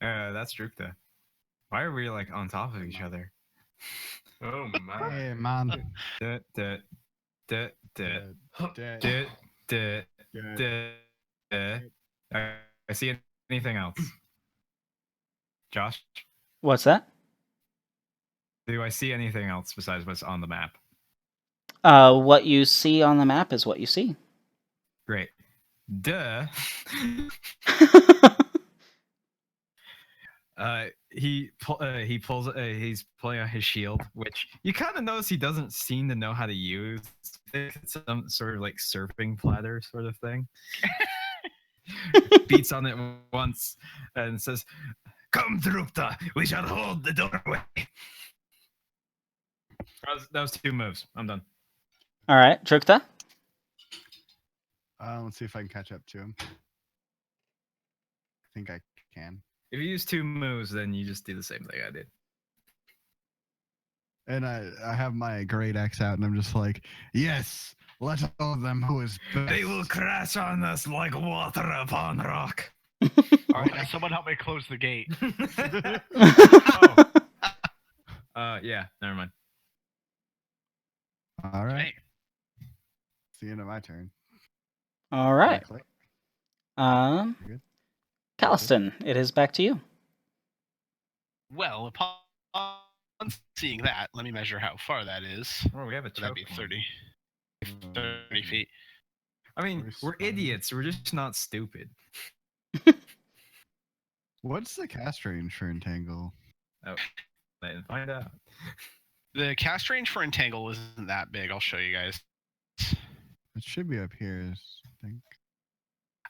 Speaker 3: That's Drukta. Why are we like on top of each other?
Speaker 5: Oh my.
Speaker 4: Hey man.
Speaker 3: Duh, duh, duh, duh,
Speaker 4: Dead.
Speaker 3: duh, duh,
Speaker 4: Dead.
Speaker 3: duh. I see anything else? Josh,
Speaker 1: What's that?
Speaker 3: do I see anything else besides what's on the map?
Speaker 1: What you see on the map is what you see.
Speaker 3: Great. Duh. He's pulling out his shield, which you kind of notice he doesn't seem to know how to use. It's some sort of like surfing platter sort of thing. Beats on it once and says, "Come, Drupta, we shall hold the doorway." That was 2 moves. I'm done.
Speaker 1: All right, Drukta.
Speaker 4: Let's see if I can catch up to him. I think I can.
Speaker 3: If you use 2 moves, then you just do the same thing I did.
Speaker 4: And I have my great axe out, and I'm just like, yes, let all of them who is best.
Speaker 3: They will crash on us like water upon rock.
Speaker 6: All right, now someone help me close the gate.
Speaker 3: Yeah, never mind.
Speaker 4: All right.
Speaker 2: Hey,
Speaker 4: It's the end of my turn.
Speaker 1: All right.
Speaker 4: Click.
Speaker 1: You're
Speaker 4: good.
Speaker 1: Calliston, it is back to you.
Speaker 2: well, upon seeing that, let me measure how far that is.
Speaker 3: Oh, we have a
Speaker 2: So that'd be
Speaker 3: choke
Speaker 2: 30 feet.
Speaker 3: I mean, we're idiots. We're just not stupid.
Speaker 4: What's the cast range for Entangle?
Speaker 3: Let's find out.
Speaker 2: The cast range for Entangle isn't that big. I'll show you guys.
Speaker 4: It should be up here, I think.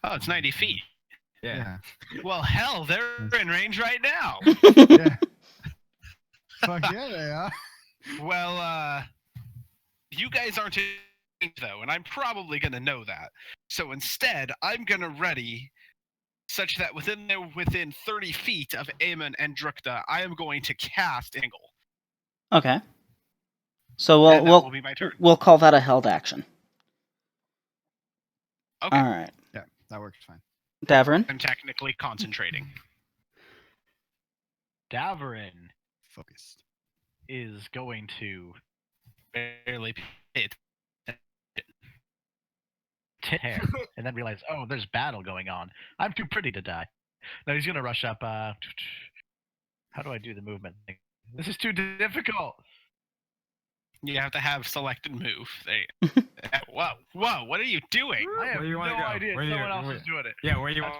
Speaker 2: Oh, it's 90 feet.
Speaker 3: Yeah.
Speaker 2: Well, hell, they're in range right now.
Speaker 4: Yeah. Fuck yeah, they are.
Speaker 2: Well, you guys aren't in range, though, and I'm probably going to know that. So instead, I'm going to ready such that within 30 feet of Aemon and Drukta, I am going to cast Entangle.
Speaker 1: Okay. So
Speaker 2: And that will be my turn.
Speaker 1: we'll call that a held action.
Speaker 2: Okay.
Speaker 1: All right.
Speaker 4: Yeah, that works fine.
Speaker 1: Davrin.
Speaker 2: I'm technically concentrating.
Speaker 6: Davarin
Speaker 4: Focused.
Speaker 6: is going to
Speaker 2: Barely hit.
Speaker 6: tear and then realize, oh, there's battle going on. I'm too pretty to die. No, he's gonna rush up. How do I do the movement thing? This is too difficult.
Speaker 2: You have to have selected move. Whoa, what are you doing?
Speaker 6: I have
Speaker 3: Where do you wanna
Speaker 6: no
Speaker 3: go?
Speaker 6: idea.
Speaker 3: Where do you-
Speaker 6: Someone else
Speaker 3: where-
Speaker 6: is doing it.
Speaker 3: Yeah, where do you want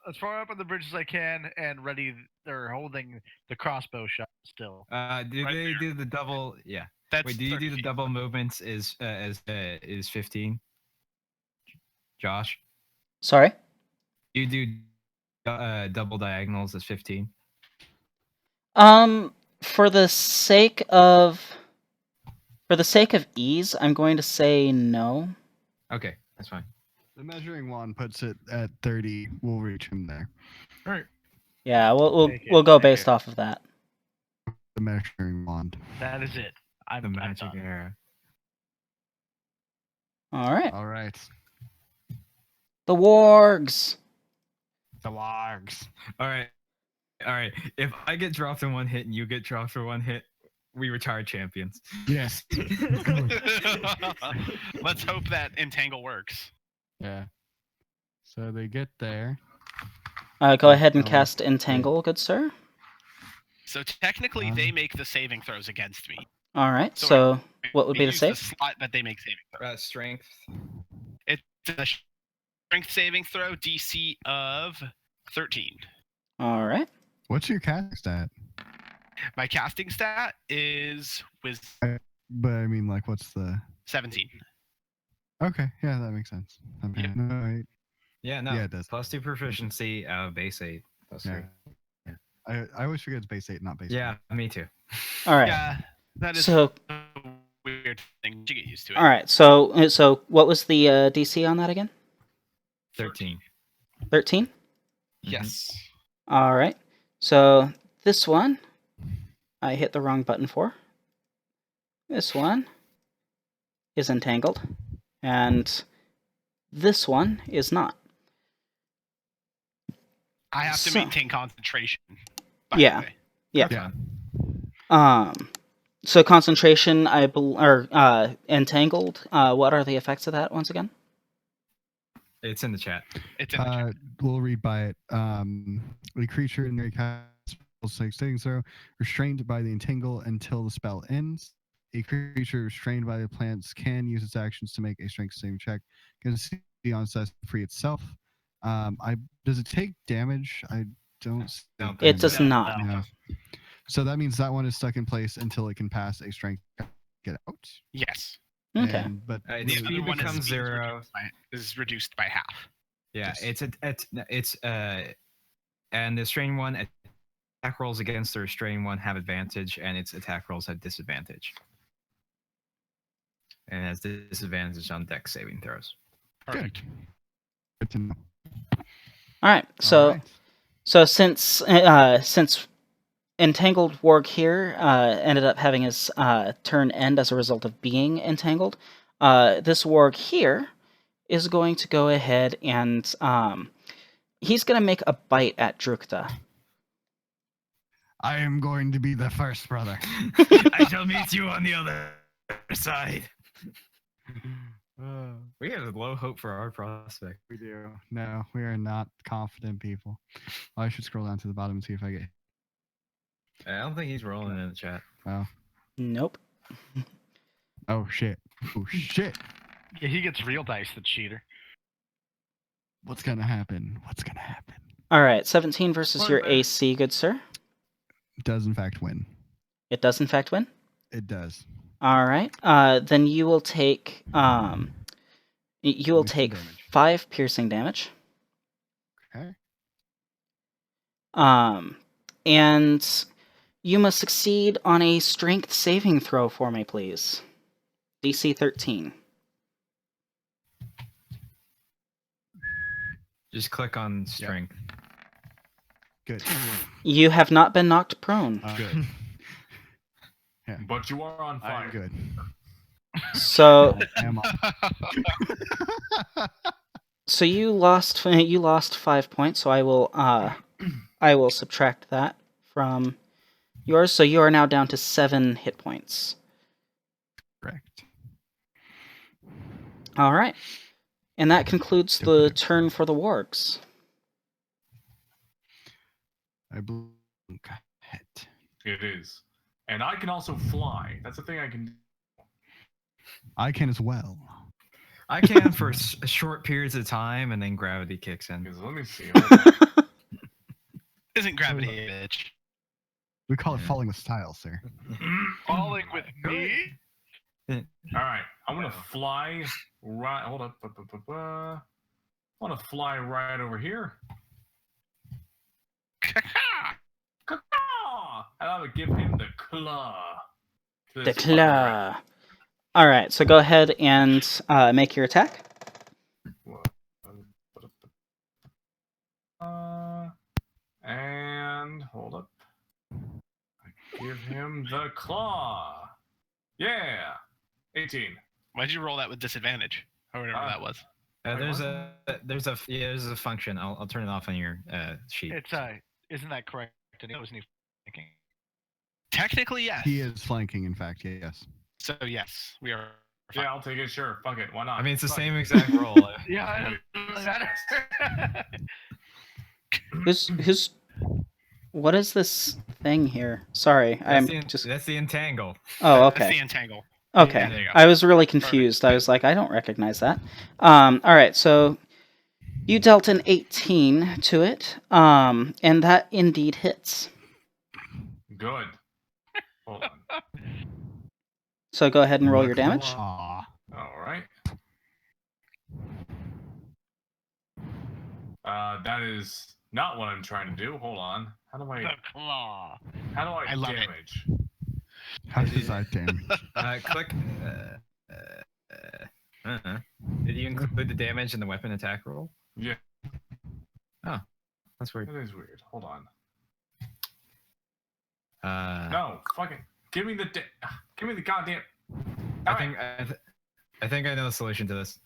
Speaker 6: As far up on the bridge as I can, and ready. They're holding the crossbow shot still.
Speaker 3: Do
Speaker 2: Right
Speaker 3: they
Speaker 2: there.
Speaker 3: do the double? Yeah.
Speaker 2: That's
Speaker 3: Wait, do you
Speaker 2: 30
Speaker 3: do the
Speaker 2: feet.
Speaker 3: double movements? Is 15? Josh,
Speaker 1: Sorry.
Speaker 3: you do double diagonals as 15?
Speaker 1: For the sake of ease, I'm going to say no.
Speaker 3: Okay, that's fine.
Speaker 4: The measuring wand puts it at 30. We'll reach him there.
Speaker 3: All right.
Speaker 1: Yeah,
Speaker 6: Take it,
Speaker 1: we'll go
Speaker 6: take
Speaker 1: based
Speaker 6: it.
Speaker 1: off of that.
Speaker 4: The measuring wand.
Speaker 6: That is it.
Speaker 3: The
Speaker 6: I'm
Speaker 3: magic
Speaker 6: done.
Speaker 3: era.
Speaker 1: All right.
Speaker 4: All right.
Speaker 1: The wargs.
Speaker 4: The wargs.
Speaker 3: All right. If I get dropped in one hit and you get dropped for one hit, we retire champions.
Speaker 4: Yes.
Speaker 2: Let's hope that Entangle works.
Speaker 4: Yeah. So they get there.
Speaker 1: Go ahead and
Speaker 4: Oh,
Speaker 1: cast Entangle, good sir.
Speaker 2: So technically, they make the saving throws against me.
Speaker 1: All right.
Speaker 2: So
Speaker 1: So what would
Speaker 2: We
Speaker 1: be the
Speaker 2: use
Speaker 1: save?
Speaker 2: slot, but they make saving throws.
Speaker 3: Strength.
Speaker 2: It's a strength saving throw DC of 13.
Speaker 1: All right.
Speaker 4: What's your cast stat?
Speaker 2: My casting stat is with
Speaker 4: But I mean, like, what's the?
Speaker 2: 17.
Speaker 4: Okay, yeah, that makes sense. Okay.
Speaker 2: Yeah.
Speaker 4: No, wait.
Speaker 3: Yeah, no.
Speaker 4: Yeah, it does.
Speaker 3: +2 proficiency, base 8. Plus
Speaker 4: Yeah.
Speaker 3: 3.
Speaker 4: I always forget it's base 8, not base.
Speaker 3: Yeah, me too.
Speaker 1: All right.
Speaker 2: Yeah, that is
Speaker 1: So
Speaker 2: a weird thing. You get used to it.
Speaker 1: all right. So what was the DC on that again?
Speaker 3: 13.
Speaker 1: 13.
Speaker 2: Yes.
Speaker 1: All right. So this one, I hit the wrong button for. This one is entangled, and this one is not.
Speaker 2: I have to
Speaker 1: So-
Speaker 2: maintain concentration. by
Speaker 1: Yeah.
Speaker 2: the way.
Speaker 1: Yeah.
Speaker 4: Yeah.
Speaker 1: So concentration, entangled. What are the effects of that once again?
Speaker 3: It's in the chat.
Speaker 2: It's in the chat.
Speaker 4: We'll read by it. A creature in their cast saving throw restrained by the entangle until the spell ends. A creature restrained by the plants can use its actions to make a strength saving check. Can see the onset free itself. Does it take damage? I don't. see
Speaker 3: No,
Speaker 1: It does
Speaker 3: No,
Speaker 1: not.
Speaker 4: No. So that means that one is stuck in place until it can pass a strength check, get out.
Speaker 2: Yes.
Speaker 1: Okay.
Speaker 4: But
Speaker 3: The
Speaker 2: The
Speaker 3: speed
Speaker 2: other one
Speaker 3: becomes
Speaker 2: is
Speaker 3: 0.
Speaker 2: is reduced by half.
Speaker 3: Yeah,
Speaker 4: Yes.
Speaker 3: and the strain one attack rolls against the restrained one have advantage, and its attack rolls have disadvantage. And has disadvantage on dex saving throws.
Speaker 2: Perfect.
Speaker 4: Good to know.
Speaker 1: All right. So
Speaker 4: All right.
Speaker 1: so since entangled warg here ended up having his turn end as a result of being entangled. This warg here is going to go ahead and he's going to make a bite at Drukta.
Speaker 4: I am going to be the first, brother.
Speaker 3: I shall meet you on the other side. We have low hope for our prospect.
Speaker 4: We do. No, we are not confident people. Oh, I should scroll down to the bottom and see if I get.
Speaker 3: I don't think he's rolling in the chat.
Speaker 4: Oh.
Speaker 1: Nope.
Speaker 4: Oh shit. Oh shit.
Speaker 6: Yeah, he gets real dice, the cheater.
Speaker 4: What's gonna happen? What's gonna happen?
Speaker 1: All right, 17 versus
Speaker 5: What
Speaker 1: your
Speaker 5: about-
Speaker 1: AC, good sir.
Speaker 4: Does in fact win.
Speaker 1: It does in fact win.
Speaker 4: It does.
Speaker 1: All right. Then you will take
Speaker 4: Piercing damage.
Speaker 1: 5 piercing damage.
Speaker 4: Okay.
Speaker 1: And you must succeed on a strength saving throw for me, please. DC 13.
Speaker 3: Just click on strength.
Speaker 4: Good.
Speaker 1: You have not been knocked prone.
Speaker 4: Good.
Speaker 5: But you are on fire.
Speaker 4: I'm good.
Speaker 1: So
Speaker 4: I am
Speaker 1: so you lost 5 points, so I will subtract that from yours. So you are now down to 7 hit points.
Speaker 4: correct.
Speaker 1: All right. And that concludes the turn for the wargs.
Speaker 4: I believe.
Speaker 5: It is. And I can also fly. That's a thing I can do.
Speaker 4: I can as well.
Speaker 3: I can for short periods of time, and then gravity kicks in.
Speaker 5: Because let me see. Hold on.
Speaker 2: Isn't gravity a bitch?
Speaker 4: We call it falling with style, sir.
Speaker 6: Falling with me?
Speaker 5: All right. I'm going to fly right. Hold up. I want to fly right over here. And I would give him the claw.
Speaker 1: The
Speaker 5: This fucker right-
Speaker 1: claw. All right, so go ahead and make your attack.
Speaker 5: And hold up. I give him the claw. Yeah. 18.
Speaker 2: Why'd you roll that with disadvantage? Or whatever that was.
Speaker 3: There's a function. I'll turn it off on your sheet.
Speaker 6: It's isn't that correct? And it wasn't even thinking.
Speaker 2: Technically, yes.
Speaker 4: He is flanking, in fact, yes.
Speaker 2: So yes, we are.
Speaker 5: Yeah, I'll take it. Sure. Fuck it. Why not?
Speaker 3: I mean, it's the
Speaker 5: Fuck
Speaker 3: same
Speaker 5: it.
Speaker 3: exact roll.
Speaker 6: Yeah, it doesn't matter.
Speaker 1: Who's what is this thing here? Sorry, I'm just.
Speaker 3: That's the entangle.
Speaker 1: Oh,
Speaker 2: That's the
Speaker 1: okay.
Speaker 2: entangle.
Speaker 1: Okay.
Speaker 2: Yeah, there you go.
Speaker 1: I was really confused. I was like, I don't recognize that. All right, so you dealt an 18 to it, and that indeed hits.
Speaker 5: Good. Hold on.
Speaker 1: So go ahead and roll your damage.
Speaker 4: Aw.
Speaker 5: All right. That is not what I'm trying to do. Hold on. How do
Speaker 6: The
Speaker 5: I
Speaker 6: claw.
Speaker 5: I
Speaker 2: love it.
Speaker 5: damage?
Speaker 4: How does that damage?
Speaker 3: Click. Did you include the damage in the weapon attack roll?
Speaker 5: Yeah,
Speaker 3: That's weird.
Speaker 5: that is weird. Hold on.
Speaker 3: No.
Speaker 5: No, fucking give me the goddamn.
Speaker 3: I think I know the solution to this.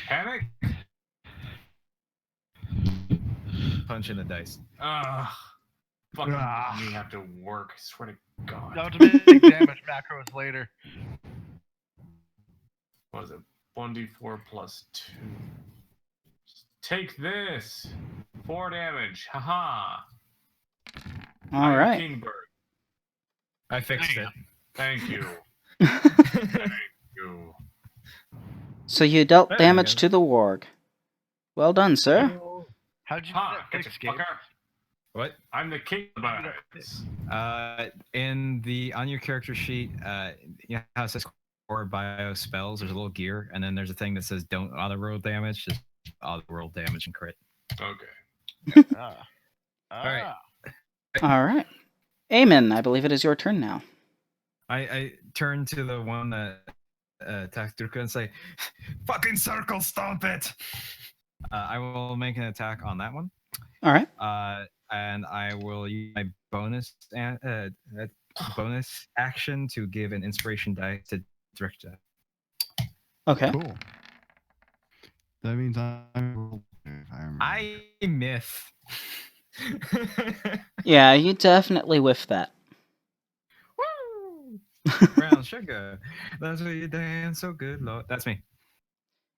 Speaker 5: Panic.
Speaker 3: Punch in the dice.
Speaker 5: Fucking
Speaker 4: Ah.
Speaker 5: me have to work. I swear to God.
Speaker 6: That was a big damage macros later.
Speaker 5: What is it? 1d4 plus 2. Take this. 4 damage. Haha.
Speaker 1: All right.
Speaker 5: Kingbird.
Speaker 3: I fixed
Speaker 2: There
Speaker 3: it.
Speaker 2: you
Speaker 5: Thank you. Thank you.
Speaker 1: So you dealt
Speaker 3: There you
Speaker 1: damage
Speaker 3: go.
Speaker 1: to the warg. Well done, sir.
Speaker 6: How'd you do
Speaker 5: Ha!
Speaker 6: that
Speaker 5: Get
Speaker 6: fix,
Speaker 5: the
Speaker 6: Gabe?
Speaker 5: fuck out.
Speaker 3: What?
Speaker 5: I'm the king of birds.
Speaker 3: On your character sheet, you know how it says core bio spells? There's a little gear, and then there's a thing that says don't auto roll damage, just auto roll damage and crit.
Speaker 5: Okay.
Speaker 6: Ah.
Speaker 3: All right.
Speaker 1: All right. Eamon, I believe it is your turn now.
Speaker 3: I turn to the one that attacked Durka and say, "Fucking circle stomp it!" I will make an attack on that one.
Speaker 1: All right.
Speaker 3: and I will use my bonus action to give an inspiration die to Drikta.
Speaker 1: Okay.
Speaker 4: Cool. That means I'm.
Speaker 3: I myth.
Speaker 1: Yeah, you definitely whiff that.
Speaker 3: Woo! Brown sugar. That's why you dance so good, Lord. That's me.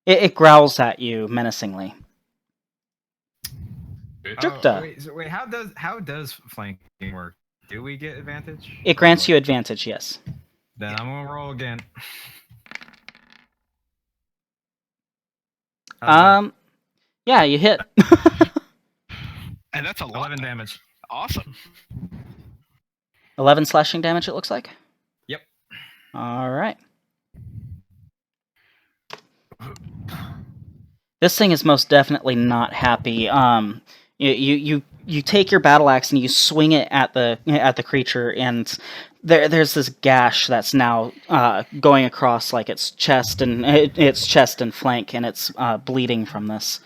Speaker 1: It growls at you menacingly.
Speaker 5: Bitch.
Speaker 1: Drikta.
Speaker 3: Wait. How does flanking work? Do we get advantage?
Speaker 1: It grants you advantage, yes.
Speaker 3: Then I'm gonna roll again.
Speaker 1: Yeah, you hit.
Speaker 2: And that's a lot.
Speaker 3: 11 damage.
Speaker 2: Awesome.
Speaker 1: 11 slashing damage, it looks like.
Speaker 3: Yep.
Speaker 1: All right. This thing is most definitely not happy. You take your battle axe and you swing it at the creature, and there's this gash that's now going across like its chest and flank, and it's bleeding from this.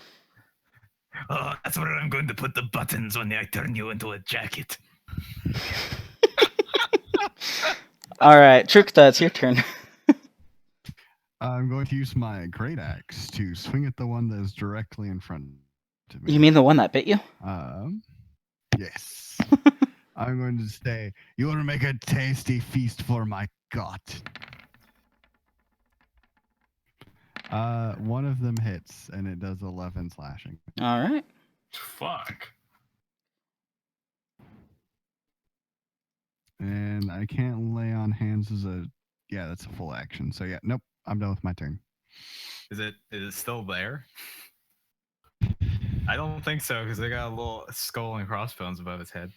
Speaker 3: Oh, that's where I'm going to put the buttons when I turn you into a jacket.
Speaker 1: All right, Drikta, it's your turn.
Speaker 4: I'm going to use my great axe to swing at the one that is directly in front of me.
Speaker 1: You mean the one that bit you?
Speaker 4: Yes. I'm going to say, you want to make a tasty feast for my god. One of them hits, and it does 11 slashing.
Speaker 1: All right.
Speaker 5: Fuck.
Speaker 4: And I can't lay on hands as a... Yeah, that's a full action. So yeah, nope. I'm done with my turn.
Speaker 3: Is it still there? I don't think so, because they got a little skull and crossbones above its head.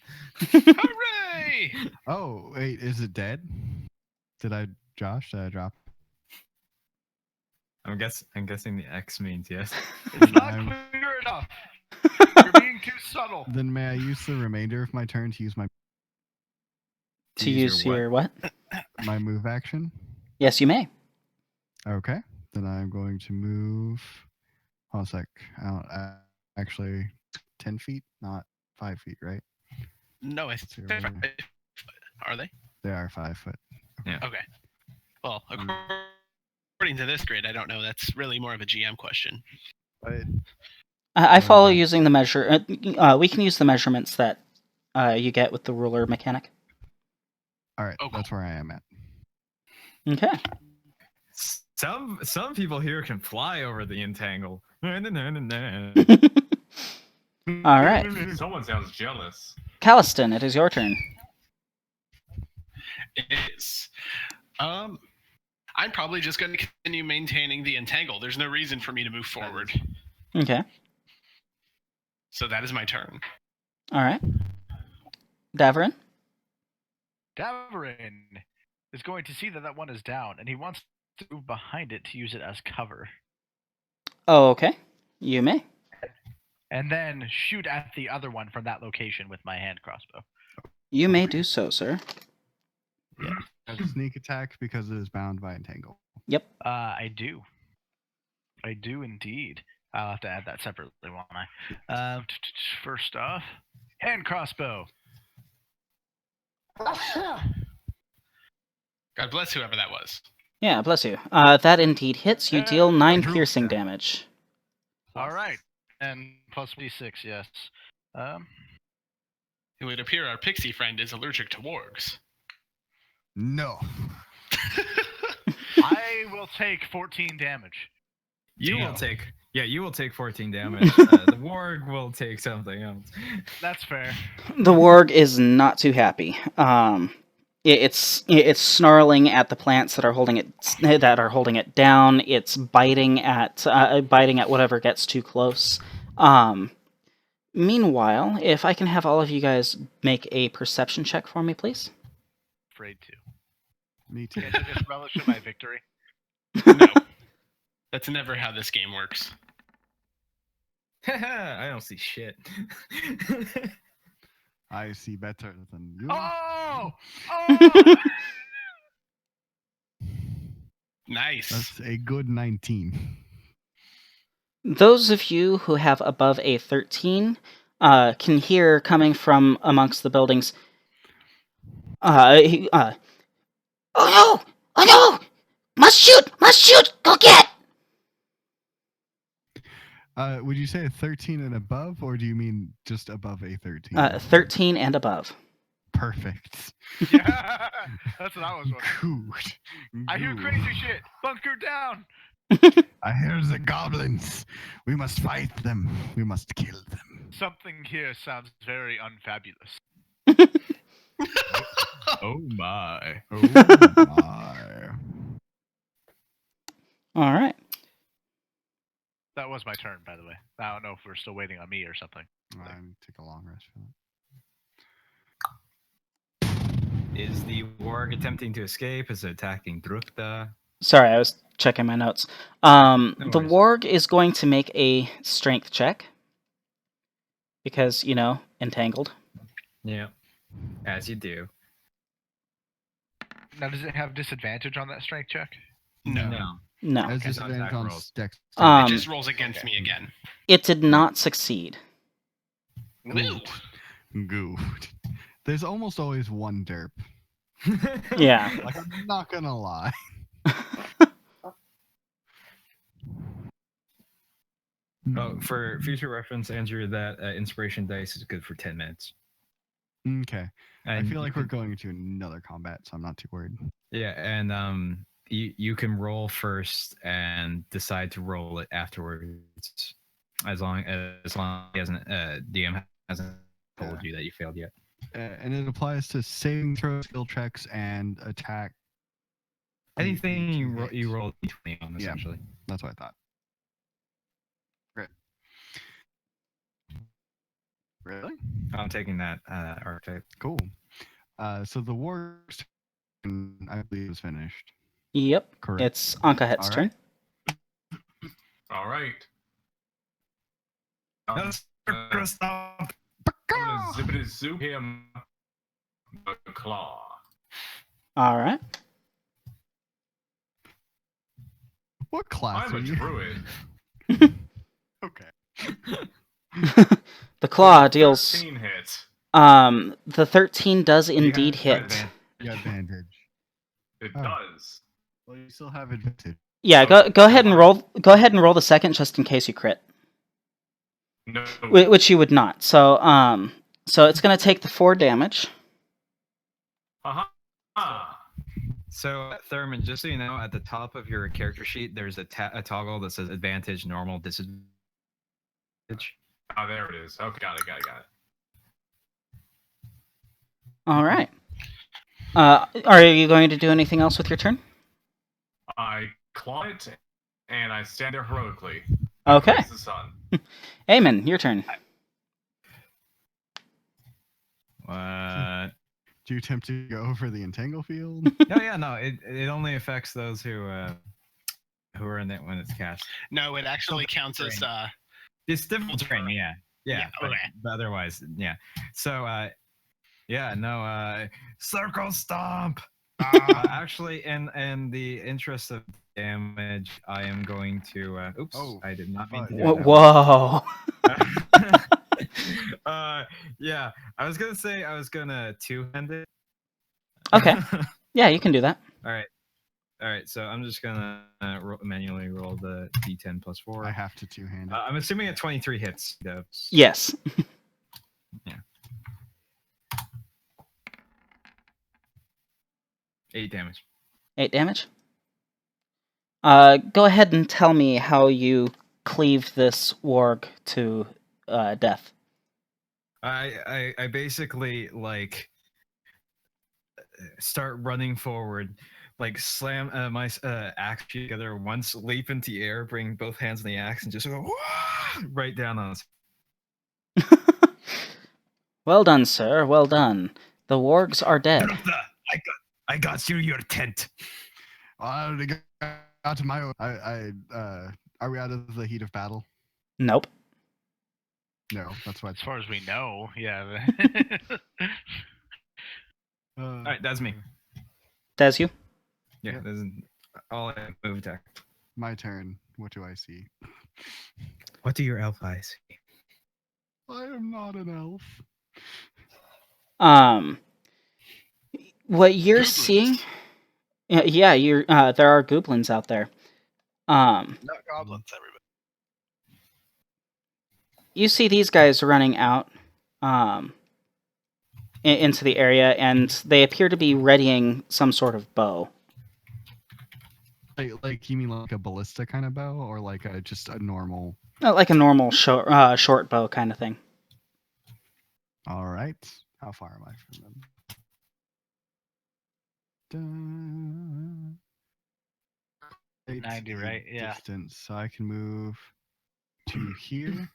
Speaker 2: Hooray!
Speaker 4: Oh, wait, is it dead? Did I drop?
Speaker 3: I'm guessing the X means yes.
Speaker 6: It's not clear enough. You're being too subtle.
Speaker 4: Then may I use the remainder of my turn to use my
Speaker 1: To use your what?
Speaker 4: my move action?
Speaker 1: Yes, you may.
Speaker 4: Okay. Then I'm going to move. Hold on a sec. Actually, 10 feet, not 5 feet, right?
Speaker 2: No, I
Speaker 4: see,
Speaker 2: think
Speaker 4: where-
Speaker 2: are they?
Speaker 4: They are 5 foot.
Speaker 2: Okay. Well, according to this grid, I don't know. That's really more of a GM question.
Speaker 4: But
Speaker 1: I follow using the measure. We can use the measurements that you get with the ruler mechanic.
Speaker 4: all right,
Speaker 2: Oh,
Speaker 4: that's where I am at.
Speaker 1: Okay.
Speaker 3: Some people here can fly over the entangle.
Speaker 1: All right.
Speaker 5: Someone sounds jealous.
Speaker 1: Calliston, it is your turn.
Speaker 2: It is. I'm probably just going to continue maintaining the entangle. There's no reason for me to move forward.
Speaker 1: Okay.
Speaker 2: So that is my turn.
Speaker 1: All right. Davarin?
Speaker 6: Davarin is going to see that one is down, and he wants to move behind it to use it as cover.
Speaker 1: Oh, okay. You may.
Speaker 6: And then shoot at the other one from that location with my hand crossbow.
Speaker 1: You may do so, sir.
Speaker 4: That's a sneak attack because it is bound by entangle.
Speaker 1: Yep.
Speaker 6: I do. I do indeed. I'll have to add that separately, won't I? First off, hand crossbow.
Speaker 2: God bless whoever that was.
Speaker 1: Yeah, bless you. That indeed hits. You deal 9
Speaker 3: Drew.
Speaker 1: piercing damage.
Speaker 6: All right. And plus d6, yes.
Speaker 2: It would appear our pixie friend is allergic to wargs.
Speaker 4: No.
Speaker 6: I will take 14 damage.
Speaker 3: You
Speaker 2: Damn.
Speaker 3: will take 14 damage. The warg will take something else.
Speaker 6: That's fair.
Speaker 1: The warg is not too happy. It's snarling at the plants that are holding it down. It's biting at whatever gets too close. Meanwhile, if I can have all of you guys make a perception check for me, please.
Speaker 6: Afraid to.
Speaker 4: Me too.
Speaker 6: Can't you just relish in my victory?
Speaker 2: No. That's never how this game works.
Speaker 3: I don't see shit.
Speaker 4: I see better than you.
Speaker 6: Oh! Oh!
Speaker 2: Nice.
Speaker 4: That's a good 19.
Speaker 1: Those of you who have above a 13, can hear coming from amongst the buildings. Oh no! Oh no! Must shoot! Must shoot! Go get!
Speaker 4: Would you say a 13 and above, or do you mean just above a 13?
Speaker 1: 13 and above.
Speaker 4: Perfect.
Speaker 6: Yeah, that's what I was wondering.
Speaker 4: Good.
Speaker 6: I hear
Speaker 4: Good.
Speaker 6: crazy shit. Bunker down.
Speaker 4: I hear the goblins. We must fight them. We must kill them.
Speaker 6: Something here sounds very unfabulous.
Speaker 3: Oh my.
Speaker 4: Oh my.
Speaker 1: All right.
Speaker 6: That was my turn, by the way. I don't know if we're still waiting on me or something.
Speaker 4: I take a long rest for that.
Speaker 3: Is the warg attempting to escape? Is it attacking Drukta?
Speaker 1: Sorry, I was checking my notes.
Speaker 3: No
Speaker 1: The
Speaker 3: worries.
Speaker 1: warg is going to make a strength check. Because, entangled.
Speaker 3: Yeah. As you do.
Speaker 6: Now, does it have disadvantage on that strength check?
Speaker 2: No.
Speaker 1: No.
Speaker 4: As
Speaker 3: Okay,
Speaker 4: disadvantage
Speaker 3: attack
Speaker 4: on
Speaker 3: rolls.
Speaker 4: dex.
Speaker 2: It just rolls against me again.
Speaker 1: It did not succeed.
Speaker 2: Good.
Speaker 4: Good. There's almost always one derp.
Speaker 1: Yeah.
Speaker 4: Like, I'm not gonna lie.
Speaker 3: Oh, for future reference, Andrew, that inspiration dice is good for 10 minutes.
Speaker 4: Okay. I
Speaker 3: And
Speaker 4: feel
Speaker 3: you
Speaker 4: like we're
Speaker 3: can-
Speaker 4: going into another combat, so I'm not too worried.
Speaker 3: Yeah, and you can roll first and decide to roll it afterwards, as long as he hasn't DM hasn't told you that you failed yet.
Speaker 4: And it applies to saving throw, skill checks, and attack.
Speaker 3: Anything
Speaker 4: Two
Speaker 3: you
Speaker 4: hits.
Speaker 3: roll d20 on,
Speaker 4: Yeah.
Speaker 3: essentially.
Speaker 4: That's what I thought. Great. Really?
Speaker 3: I'm taking that archetype.
Speaker 4: Cool. So the war, I believe, is finished.
Speaker 1: Yep.
Speaker 4: Correct.
Speaker 1: It's Ankahet's
Speaker 4: All
Speaker 1: turn.
Speaker 5: All right.
Speaker 3: That's
Speaker 5: I'm gonna zippity zoop him the claw.
Speaker 1: All right.
Speaker 4: What class
Speaker 5: I'm
Speaker 4: are
Speaker 5: a
Speaker 4: you?
Speaker 5: druid.
Speaker 4: Okay.
Speaker 1: The claw deals.
Speaker 5: 13 hits.
Speaker 1: The 13 does indeed
Speaker 3: have
Speaker 1: hit.
Speaker 3: advantage.
Speaker 4: You got advantage.
Speaker 5: It
Speaker 4: Oh.
Speaker 5: does.
Speaker 4: Well, you still have advantage.
Speaker 1: Yeah,
Speaker 5: Okay,
Speaker 1: go ahead and
Speaker 5: fine.
Speaker 1: roll. Go ahead and roll the second, just in case you crit,
Speaker 5: No.
Speaker 1: which you would not. So it's gonna take the 4 damage.
Speaker 5: Uh-huh.
Speaker 3: So, Thurman, just so you know, at the top of your character sheet, there's a toggle that says advantage, normal, disadvantage.
Speaker 5: Oh, there it is. Okay, got it.
Speaker 1: All right. Are you going to do anything else with your turn?
Speaker 5: I claw it, and I stand there heroically.
Speaker 1: Okay.
Speaker 5: Praise the sun.
Speaker 1: Eamon, your turn.
Speaker 3: What?
Speaker 4: Do you attempt to go for the entangle field?
Speaker 3: No, it only affects those who are in it when it's cast.
Speaker 2: No, it actually counts as
Speaker 3: It's difficult terrain, yeah.
Speaker 2: Yeah, okay.
Speaker 3: But otherwise, yeah. So, circle stomp. Actually, in the interest of damage, I am going to. Oops,
Speaker 4: Oh,
Speaker 3: I did not mean to do
Speaker 1: Whoa.
Speaker 3: that. Yeah, I was gonna say I was gonna two-hand it.
Speaker 1: Okay. Yeah, you can do that.
Speaker 3: All right. So I'm just gonna manually roll the d10 plus 4.
Speaker 4: I have to two-hand it.
Speaker 3: I'm assuming at 23 hits. Though.
Speaker 1: Yes.
Speaker 3: Yeah. 8 damage.
Speaker 1: 8 damage. Go ahead and tell me how you cleave this warg to death.
Speaker 3: I basically start running forward, slam my axe together once, leap into the air, bring both hands on the axe, and just go right down on us.
Speaker 1: Well done, sir. Well done. The wargs are dead.
Speaker 3: I got you your tent.
Speaker 4: I already got to my. Are we out of the heat of battle?
Speaker 1: Nope.
Speaker 4: No, that's what.
Speaker 6: As far as we know, yeah.
Speaker 3: All right, that's me.
Speaker 1: That's you.
Speaker 3: Yeah, this is all I move attack.
Speaker 4: My turn. What do I see?
Speaker 3: What do your elf eyes see?
Speaker 4: I am not an elf.
Speaker 1: What you're
Speaker 2: Goblins.
Speaker 1: seeing, yeah, you're there are goblins out there.
Speaker 2: Not goblins, everybody.
Speaker 1: You see these guys running out, into the area, and they appear to be readying some sort of bow.
Speaker 4: Like you mean like a ballista kind of bow, or like just a normal?
Speaker 1: Like a normal short bow kind of thing.
Speaker 4: All right. How far am I from them? Dun.
Speaker 6: 90, right? Yeah.
Speaker 4: Distance, so I can move to here.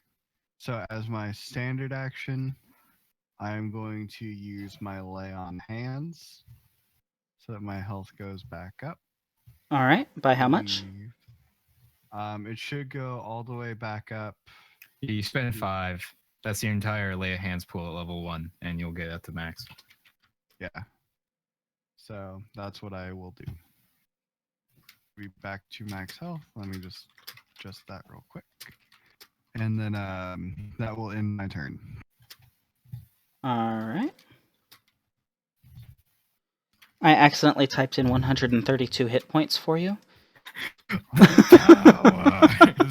Speaker 4: So as my standard action, I am going to use my lay on hands, so that my health goes back up.
Speaker 1: All right. By how much?
Speaker 4: It should go all the way back up.
Speaker 3: You spend 5. That's your entire lay of hands pool at level 1, and you'll get up to max.
Speaker 4: Yeah. So that's what I will do. Be back to max health. Let me just adjust that real quick. And then that will end my turn.
Speaker 1: All right. I accidentally typed in 132 hit points for you.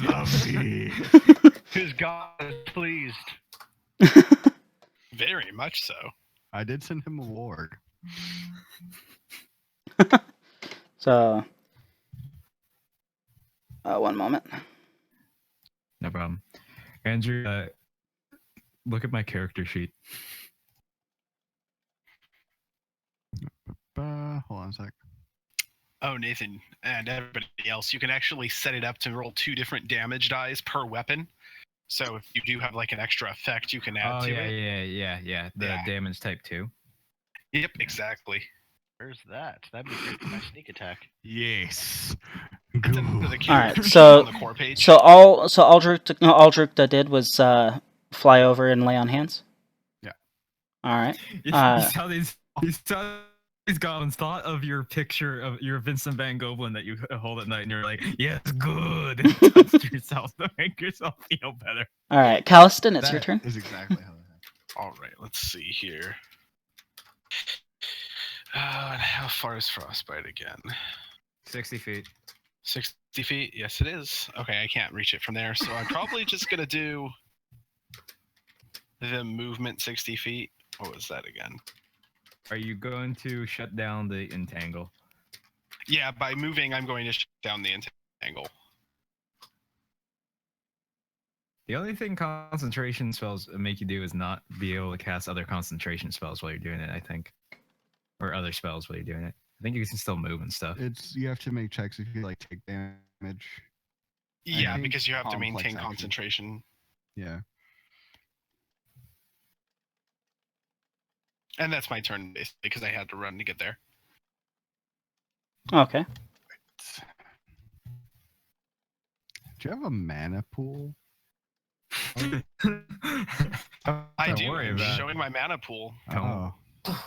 Speaker 4: Lovely.
Speaker 6: His God is pleased.
Speaker 2: Very much so.
Speaker 4: I did send him a ward.
Speaker 1: So, one moment.
Speaker 3: No problem. Andrew, look at my character sheet.
Speaker 4: Hold on a sec.
Speaker 2: Oh, Nathan and everybody else, you can actually set it up to roll 2 different damage dice per weapon. So if you do have like an extra effect, you can add to it.
Speaker 3: Yeah. The
Speaker 2: Yeah.
Speaker 3: damage type 2.
Speaker 2: Yep, exactly.
Speaker 6: Where's that? That'd be great for my sneak attack.
Speaker 4: Yes.
Speaker 2: It's under the
Speaker 1: All right,
Speaker 2: character sheet
Speaker 1: so-
Speaker 2: on the core page.
Speaker 1: So all Aldrich did was fly over and lay on hands.
Speaker 4: Yeah.
Speaker 1: All right.
Speaker 3: You saw these goblins thought of your picture of your Vincent Van Gogh that you hold at night, and you're like, yes, good. And touched yourself to make yourself feel better.
Speaker 1: All right, Caliston, it's your
Speaker 4: That
Speaker 1: turn.
Speaker 4: is exactly how that happened.
Speaker 2: All right, let's see here. And how far is Frostbite again?
Speaker 3: 60 feet.
Speaker 2: 60 feet? Yes, it is. Okay, I can't reach it from there, so I'm probably just going to do the movement 60 feet. What was that again?
Speaker 3: Are you going to shut down the entangle?
Speaker 2: Yeah, by moving, I'm going to shut down the entangle.
Speaker 3: The only thing concentration spells make you do is not be able to cast other concentration spells while you're doing it, I think. Or other spells while you're doing it. I think you can still move and stuff.
Speaker 4: You have to make checks if you like take damage.
Speaker 2: Yeah,
Speaker 4: think
Speaker 2: because you have to
Speaker 4: complex
Speaker 2: maintain
Speaker 4: action.
Speaker 2: concentration.
Speaker 4: Yeah.
Speaker 2: And that's my turn, basically, because I had to run to get there.
Speaker 1: Okay.
Speaker 4: Do you have a mana pool?
Speaker 2: I
Speaker 3: Don't
Speaker 2: do.
Speaker 3: worry
Speaker 2: I'm
Speaker 3: about it.
Speaker 2: showing my mana pool.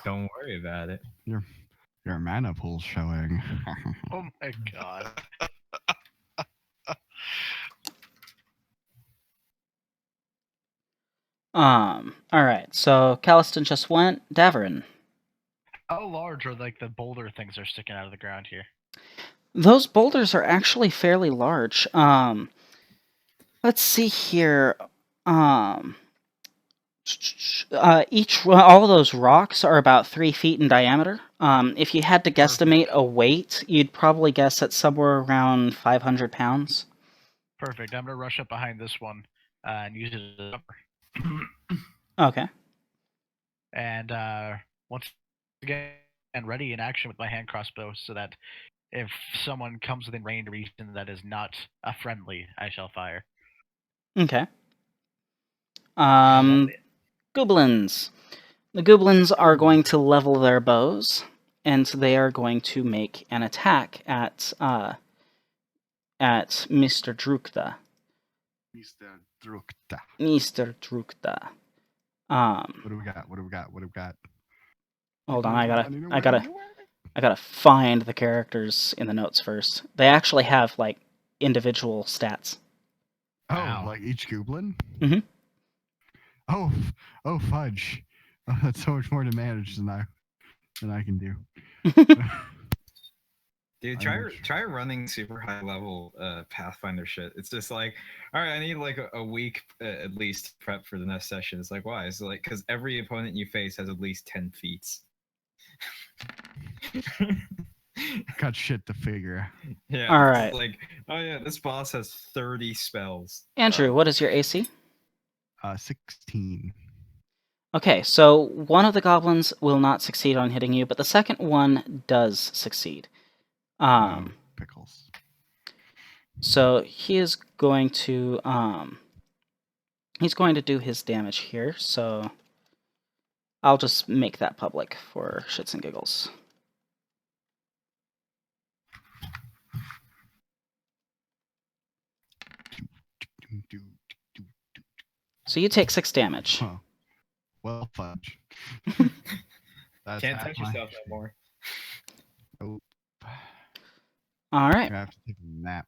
Speaker 3: Don't worry about it.
Speaker 4: Your mana pool's showing.
Speaker 6: Oh my god.
Speaker 1: All right. So Caliston just went. Davarin.
Speaker 6: How large are like the boulder things that are sticking out of the ground here?
Speaker 1: Those boulders are actually fairly large. Let's see here. All of those rocks are about 3 feet in diameter. If you had to guesstimate a weight, you'd probably guess at somewhere around 500 pounds.
Speaker 6: Perfect. I'm gonna rush up behind this one and use it as a cover.
Speaker 1: Okay.
Speaker 6: And once again, ready in action with my hand crossbow, so that if someone comes within range of reason that is not a friendly, I shall fire.
Speaker 1: Okay. Goblins. The goblins are going to level their bows, and they are going to make an attack at Mr. Drukta.
Speaker 4: Mr. Drukta.
Speaker 1: Mr. Drukta.
Speaker 4: What do we got?
Speaker 1: Hold on, I gotta find the characters in the notes first. They actually have like individual stats.
Speaker 4: Oh,
Speaker 3: Wow.
Speaker 4: like each goblin?
Speaker 1: Mhm.
Speaker 4: Oh, fudge! Oh, that's so much more to manage than I can do.
Speaker 3: Dude, try running super high level Pathfinder shit. It's just like, all right, I need like a week at least to prep for the next session. It's like, why? It's like because every opponent you face has at least 10 feats.
Speaker 4: Got shit to figure.
Speaker 3: Yeah.
Speaker 1: All
Speaker 3: it's
Speaker 1: right.
Speaker 3: Like, oh yeah, this boss has 30 spells.
Speaker 1: Andrew, what is your AC?
Speaker 4: 16.
Speaker 1: Okay, so one of the goblins will not succeed on hitting you, but the second one does succeed.
Speaker 4: Pickles.
Speaker 1: So he is going to he's going to do his damage here. So I'll just make that public for shits and giggles. So you take 6 damage.
Speaker 4: Huh. Well, fudge. That's
Speaker 3: Can't
Speaker 4: half
Speaker 3: touch
Speaker 4: my-
Speaker 3: yourself no more.
Speaker 4: Nope.
Speaker 1: All right.
Speaker 4: I have to take a nap.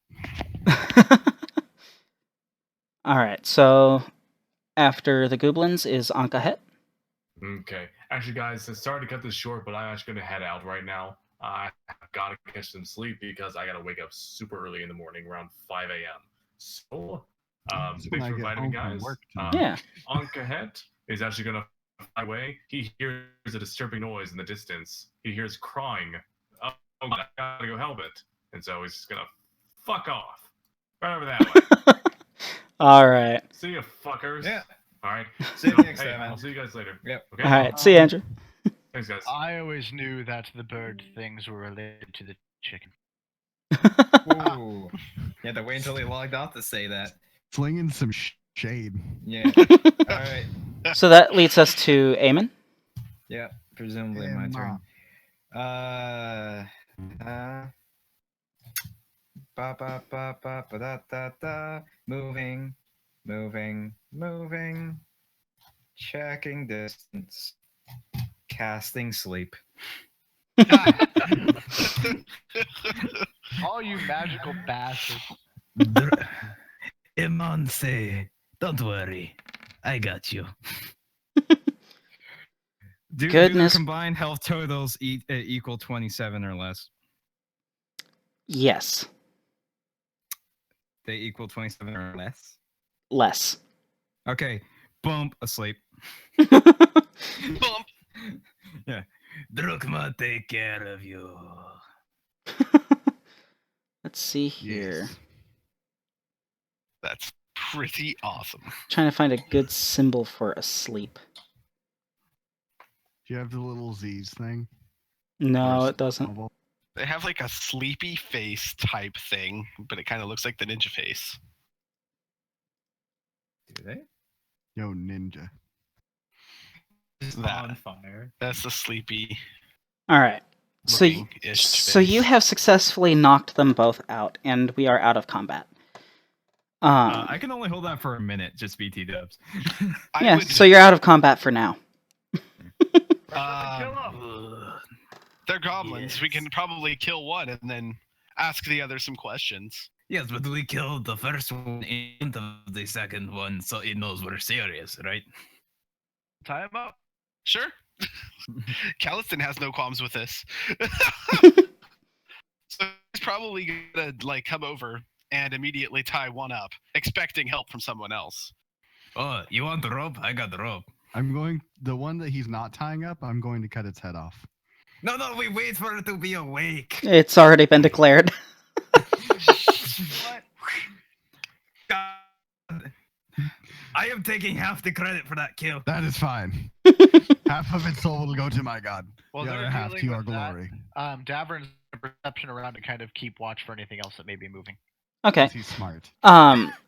Speaker 1: All right. So after the goblins is Ankahet.
Speaker 5: Okay. Actually, guys, sorry to cut this short, but I'm actually going to head out right now. I got to catch some sleep because I got to wake up super early in the morning, around 5 a.m. So,
Speaker 4: That's when
Speaker 5: thanks
Speaker 4: I
Speaker 5: for
Speaker 4: get
Speaker 5: inviting me,
Speaker 4: home from
Speaker 5: guys.
Speaker 4: work tonight.
Speaker 1: Yeah.
Speaker 5: Ankahet is actually going to fly away. He hears a disturbing noise in the distance. He hears crying. Oh, I got to go help it. And so he's just going to fuck off. Right over that way.
Speaker 1: All right.
Speaker 5: See you, fuckers.
Speaker 3: Yeah.
Speaker 5: All right.
Speaker 3: See you
Speaker 5: So,
Speaker 3: next
Speaker 5: hey,
Speaker 3: time, man.
Speaker 5: I'll see you guys later.
Speaker 3: Yep.
Speaker 5: Okay.
Speaker 1: All right. See you, Andrew.
Speaker 5: Thanks, guys.
Speaker 6: I always knew that the bird things were related to the chicken.
Speaker 3: Ooh. You had to wait until he logged off to say that.
Speaker 4: Slinging some shade.
Speaker 3: Yeah. All right.
Speaker 1: So that leads us to Eamon.
Speaker 3: Yeah. Presumably my turn. Ba ba ba ba ba da da da. Moving. Checking distance. Casting sleep.
Speaker 6: All you magical bastards.
Speaker 3: Imanse, don't worry, I got you. Do
Speaker 1: Goodness.
Speaker 3: their combined health totals equal 27 or less?
Speaker 1: Yes.
Speaker 3: They equal 27 or less?
Speaker 1: Less.
Speaker 3: Okay, bump, asleep.
Speaker 2: Bump.
Speaker 3: Yeah. Drukma, take care of you.
Speaker 1: Let's see here.
Speaker 4: Yes.
Speaker 2: That's pretty awesome.
Speaker 1: Trying to find a good symbol for asleep.
Speaker 4: Do you have the little Z's thing?
Speaker 1: No,
Speaker 4: Or
Speaker 1: it doesn't.
Speaker 4: symbol?
Speaker 2: They have like a sleepy face type thing, but it kind of looks like the ninja face.
Speaker 3: Do they?
Speaker 4: Yo, ninja.
Speaker 2: That.
Speaker 3: On fire.
Speaker 2: That's the sleepy
Speaker 1: All right. So,
Speaker 2: looking-ish
Speaker 1: so
Speaker 2: face.
Speaker 1: you have successfully knocked them both out, and we are out of combat.
Speaker 3: I can only hold that for a minute, just BT dubs.
Speaker 2: I
Speaker 1: Yeah,
Speaker 2: would,
Speaker 1: so you're out of combat for now.
Speaker 6: Kill 'em.
Speaker 2: they're goblins. We
Speaker 3: Yes.
Speaker 2: can probably kill one and then ask the other some questions.
Speaker 3: Yes, but we killed the first one and the second one, so it knows we're serious, right?
Speaker 6: Tie him up.
Speaker 2: Sure. Calliston has no qualms with this. So he's probably gonna like come over and immediately tie one up, expecting help from someone else.
Speaker 3: Oh, you want the rope? I got the rope.
Speaker 4: The one that he's not tying up, I'm going to cut its head off.
Speaker 3: No, we wait for it to be awake.
Speaker 1: It's already been declared.
Speaker 6: What?
Speaker 3: God. I am taking half the credit for that kill.
Speaker 4: That is fine. Half of its soul will go to my god.
Speaker 6: Well,
Speaker 4: the
Speaker 6: they're
Speaker 4: other half to
Speaker 6: dealing
Speaker 4: your
Speaker 6: with that.
Speaker 4: glory.
Speaker 6: Davern's perception around to kind of keep watch for anything else that may be moving.
Speaker 1: Okay.
Speaker 4: 'Cause he's smart.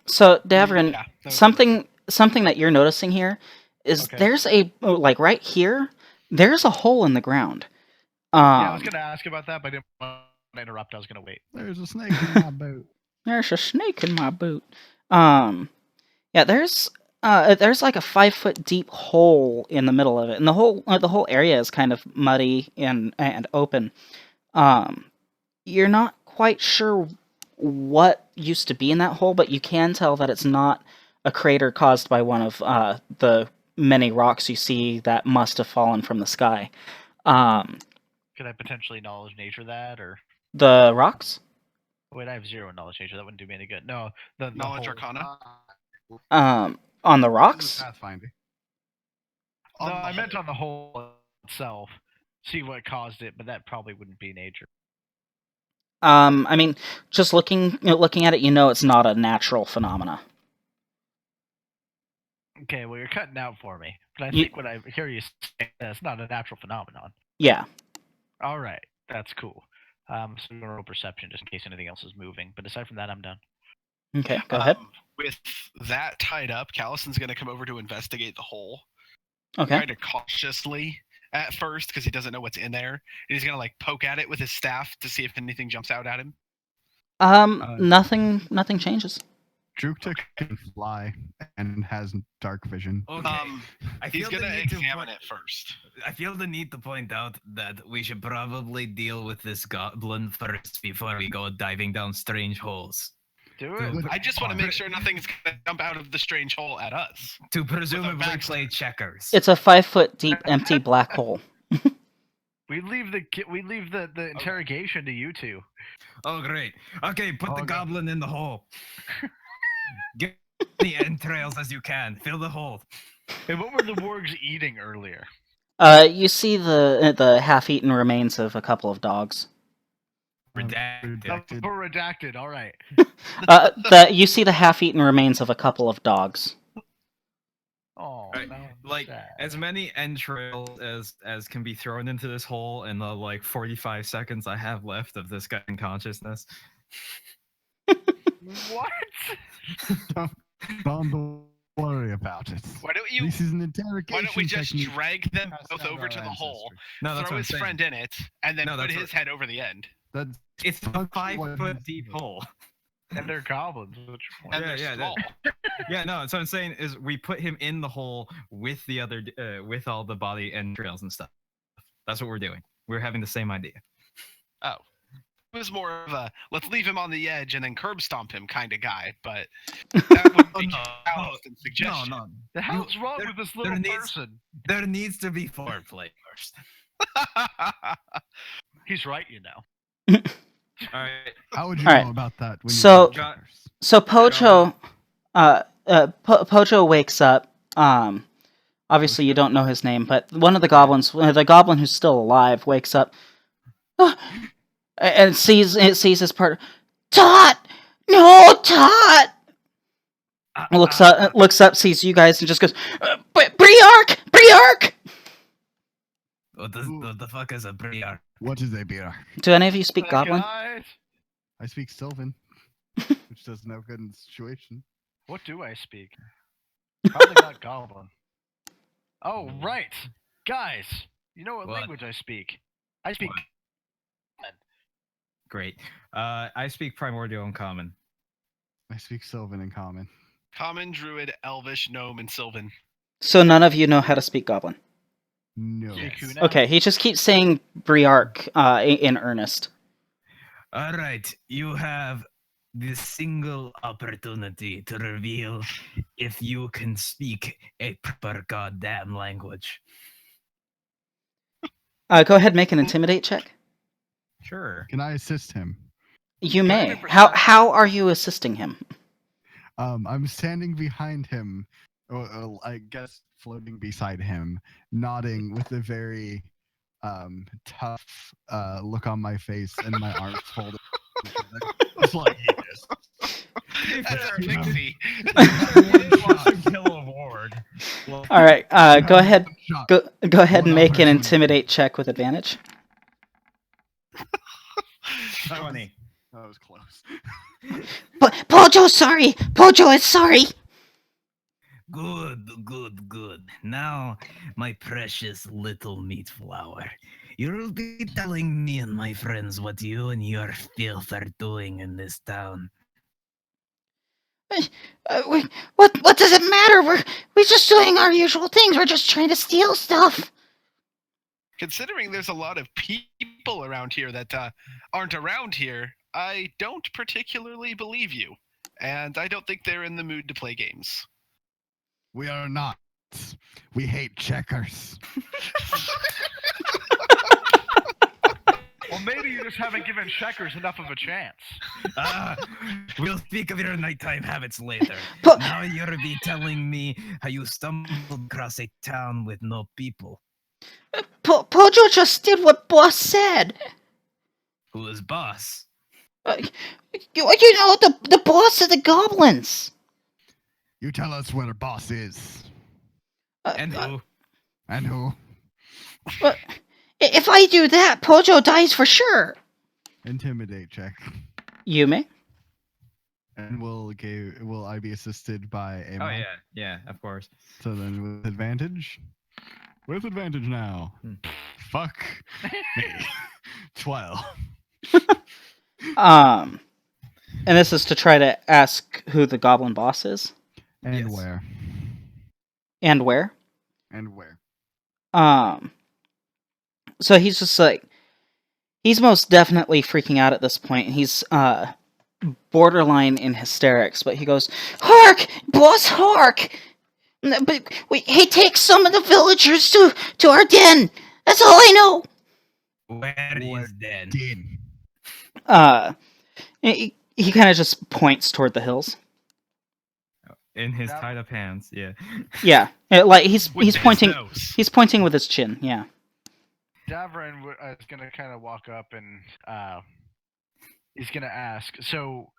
Speaker 1: So Davern,
Speaker 2: Yeah, that was
Speaker 1: something that you're noticing here is
Speaker 6: Okay.
Speaker 1: there's a like right here. There's a hole in the ground.
Speaker 6: Yeah, I was gonna ask about that, but I didn't want to interrupt. I was gonna wait.
Speaker 4: There's a snake in my boot.
Speaker 1: There's a snake in my boot. Yeah, there's like a 5-foot deep hole in the middle of it, and the whole area is kind of muddy and open. You're not quite sure what used to be in that hole, but you can tell that it's not a crater caused by one of the many rocks you see that must have fallen from the sky.
Speaker 6: Could I potentially knowledge nature that, or
Speaker 1: The rocks?
Speaker 6: wait? I have 0 knowledge nature. That wouldn't do me any good. No, the
Speaker 2: Knowledge
Speaker 6: whole-
Speaker 2: Arcana.
Speaker 1: On the rocks?
Speaker 4: Pathfinder.
Speaker 6: No,
Speaker 2: On the
Speaker 6: I meant
Speaker 2: whole.
Speaker 6: on the hole itself. See what caused it, but that probably wouldn't be nature.
Speaker 1: I mean, just looking at it, it's not a natural phenomena.
Speaker 6: Okay, well you're cutting out for me, but I
Speaker 1: You-
Speaker 6: think what I hear you say, that's not a natural phenomenon.
Speaker 1: Yeah.
Speaker 6: All right, that's cool. So I'm gonna roll perception just in case anything else is moving. But aside from that, I'm done.
Speaker 1: Okay, go ahead.
Speaker 2: With that tied up, Callison's going to come over to investigate the hole,
Speaker 1: Okay.
Speaker 2: kind of cautiously at first because he doesn't know what's in there. And he's going to like poke at it with his staff to see if anything jumps out at him.
Speaker 1: Nothing changes.
Speaker 4: Drukta can fly and has dark vision.
Speaker 3: Okay. I
Speaker 2: He's
Speaker 3: feel the
Speaker 2: going to
Speaker 3: need to
Speaker 2: examine
Speaker 3: point-
Speaker 2: it first.
Speaker 3: I feel the need to point out that we should probably deal with this goblin first before we go diving down strange holes.
Speaker 6: Do
Speaker 3: it.
Speaker 2: I just want to make sure nothing's going to jump out of the strange hole at us.
Speaker 3: To presumably
Speaker 2: backstory.
Speaker 3: play checkers.
Speaker 1: It's a 5-foot deep empty black hole.
Speaker 6: We leave the interrogation to you two.
Speaker 3: Oh, great. Okay, put the
Speaker 2: Okay.
Speaker 3: goblin in the hole. Get the entrails as you can. Fill the hole.
Speaker 6: And what were the wargs eating earlier?
Speaker 1: You see the half-eaten remains of a couple of dogs.
Speaker 3: Redacted.
Speaker 6: For redacted. All right.
Speaker 1: You see the half-eaten remains of a couple of dogs.
Speaker 6: Oh,
Speaker 3: Right,
Speaker 6: no,
Speaker 3: Like
Speaker 6: sad.
Speaker 3: as many entrails as can be thrown into this hole in the 45 seconds I have left of this guy in consciousness.
Speaker 6: What?
Speaker 4: Don't worry about it.
Speaker 2: Why don't you?
Speaker 4: This is an interrogation
Speaker 2: Why don't we just
Speaker 4: technique.
Speaker 2: drag them
Speaker 4: Passed
Speaker 2: both
Speaker 4: down
Speaker 2: over
Speaker 4: our
Speaker 2: to the hole,
Speaker 4: ancestry.
Speaker 3: No, that's
Speaker 2: throw
Speaker 3: what I'm
Speaker 2: his
Speaker 3: saying.
Speaker 2: friend in it, and then
Speaker 3: No,
Speaker 2: put
Speaker 3: that's
Speaker 2: his
Speaker 3: what-
Speaker 2: head over the end?
Speaker 4: That's
Speaker 3: It's a
Speaker 4: what
Speaker 3: 5-foot
Speaker 4: it
Speaker 3: deep
Speaker 4: is.
Speaker 3: hole.
Speaker 6: And they're goblins. What's your point?
Speaker 2: And
Speaker 3: Yeah,
Speaker 2: they're
Speaker 3: yeah, that-
Speaker 2: small.
Speaker 3: Yeah, no. So I'm saying is we put him in the hole with the other, with all the body entrails and stuff. That's what we're doing. We're having the same idea.
Speaker 2: It was more of a let's leave him on the edge and then curb stomp him kind of guy, but that would be Callison's suggestion.
Speaker 3: No.
Speaker 6: The hell's wrong
Speaker 3: there-
Speaker 6: with this
Speaker 3: there
Speaker 6: little
Speaker 3: needs-
Speaker 6: person?
Speaker 3: There needs to be foreplay first.
Speaker 6: He's right, you know.
Speaker 3: All right.
Speaker 4: How would you
Speaker 1: Alright,
Speaker 4: know about that? When
Speaker 1: so-
Speaker 4: you got checkers?
Speaker 1: So Pojo, Pojo wakes up. Obviously you don't know his name, but one of the goblins, the goblin who's still alive, wakes up and sees his partner. Tot, no, Tot. Looks up, sees you guys, and just goes, Briark.
Speaker 3: What the fuck is a briar?
Speaker 4: What is a beer?
Speaker 1: Do any of you speak
Speaker 6: Hey,
Speaker 1: Goblin?
Speaker 6: guys,
Speaker 4: I speak Sylvan, which doesn't have good in the situation.
Speaker 6: what do I speak? Probably not goblin. Oh, right. Guys, you know what
Speaker 3: What?
Speaker 6: language I speak? I speak.
Speaker 3: What? Great. I speak primordial and common.
Speaker 4: I speak Sylvan in common.
Speaker 2: Common, Druid, Elvish, Gnome, and Sylvan.
Speaker 1: So none of you know how to speak Goblin.
Speaker 4: No.
Speaker 6: Jakuna.
Speaker 1: Okay, he just keeps saying Briark in earnest.
Speaker 3: All right, you have this single opportunity to reveal if you can speak a proper goddamn language.
Speaker 1: Go ahead, make an intimidate check.
Speaker 3: Sure.
Speaker 4: Can I assist him?
Speaker 1: You may.
Speaker 6: 100%.
Speaker 1: How are you assisting him?
Speaker 4: I'm standing behind him, or I guess floating beside him, nodding with a very tough look on my face and my arms folded. It's like yes.
Speaker 2: That's a pixie.
Speaker 3: Kill award.
Speaker 1: All right, go ahead.
Speaker 4: Shot.
Speaker 1: Go ahead and
Speaker 4: One
Speaker 1: make an
Speaker 4: opportunity.
Speaker 1: intimidate check with advantage.
Speaker 3: 20.
Speaker 4: That was close.
Speaker 1: Pojo, sorry. Pojo is sorry.
Speaker 3: Good. Now, my precious little meat flower, you'll be telling me and my friends what you and your filth are doing in this town.
Speaker 1: What does it matter? We're just doing our usual things. We're just trying to steal stuff.
Speaker 2: Considering there's a lot of people around here that aren't around here, I don't particularly believe you. And I don't think they're in the mood to play games.
Speaker 4: We are not. We hate checkers.
Speaker 6: Well, maybe you just haven't given checkers enough of a chance.
Speaker 3: We'll speak of your nighttime habits later.
Speaker 1: But-
Speaker 3: Now you'll be telling me how you stumbled across a town with no people.
Speaker 1: Pojo just did what boss said.
Speaker 3: Who is boss?
Speaker 1: You know, the boss of the goblins.
Speaker 4: You tell us where the boss is.
Speaker 3: And who?
Speaker 4: And who?
Speaker 1: If I do that, Pojo dies for sure.
Speaker 4: Intimidate check.
Speaker 1: You may.
Speaker 4: And will I be assisted by a
Speaker 3: Oh yeah, of course.
Speaker 4: So then with advantage? With advantage now. Fuck me. 12.
Speaker 1: And this is to try to ask who the goblin boss is.
Speaker 4: And
Speaker 3: Yes.
Speaker 4: where?
Speaker 1: And where.
Speaker 4: And where?
Speaker 1: So he's just like, he's most definitely freaking out at this point. He's borderline in hysterics, but he goes, "Hark, boss, hark! But he takes some of the villagers to our den. That's all I know."
Speaker 3: Where is Den?
Speaker 4: Din.
Speaker 1: He kind of just points toward the hills.
Speaker 3: In his
Speaker 6: That-
Speaker 3: tied up hands, yeah.
Speaker 1: Yeah, like he's
Speaker 2: With his
Speaker 1: pointing.
Speaker 2: nose.
Speaker 1: He's pointing with his chin. Yeah.
Speaker 6: Davrin is going to kind of walk up and he's going to ask. So,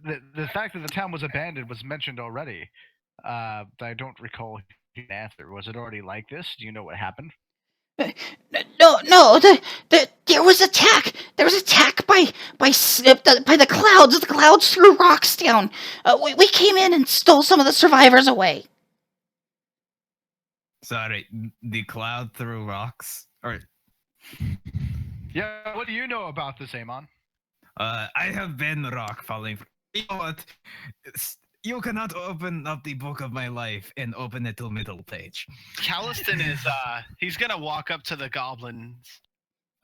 Speaker 6: the fact that the town was abandoned was mentioned already. I don't recall the answer. Was it already like this? Do you know what happened?
Speaker 1: No. There was attack. There was attack by the clouds. The clouds threw rocks down. We came in and stole some of the survivors away.
Speaker 3: Sorry, the cloud threw rocks. Or
Speaker 6: Yeah. What do you know about this, Amon?
Speaker 3: I have been rock falling. You know what? You cannot open up the book of my life and open it to middle page.
Speaker 2: Calliston is he's gonna walk up to the goblins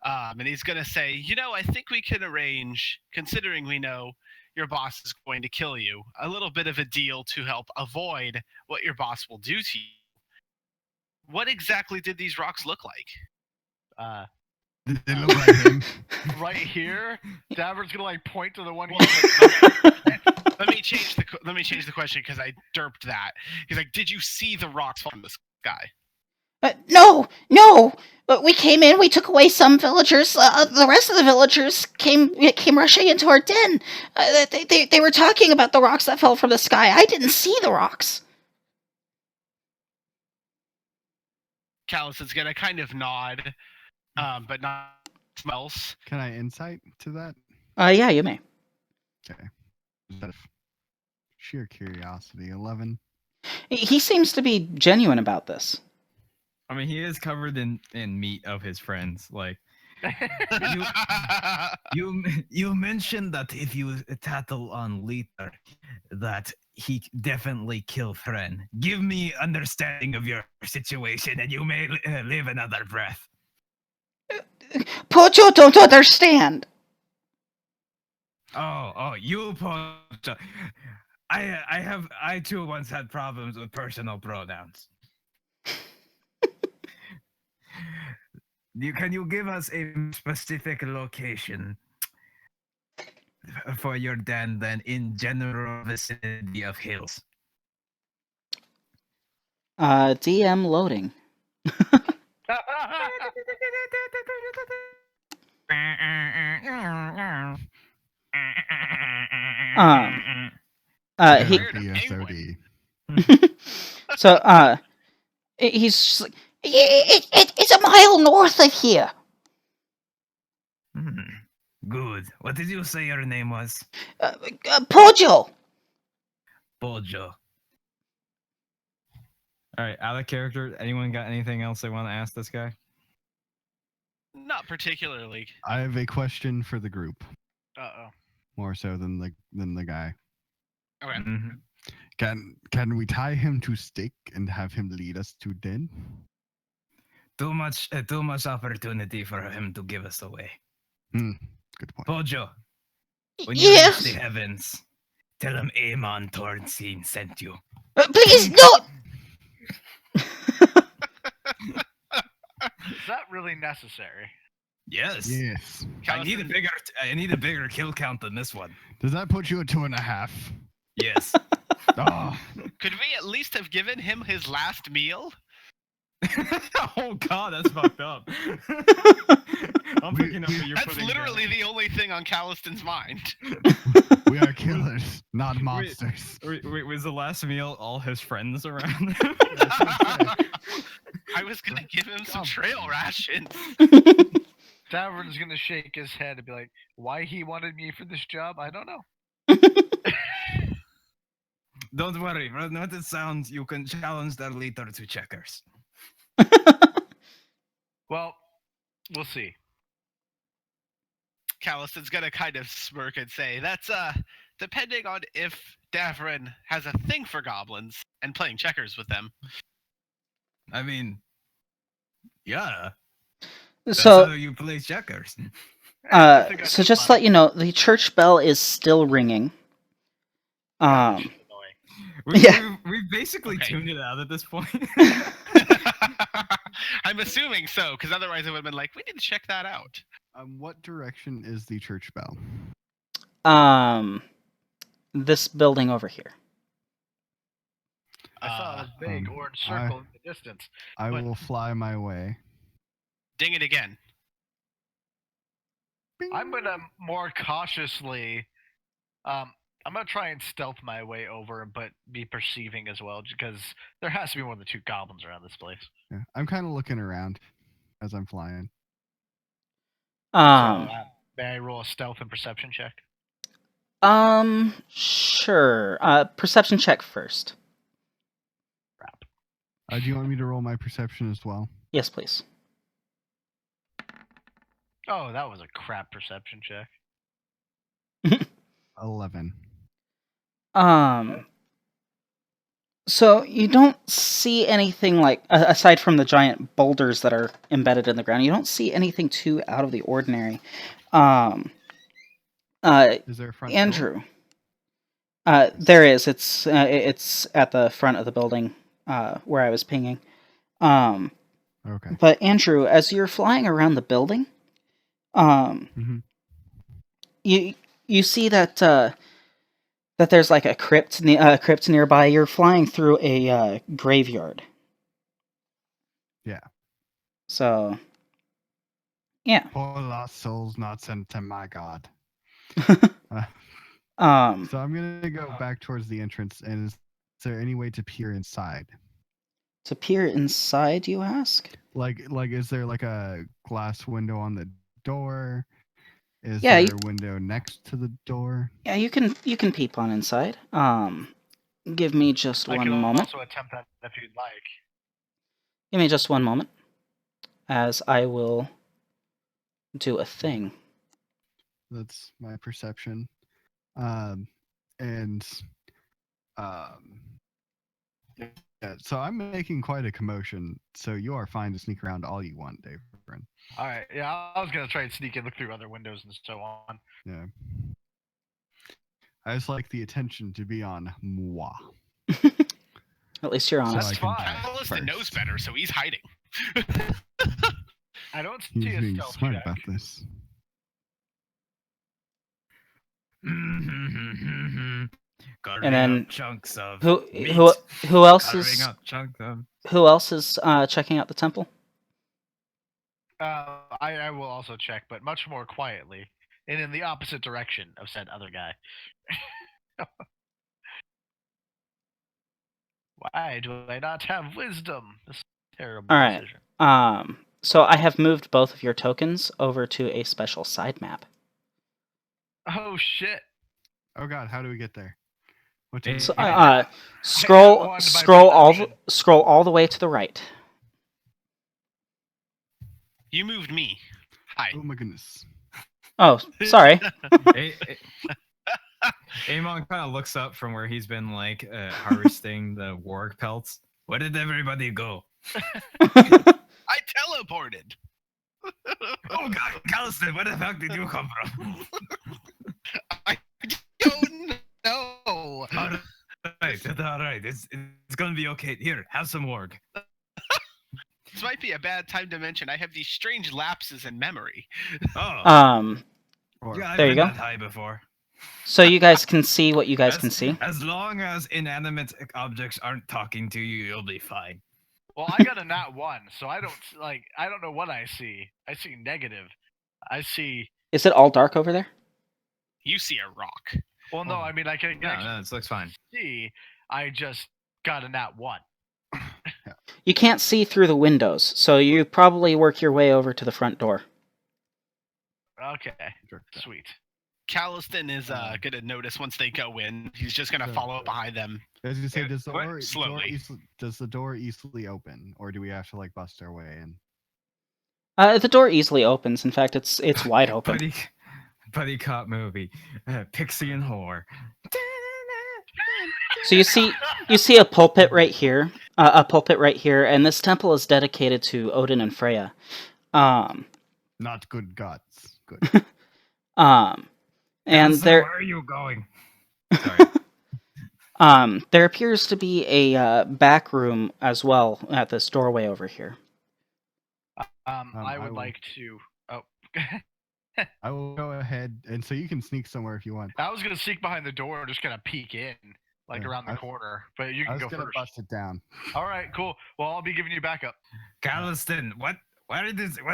Speaker 2: and he's gonna say, you know, I think we can arrange, considering we know your boss is going to kill you, a little bit of a deal to help avoid what your boss will do to you. What exactly did these rocks look like?
Speaker 4: Did they look like him?
Speaker 6: Right here, Davrin's gonna like point to the one.
Speaker 2: Let me change the question because I derped that. He's like, did you see the rocks from the sky?
Speaker 1: No. But we came in. We took away some villagers. The rest of the villagers came rushing into our den. They were talking about the rocks that fell from the sky. I didn't see the rocks.
Speaker 2: Calliston's gonna kind of nod, but not smells.
Speaker 4: Can I insight to that?
Speaker 1: Yeah, you may.
Speaker 4: Okay. Just out of sheer curiosity. 11.
Speaker 1: He seems to be genuine about this.
Speaker 3: I mean, he is covered in meat of his friends. Like you mentioned that if you tattle on Liter, that he definitely kill friend. Give me understanding of your situation, and you may live another breath.
Speaker 1: Pocho don't understand.
Speaker 3: Oh, you Pocho. I too once had problems with personal pronouns. Can you give us a specific location for your den then in general vicinity of hills?
Speaker 1: DM loading. He
Speaker 4: BSOD.
Speaker 1: so he's just like, it's a mile north of here.
Speaker 3: Good. What did you say your name was?
Speaker 1: Pojo.
Speaker 3: Bojo. All right, out of character. Anyone got anything else they want to ask this guy?
Speaker 2: Not particularly.
Speaker 4: I have a question for the group,
Speaker 2: Uh-oh.
Speaker 4: more so than the guy.
Speaker 2: Okay.
Speaker 4: Can we tie him to stake and have him lead us to den?
Speaker 3: Too much opportunity for him to give us away.
Speaker 4: Good point.
Speaker 3: Bojo, when you reach
Speaker 1: Yes.
Speaker 3: the heavens, tell him Amon Tornseen sent you.
Speaker 1: Please no.
Speaker 6: really necessary.
Speaker 3: Yes.
Speaker 4: Yes.
Speaker 3: I need a bigger kill count than this one.
Speaker 4: Does that put you at 2.5?
Speaker 3: Yes.
Speaker 4: Oh,
Speaker 2: Could we at least have given him his last meal?
Speaker 3: Oh god, that's fucked up. I'm picking up what you're
Speaker 2: That's
Speaker 3: putting
Speaker 2: literally the only thing on Calliston's mind.
Speaker 4: we are killers, not monsters.
Speaker 3: Wait, was the last meal all his friends around?
Speaker 2: I was gonna give him some trail rations.
Speaker 6: Davern's gonna shake his head and be like, "Why he wanted me for this job? I don't know."
Speaker 3: Don't worry, from what it sounds, you can challenge their leader to checkers.
Speaker 6: Well, we'll see.
Speaker 2: Calliston's gonna kind of smirk and say, "That's depending on if Davrin has a thing for goblins and playing checkers with them."
Speaker 3: I mean, yeah. That's
Speaker 1: So,
Speaker 3: how you play checkers.
Speaker 6: I think
Speaker 1: so
Speaker 6: that's
Speaker 1: just to
Speaker 6: fine.
Speaker 1: let you know, the church bell is still ringing.
Speaker 6: That's just annoying.
Speaker 1: Yeah.
Speaker 3: We've basically
Speaker 2: Okay.
Speaker 3: tuned it out at this point.
Speaker 2: I'm assuming so, because otherwise it would have been like, we need to check that out.
Speaker 4: What direction is the church bell?
Speaker 1: This building over here.
Speaker 6: I saw a big orange circle in the distance.
Speaker 4: I
Speaker 6: But-
Speaker 4: will fly my way.
Speaker 2: Ding it again.
Speaker 6: I'm gonna more cautiously. I'm gonna try and stealth my way over, but be perceiving as well, because there has to be more than 2 goblins around this place.
Speaker 4: Yeah, I'm kind of looking around as I'm flying.
Speaker 6: So, may I roll a stealth and perception check?
Speaker 1: Sure. Perception check first.
Speaker 6: Crap.
Speaker 4: Do you want me to roll my perception as well?
Speaker 1: Yes, please.
Speaker 6: Oh, that was a crap perception check.
Speaker 4: 11.
Speaker 1: So you don't see anything like, aside from the giant boulders that are embedded in the ground, you don't see anything too out of the ordinary.
Speaker 4: Is there a front door?
Speaker 1: Andrew. There is. It's at the front of the building, where I was pinging.
Speaker 4: Okay.
Speaker 1: But Andrew, as you're flying around the building,
Speaker 4: Mhm.
Speaker 1: you see that that there's like a crypt nearby. You're flying through a graveyard.
Speaker 4: Yeah.
Speaker 1: So, yeah.
Speaker 4: Poor lost souls not sent to my god.
Speaker 1: Um,
Speaker 4: So I'm gonna go back towards the entrance, and is there any way to peer inside?
Speaker 1: to peer inside, you ask?
Speaker 4: Like, is there like a glass window on the door? Is
Speaker 1: Yeah,
Speaker 4: there a window next to the door?
Speaker 1: Yeah, you can peep on inside. Give me just
Speaker 6: I
Speaker 1: one
Speaker 6: can
Speaker 1: moment.
Speaker 6: also attempt that if you'd like.
Speaker 1: Give me just one moment, as I will do a thing.
Speaker 4: That's my perception. Yeah, so I'm making quite a commotion. So you are fine to sneak around all you want, Dave.
Speaker 6: All right, yeah, I was gonna try and sneak and look through other windows and so on.
Speaker 4: Yeah. I just like the attention to be on moi.
Speaker 1: At least you're
Speaker 4: So
Speaker 1: honest.
Speaker 4: I can
Speaker 6: fine.
Speaker 4: die
Speaker 2: Calliston knows
Speaker 4: first.
Speaker 2: better, so he's hiding.
Speaker 6: I don't
Speaker 4: He's
Speaker 6: see a
Speaker 4: being
Speaker 6: stealth
Speaker 4: smart
Speaker 6: check.
Speaker 4: about this.
Speaker 1: And then
Speaker 3: chunks of
Speaker 1: Who
Speaker 3: meat.
Speaker 1: who else
Speaker 3: Carving
Speaker 1: is
Speaker 3: up chunks of
Speaker 1: checking out the temple?
Speaker 6: I will also check, but much more quietly, and in the opposite direction of said other guy. Why do I not have wisdom? This is a terrible
Speaker 1: All right.
Speaker 6: decision.
Speaker 1: So I have moved both of your tokens over to a special side map.
Speaker 6: Oh shit!
Speaker 4: Oh god, how do we get there? What
Speaker 3: Eh,
Speaker 4: do
Speaker 1: So,
Speaker 6: I got
Speaker 1: scroll
Speaker 6: one by
Speaker 1: scroll
Speaker 6: perception.
Speaker 1: scroll all the way to the right.
Speaker 2: You moved me. Hi.
Speaker 4: Oh my goodness.
Speaker 1: Oh, sorry.
Speaker 3: Amon kind of looks up from where he's been like harvesting the warg pelts. Where did everybody go?
Speaker 2: I teleported.
Speaker 3: Oh god, Calliston, where the fuck did you come from?
Speaker 2: I don't know.
Speaker 3: All right, it's gonna be okay. Here, have some warg.
Speaker 2: This might be a bad time to mention I have these strange lapses in memory.
Speaker 3: Oh,
Speaker 4: Or
Speaker 3: yeah, I've
Speaker 1: there you
Speaker 3: been
Speaker 1: go.
Speaker 3: that high before.
Speaker 1: So you guys can see what you guys can see.
Speaker 3: As long as inanimate objects aren't talking to you, you'll be fine.
Speaker 6: Well, I got a nat 1, so I don't know what I see. I see negative. I see.
Speaker 1: Is it all dark over there?
Speaker 2: You see a rock.
Speaker 6: Well, no,
Speaker 3: Oh.
Speaker 6: I mean I can
Speaker 3: No,
Speaker 6: actually
Speaker 3: it looks fine.
Speaker 6: see. I just got a nat 1.
Speaker 1: You can't see through the windows, so you probably work your way over to the front door.
Speaker 6: Okay, sweet.
Speaker 2: Calliston is gonna notice once they go in. He's just gonna
Speaker 4: So-
Speaker 2: follow up behind them.
Speaker 4: as you say,
Speaker 6: Yeah,
Speaker 4: does the
Speaker 6: what?
Speaker 4: door
Speaker 2: Slowly.
Speaker 4: does the door easily open, or do we have to like bust our way in?
Speaker 1: The door easily opens. In fact, it's wide open.
Speaker 3: Buddy cop movie, Pixie and Whore.
Speaker 1: So you see a pulpit right here, and this temple is dedicated to Odin and Freya.
Speaker 4: Not good gods. Good.
Speaker 1: And
Speaker 3: Gunston,
Speaker 1: there
Speaker 3: where are you going? Sorry.
Speaker 1: there appears to be a back room as well at this doorway over here.
Speaker 6: I would
Speaker 4: will-
Speaker 6: like to. Oh,
Speaker 4: I will go ahead, and so you can sneak somewhere if you want.
Speaker 6: I was gonna sneak behind the door and just kind of peek in, like
Speaker 4: Yeah,
Speaker 6: around the
Speaker 4: I-
Speaker 6: corner. But you
Speaker 4: I
Speaker 6: can
Speaker 4: was
Speaker 6: go
Speaker 4: gonna
Speaker 6: first.
Speaker 4: bust it down.
Speaker 6: All right, cool. Well, I'll be giving you backup.
Speaker 3: Calliston, what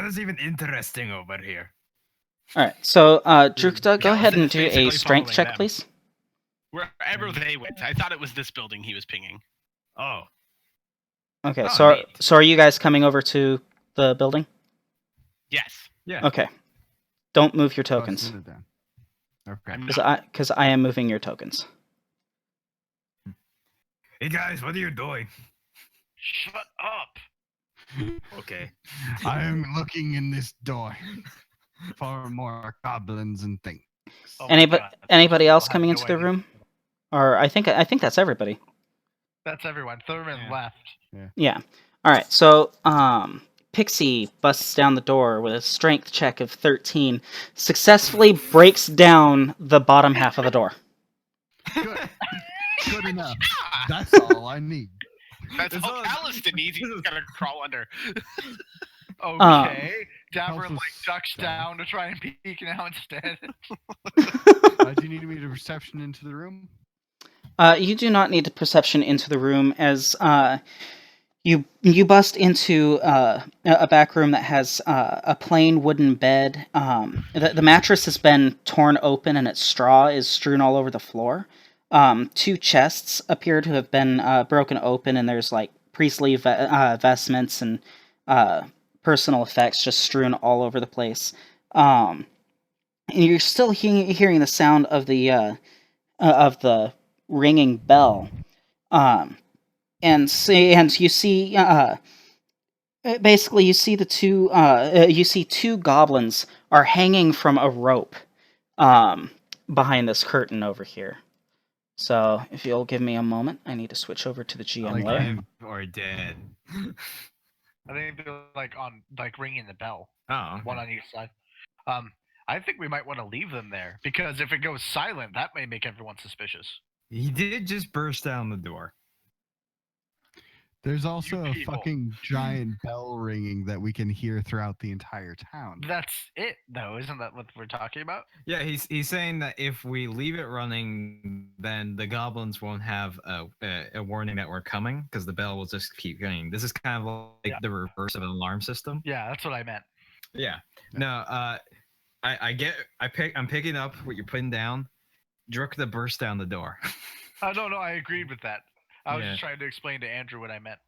Speaker 3: is even interesting over here?
Speaker 1: All right, so Drukta, go ahead
Speaker 2: Calliston
Speaker 1: and
Speaker 2: is
Speaker 1: do a
Speaker 2: basically
Speaker 1: strength
Speaker 2: following
Speaker 1: check,
Speaker 2: them.
Speaker 1: please.
Speaker 2: Wherever they went. I thought it was this building he was pinging.
Speaker 3: Oh,
Speaker 1: Okay,
Speaker 3: Oh,
Speaker 1: so
Speaker 3: neat.
Speaker 1: are you guys coming over to the building?
Speaker 2: Yes.
Speaker 3: yeah.
Speaker 1: Okay. Don't move your tokens,
Speaker 4: Busting it down. Okay.
Speaker 2: I'm
Speaker 1: because
Speaker 2: not.
Speaker 1: I am moving your tokens.
Speaker 3: Hey guys, what are you doing?
Speaker 6: Shut up.
Speaker 3: Okay.
Speaker 4: I am looking in this door for more goblins and things.
Speaker 6: Oh my
Speaker 1: Anybody
Speaker 6: God.
Speaker 1: anybody
Speaker 6: People
Speaker 1: else
Speaker 6: have
Speaker 1: coming
Speaker 6: no
Speaker 1: into the
Speaker 6: idea.
Speaker 1: room? Or I think that's everybody.
Speaker 6: That's everyone. Thurman
Speaker 3: Yeah.
Speaker 6: left.
Speaker 1: Yeah. All right. So Pixie busts down the door with a strength check of 13, successfully breaks down the bottom half of the door.
Speaker 4: Good. Good enough.
Speaker 2: Ah!
Speaker 4: That's all I need.
Speaker 2: That's
Speaker 3: It's
Speaker 2: all
Speaker 3: all-
Speaker 2: Calliston needs. He's gonna crawl under.
Speaker 6: Okay. Davern
Speaker 4: Help us,
Speaker 6: ducks
Speaker 4: guys.
Speaker 6: down to try and peek now instead.
Speaker 4: Do you need me to perception into the room?
Speaker 1: You do not need a perception into the room, as you bust into a back room that has a plain wooden bed. The mattress has been torn open and its straw is strewn all over the floor. Two chests appear to have been broken open, and there's like priestly vestments and personal effects just strewn all over the place. And you're still hearing the sound of the ringing bell. And you see basically you see two goblins are hanging from a rope behind this curtain over here. So if you'll give me a moment, I need to switch over to the GM
Speaker 4: Like
Speaker 1: layer.
Speaker 4: I'm-
Speaker 3: Or dead.
Speaker 6: I think they're like ringing the bell,
Speaker 3: Oh.
Speaker 6: one on each side. I think we might want to leave them there because if it goes silent, that may make everyone suspicious.
Speaker 3: He did just burst down the door.
Speaker 4: There's also a
Speaker 6: people.
Speaker 4: fucking giant bell ringing that we can hear throughout the entire town.
Speaker 6: That's it, though. Isn't that what we're talking about?
Speaker 3: Yeah, he's saying that if we leave it running, then the goblins won't have a warning that we're coming because the bell will just keep going. This is kind of like
Speaker 6: Yeah.
Speaker 3: the reverse of an alarm system.
Speaker 6: Yeah, that's what I meant.
Speaker 3: Yeah. No. I'm picking up what you're putting down. Drukta burst down the door.
Speaker 6: No, I agreed with that. I was
Speaker 3: Yeah.
Speaker 6: just trying to explain to Andrew what I meant.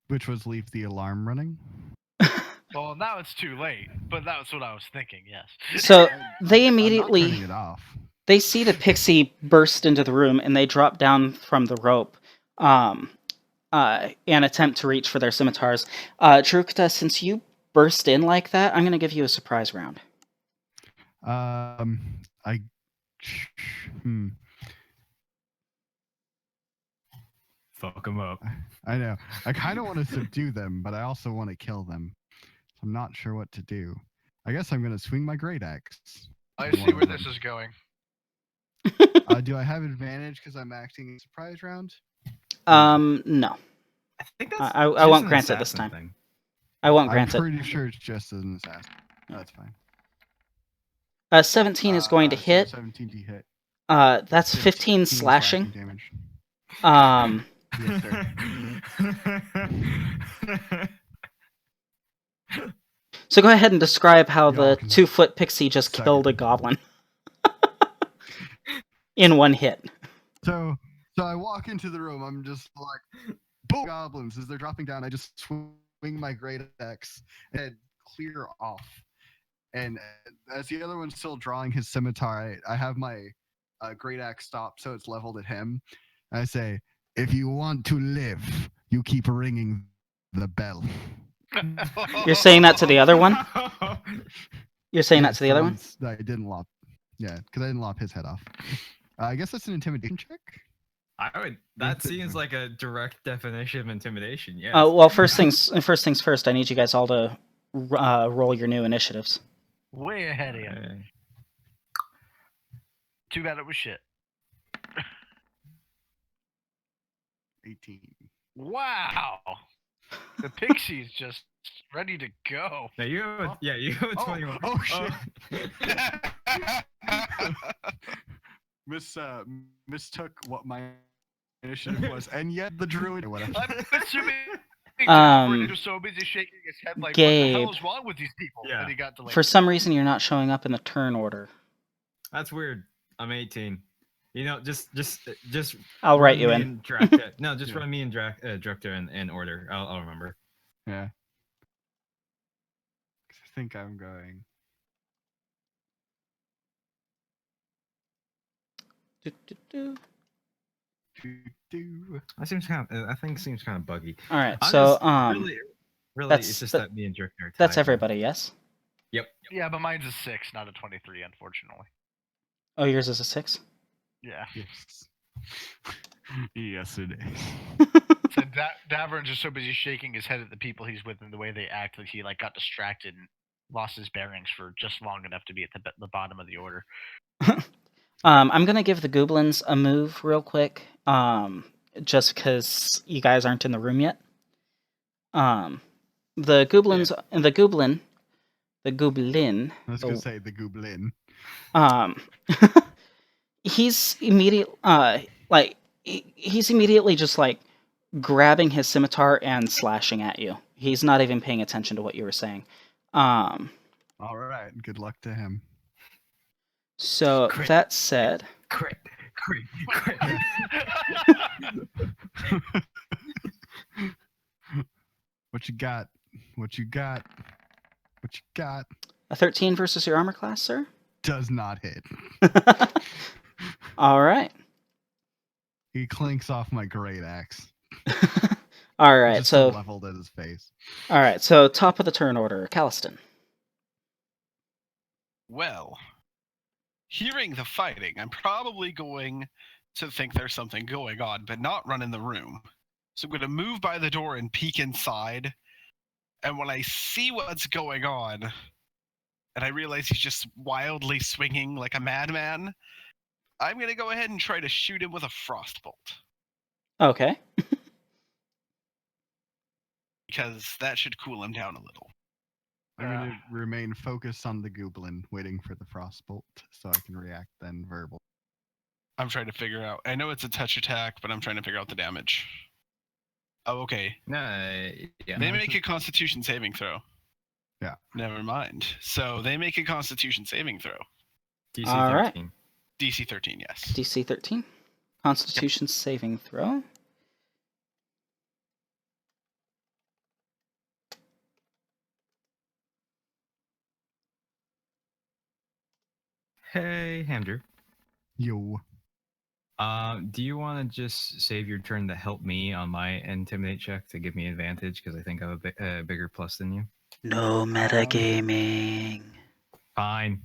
Speaker 4: Which was leave the alarm running.
Speaker 6: Well, now it's too late, but that was what I was thinking. Yes.
Speaker 1: So they
Speaker 4: I'm not
Speaker 1: immediately
Speaker 4: turning it off.
Speaker 1: they see the pixie burst into the room and they drop down from the rope and attempt to reach for their scimitars. Drukta, since you burst in like that, I'm going to give you a surprise round.
Speaker 3: Fuck him up.
Speaker 4: I know. I kind of want to subdue them, but I also want to kill them. So I'm not sure what to do. I guess I'm gonna swing my great axe.
Speaker 6: I
Speaker 4: on
Speaker 6: see
Speaker 4: one
Speaker 6: where
Speaker 4: of
Speaker 6: this
Speaker 4: them.
Speaker 6: is going.
Speaker 4: Do I have advantage because I'm acting in surprise round?
Speaker 1: No.
Speaker 3: I think that's
Speaker 1: I
Speaker 3: just
Speaker 1: won't
Speaker 3: an
Speaker 1: grant it this
Speaker 3: assassin
Speaker 1: time.
Speaker 3: thing.
Speaker 1: I won't
Speaker 4: I'm
Speaker 1: grant it.
Speaker 4: pretty sure it's just an assassin. That's fine.
Speaker 1: 17 is going to
Speaker 4: So
Speaker 1: hit.
Speaker 4: 17 to hit.
Speaker 1: That's 15 slashing.
Speaker 4: damage.
Speaker 1: Um,
Speaker 3: Yes, sir.
Speaker 1: so go ahead and describe how
Speaker 4: Y'all
Speaker 1: the
Speaker 4: can
Speaker 1: 2-foot pixie just
Speaker 4: suck
Speaker 1: killed
Speaker 4: it.
Speaker 1: a goblin in one hit.
Speaker 4: So I walk into the room. I'm just like, boom, goblins. As they're dropping down, I just swing my great axe and clear off. And as the other one's still drawing his scimitar, I have my great axe stopped, so it's leveled at him. I say, if you want to live, you keep ringing the bell.
Speaker 1: You're saying that to the other one? You're saying that
Speaker 4: Yes,
Speaker 1: to the other one?
Speaker 4: ones that I didn't lop. Yeah, because I didn't lop his head off. I guess that's an intimidation check.
Speaker 3: That seems like a direct definition of intimidation. Yes.
Speaker 1: Well, first things first. I need you guys all to roll your new initiatives.
Speaker 6: Way ahead of you. Too bad it was shit.
Speaker 4: 18.
Speaker 6: Wow. The pixie's just ready to go.
Speaker 3: No, you have you have a 21.
Speaker 4: Oh shit! Mistook what my initiative was, and yet the druid. Whatever.
Speaker 6: I'm assuming he was so busy shaking his head like,
Speaker 1: Gabe.
Speaker 6: what the hell is wrong with these people?
Speaker 3: Yeah.
Speaker 6: And he got delayed.
Speaker 1: For some reason, you're not showing up in the turn order.
Speaker 3: That's weird. I'm 18. You know, just
Speaker 1: I'll write you
Speaker 3: run me
Speaker 1: in.
Speaker 3: and Drakta. No, just
Speaker 4: Yeah.
Speaker 3: run me and Drakta in order. I'll remember.
Speaker 4: Yeah. 'Cause I think I'm going. Do.
Speaker 3: That seems kind of. I think seems kind of buggy.
Speaker 1: All right,
Speaker 3: I'm
Speaker 1: so
Speaker 3: just really,
Speaker 1: that's-
Speaker 3: it's just
Speaker 1: that-
Speaker 3: that me and Drakta are
Speaker 1: that's
Speaker 3: tied.
Speaker 1: everybody, yes?
Speaker 3: Yep.
Speaker 6: Yeah, but mine's a 6, not a 23, unfortunately.
Speaker 1: Oh, yours is a 6?
Speaker 6: Yeah.
Speaker 4: Yes. Yes, it is.
Speaker 6: So Davern's just so busy shaking his head at the people he's with and the way they act that he like got distracted and lost his bearings for just long enough to be at the bottom of the order.
Speaker 1: I'm gonna give the goblins a move real quick, just because you guys aren't in the room yet. The goblins, the goblin.
Speaker 4: I was gonna
Speaker 1: the-
Speaker 4: say the goblin.
Speaker 1: He's he's immediately just like grabbing his scimitar and slashing at you. He's not even paying attention to what you were saying.
Speaker 4: All right. Good luck to him.
Speaker 1: So
Speaker 3: Crit.
Speaker 1: that said,
Speaker 3: Crit.
Speaker 4: What you got? What you got? What you got?
Speaker 1: a 13 versus your armor class, sir.
Speaker 4: Does not hit.
Speaker 1: All right.
Speaker 4: He clinks off my great axe.
Speaker 1: All right.
Speaker 4: Just
Speaker 1: So
Speaker 4: leveled at his face.
Speaker 1: all right. So top of the turn order, Calliston.
Speaker 2: Well, hearing the fighting, I'm probably going to think there's something going on, but not run in the room. So I'm going to move by the door and peek inside. And when I see what's going on, and I realize he's just wildly swinging like a madman, I'm going to go ahead and try to shoot him with a frostbolt.
Speaker 1: Okay.
Speaker 2: Because that should cool him down a little.
Speaker 4: I'm going to remain focused on the goblin, waiting for the frostbolt, so I can react then verbal.
Speaker 2: I'm trying to figure out. I know it's a touch attack, but I'm trying to figure out the damage. Oh, okay.
Speaker 3: No, yeah.
Speaker 2: They make a Constitution saving throw.
Speaker 4: Yeah.
Speaker 2: Never mind. So they make a Constitution saving throw.
Speaker 3: DC
Speaker 1: All right.
Speaker 3: 13.
Speaker 2: DC 13, yes.
Speaker 1: DC 13. Constitution saving throw.
Speaker 3: Hey, Andrew.
Speaker 4: Yo.
Speaker 3: Do you want to just save your turn to help me on my intimidate check to give me advantage because I think I have a bigger plus than you?
Speaker 1: No metagaming.
Speaker 3: Fine.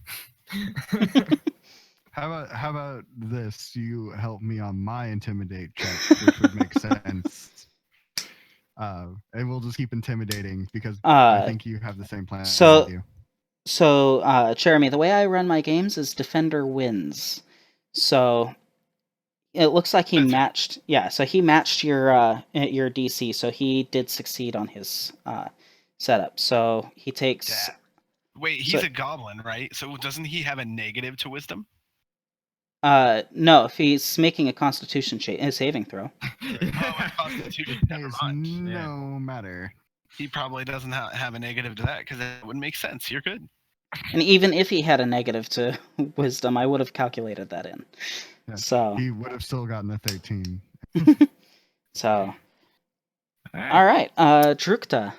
Speaker 4: How about this? You help me on my intimidate check, which would make sense. And we'll just keep intimidating because I think you have the same plan
Speaker 1: so-
Speaker 4: as you.
Speaker 1: So, Jeremy, the way I run my games is defender wins. So, It looks like he
Speaker 2: That's right.
Speaker 1: matched. Yeah, so he matched your DC, so he did succeed on his setup. So he takes.
Speaker 2: Yeah. Wait, he's a goblin, right? So doesn't he have a negative to wisdom?
Speaker 1: No, if he's making a Constitution saving throw.
Speaker 2: Oh, it's Constitution. Never
Speaker 4: It's
Speaker 2: mind.
Speaker 4: no matter.
Speaker 2: He probably doesn't have a negative to that because that wouldn't make sense. You're good.
Speaker 1: And even if he had a negative to wisdom, I would have calculated that in.
Speaker 4: Yeah,
Speaker 1: So
Speaker 4: He would have still gotten a 13.
Speaker 1: so
Speaker 3: Alright.
Speaker 1: all right, Drukta.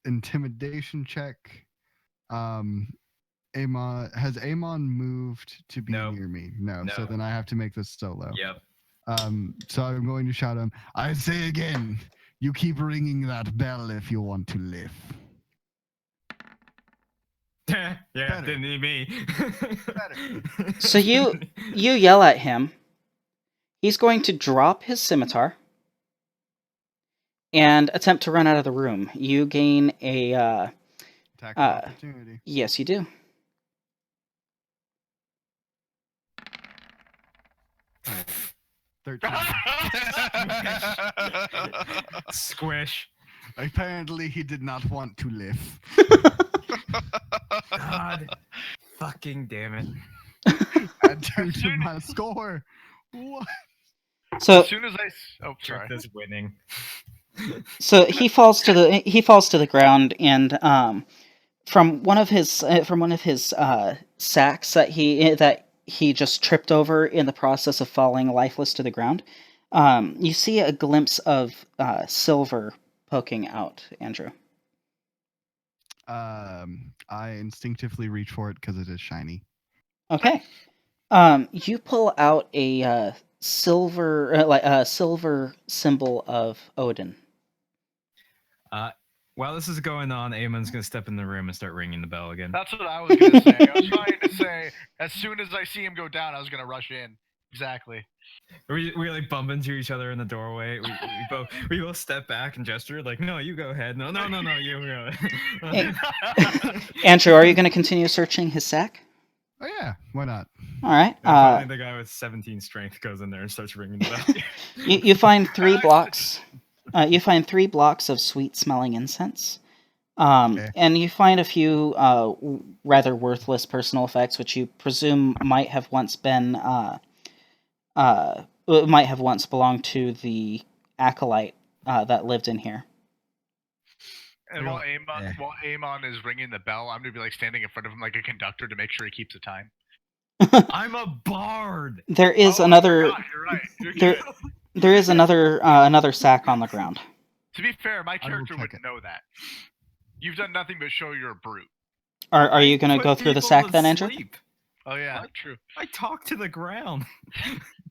Speaker 4: Intimidation check. Amon has Amon moved to be
Speaker 3: No.
Speaker 4: near me? No. So
Speaker 3: No.
Speaker 4: then I have to make this solo.
Speaker 3: Yep.
Speaker 4: So I'm going to shout him. I say again, you keep ringing that bell if you want to live.
Speaker 3: Yeah,
Speaker 4: Better.
Speaker 3: didn't need me.
Speaker 1: So you yell at him. He's going to drop his scimitar and attempt to run out of the room. You gain a
Speaker 4: Attack of opportunity.
Speaker 1: yes, you do.
Speaker 3: Squish.
Speaker 4: Apparently, he did not want to live.
Speaker 3: God. Fucking damn it.
Speaker 4: Add 2 to my score. What?
Speaker 1: So
Speaker 6: As soon as sorry.
Speaker 3: This winning.
Speaker 1: so he falls to the ground, and from one of his sacks that he just tripped over in the process of falling lifeless to the ground, you see a glimpse of silver poking out, Andrew.
Speaker 4: I instinctively reach for it because it is shiny.
Speaker 1: Okay. You pull out a silver symbol of Odin.
Speaker 3: While this is going on, Amon's gonna step in the room and start ringing the bell again.
Speaker 6: That's what I was gonna say. I was trying to say as soon as I see him go down, I was gonna rush in. Exactly.
Speaker 3: We like bump into each other in the doorway. We both step back and gesture like, no, you go ahead. No, you go.
Speaker 1: Hey. Andrew, are you going to continue searching his sack?
Speaker 4: Oh yeah, why not?
Speaker 1: All right.
Speaker 3: And finally, the guy with 17 strength goes in there and starts ringing the bell.
Speaker 1: You find 3 blocks. You find 3 blocks of sweet-smelling incense.
Speaker 4: Okay.
Speaker 1: And you find a few rather worthless personal effects, which you presume might have once belonged to the acolyte that lived in here.
Speaker 6: And while Amon is ringing the bell, I'm gonna be like standing in front of him like a conductor to make sure he keeps the time.
Speaker 3: I'm a bard.
Speaker 1: There is
Speaker 6: Oh,
Speaker 1: another.
Speaker 6: You're right. You're
Speaker 1: There,
Speaker 6: good.
Speaker 1: there is another sack on the ground.
Speaker 6: To be fair, my
Speaker 4: will
Speaker 6: character
Speaker 4: check
Speaker 6: would
Speaker 4: it.
Speaker 6: know that. You've done nothing but show you're a brute.
Speaker 1: Are you going to
Speaker 3: Put
Speaker 1: go through the
Speaker 3: people
Speaker 1: sack
Speaker 3: to
Speaker 1: then, Andrew?
Speaker 3: sleep.
Speaker 6: Oh yeah,
Speaker 3: What?
Speaker 6: true.
Speaker 3: I talk to the ground.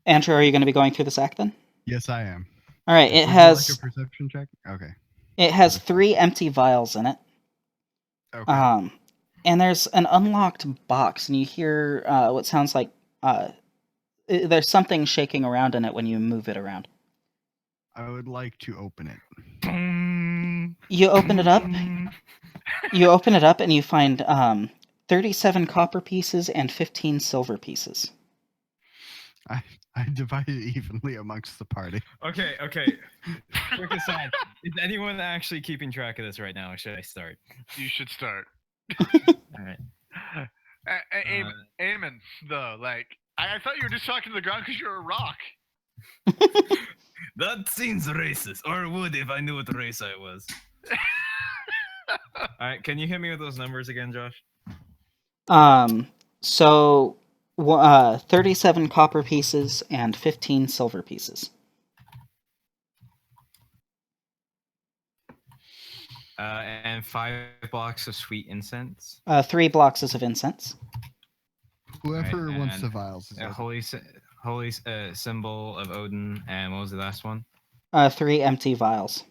Speaker 1: Andrew, are you going to be going through the sack then?
Speaker 4: Yes, I am.
Speaker 1: All right.
Speaker 4: Would
Speaker 1: It
Speaker 4: you
Speaker 1: has
Speaker 4: like a perception check. Okay.
Speaker 1: 3 empty vials in it.
Speaker 4: Okay.
Speaker 1: And there's an unlocked box, and you hear what sounds like there's something shaking around in it when you move it around.
Speaker 4: I would like to open it.
Speaker 1: You open it up. You open it up, and you find 37 copper pieces and 15 silver pieces.
Speaker 4: I divided it evenly amongst the party.
Speaker 3: Okay. Quick aside. Is anyone actually keeping track of this right now, or should I start?
Speaker 6: You should start.
Speaker 3: All right.
Speaker 6: Amon, though, like I thought you were just talking to the ground because you're a rock.
Speaker 3: That seems racist, or would if I knew what race I was. All right, can you hit me with those numbers again, Josh?
Speaker 1: So 37 copper pieces and 15 silver pieces.
Speaker 3: And 5 blocks of sweet incense.
Speaker 1: 3 blocks of incense.
Speaker 4: Whoever
Speaker 3: Right,
Speaker 4: wants
Speaker 3: and
Speaker 4: the vials. Is
Speaker 3: A holy symbol of Odin, and what was the last one?
Speaker 1: 3 empty vials.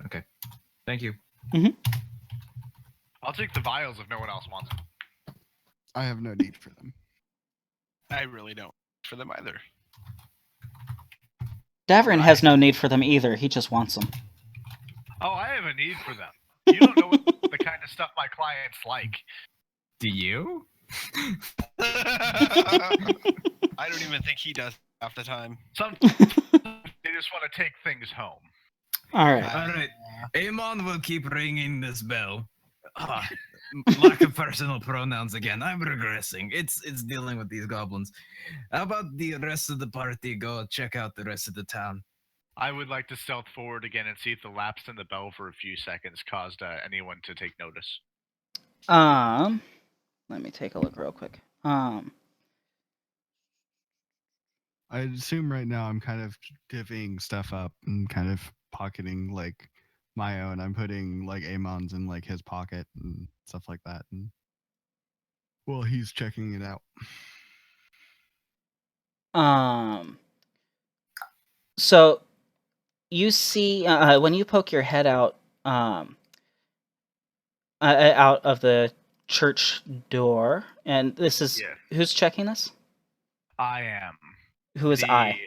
Speaker 3: Okay, thank you.
Speaker 6: I'll take the vials if no one else wants them.
Speaker 4: I have no need for them.
Speaker 2: I really don't for them either.
Speaker 1: Davrin has no need for them either. He just wants them.
Speaker 6: Oh, I have a need for them. You don't know what the kind of stuff my clients like.
Speaker 3: Do you?
Speaker 7: I don't even think he does half the time.
Speaker 6: Some they just want to take things home.
Speaker 1: All right.
Speaker 3: All right, Amon will keep ringing this bell. Lack of personal pronouns again. I'm regressing. It's dealing with these goblins. How about the rest of the party go check out the rest of the town?
Speaker 6: I would like to stealth forward again and see if the lapse in the bell for a few seconds caused anyone to take notice.
Speaker 1: Let me take a look real quick.
Speaker 4: I assume right now I'm kind of divvying stuff up and kind of pocketing like my own. I'm putting like Amon's in like his pocket and stuff like that. And well, he's checking it out.
Speaker 1: So you see when you poke your head out out of the church door, and this is who's checking this?
Speaker 6: I am.
Speaker 1: Who is I?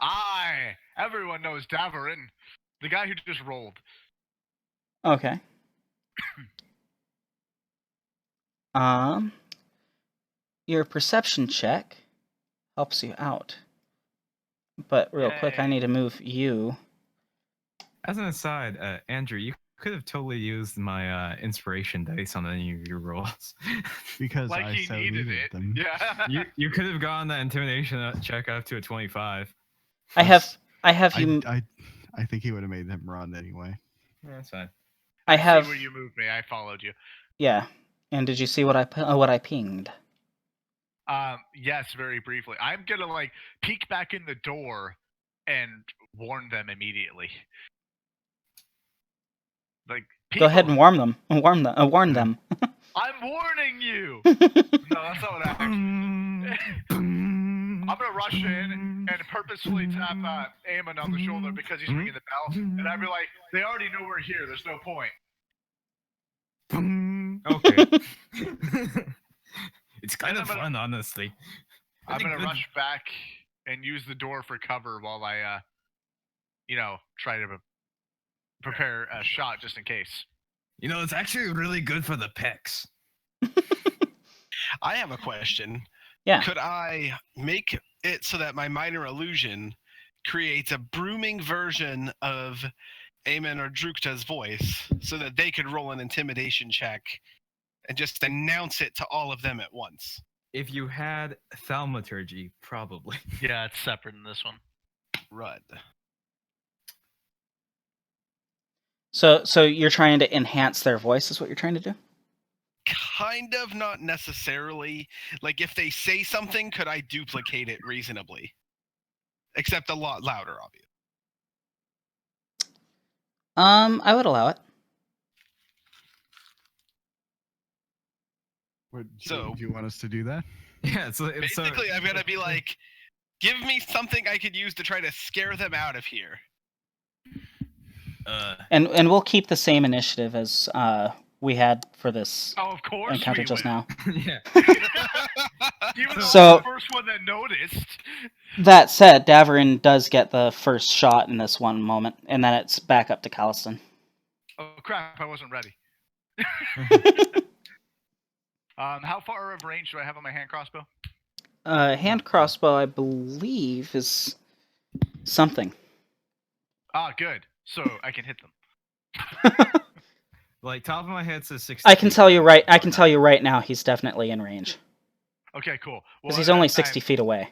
Speaker 6: I. Everyone knows Davarin, the guy who just rolled.
Speaker 1: Okay. Your perception check helps you out. But real quick, I need to move you.
Speaker 3: As an aside, Andrew, you could have totally used my inspiration dice on any of your rolls.
Speaker 4: Because
Speaker 6: Like
Speaker 4: I
Speaker 6: he
Speaker 4: so
Speaker 6: needed
Speaker 4: needed
Speaker 6: it.
Speaker 4: them.
Speaker 6: Yeah.
Speaker 3: you could have gotten that intimidation check up to a 25.
Speaker 1: I have you.
Speaker 4: I think he would have made them run anyway.
Speaker 3: Yeah, that's fine.
Speaker 1: I have.
Speaker 6: See where you moved me. I followed you.
Speaker 1: Yeah. And did you see what I pinged?
Speaker 6: Yes, very briefly. I'm gonna like peek back in the door and warn them immediately. Like,
Speaker 1: Go ahead and warn them. Warn
Speaker 6: I'm warning you. No, that's not what happened. I'm gonna rush in and purposefully tap Eamon on the shoulder because he's ringing the bell, and I'd be like, "They already know we're here. There's no point."
Speaker 3: Okay. It's kind of fun, honestly.
Speaker 6: I'm gonna rush back and use the door for cover while I, try to prepare a shot just in case.
Speaker 3: It's actually really good for the pecs.
Speaker 7: I have a question.
Speaker 1: Yeah.
Speaker 7: Could I make it so that my minor illusion creates a brooming version of Aemon or Drukta's voice so that they could roll an intimidation check and just announce it to all of them at once?
Speaker 3: If you had thaumaturgy, probably.
Speaker 6: Yeah, it's separate in this one.
Speaker 7: Rud.
Speaker 1: So you're trying to enhance their voice, is what you're trying to do?
Speaker 7: Kind of, not necessarily. Like, if they say something, could I duplicate it reasonably? Except a lot louder, obviously.
Speaker 1: I would allow it.
Speaker 4: Do you want us to do that?
Speaker 3: Yeah,
Speaker 7: basically, I'm gonna be like, give me something I could use to try to scare them out of here.
Speaker 1: And we'll keep the same initiative as we had for this
Speaker 6: of course
Speaker 1: encounter just now.
Speaker 3: Yeah.
Speaker 6: Even though
Speaker 1: So-
Speaker 6: I'm the first one that noticed.
Speaker 1: That said, Davarin does get the first shot in this one moment, and then it's back up to Calliston.
Speaker 6: Oh crap! I wasn't ready. How far of range do I have on my hand crossbow?
Speaker 1: Hand crossbow, I believe, is something.
Speaker 6: Ah, good. So I can hit them.
Speaker 3: Like, top of my head says 60.
Speaker 1: I can tell you right now, he's definitely in range
Speaker 6: Okay, cool.
Speaker 1: because he's only 60 feet away.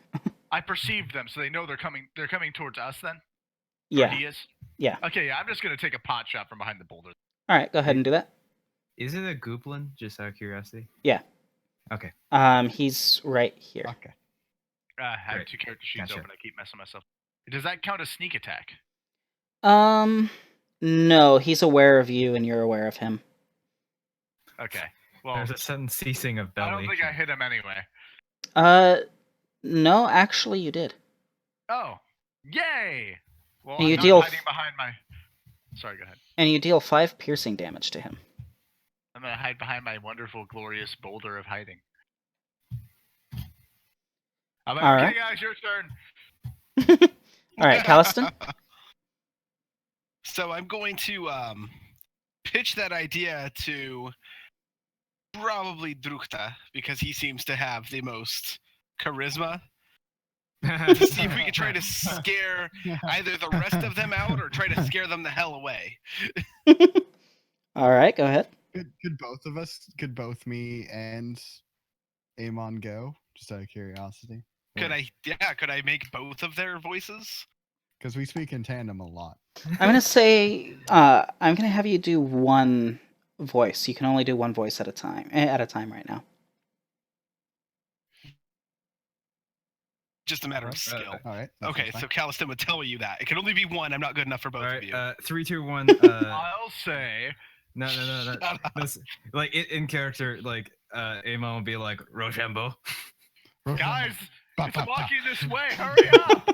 Speaker 6: I perceived them, so they know they're coming. They're coming towards us. Then. Or
Speaker 1: Yeah.
Speaker 6: he is.
Speaker 1: Yeah.
Speaker 6: Okay. Yeah. I'm just gonna take a pot shot from behind the boulder.
Speaker 1: All right, go ahead and do that.
Speaker 3: Is it a goblin? Just out of curiosity.
Speaker 1: Yeah.
Speaker 3: Okay.
Speaker 1: He's right here.
Speaker 3: Okay.
Speaker 6: I have
Speaker 3: Great.
Speaker 6: 2 character sheets
Speaker 3: Gotcha.
Speaker 6: open. I keep messing myself. Does that count as sneak attack?
Speaker 1: No, he's aware of you, and you're aware of him.
Speaker 6: Okay. Well,
Speaker 3: There's a sudden ceasing of belly.
Speaker 6: I don't think I hit him anyway.
Speaker 1: No, actually, you did.
Speaker 6: Oh, yay! Well,
Speaker 1: And
Speaker 6: I'm
Speaker 1: you
Speaker 6: not
Speaker 1: deal
Speaker 6: hiding behind my. Sorry, go ahead.
Speaker 1: And you deal 5 piercing damage to him.
Speaker 6: I'm gonna hide behind my wonderful, glorious boulder of hiding. I'm like,
Speaker 1: All
Speaker 6: okay,
Speaker 1: right.
Speaker 6: guys, your turn.
Speaker 1: All right, Calliston.
Speaker 7: So I'm going to pitch that idea to Probably Drukta, because he seems to have the most charisma.
Speaker 3: to
Speaker 7: To see if we could try to scare either the rest of them out or try to scare them the hell away.
Speaker 1: All right, go ahead.
Speaker 4: Could both me and Amon go? Just out of curiosity.
Speaker 7: Could I make both of their voices?
Speaker 4: Because we speak in tandem a lot.
Speaker 1: I'm gonna say I'm gonna have you do one voice. You can only do one voice at a time. Right now.
Speaker 7: Just a matter of skill.
Speaker 4: All right.
Speaker 7: Okay, so Caliston would tell you that. It can only be one. I'm not good enough for both
Speaker 3: All
Speaker 7: of you.
Speaker 3: right, 3, 2, 1.
Speaker 6: I'll say.
Speaker 3: No. That's, like in character, like Amon will be like Rochambeau.
Speaker 6: Guys, it's walking this way. Hurry up!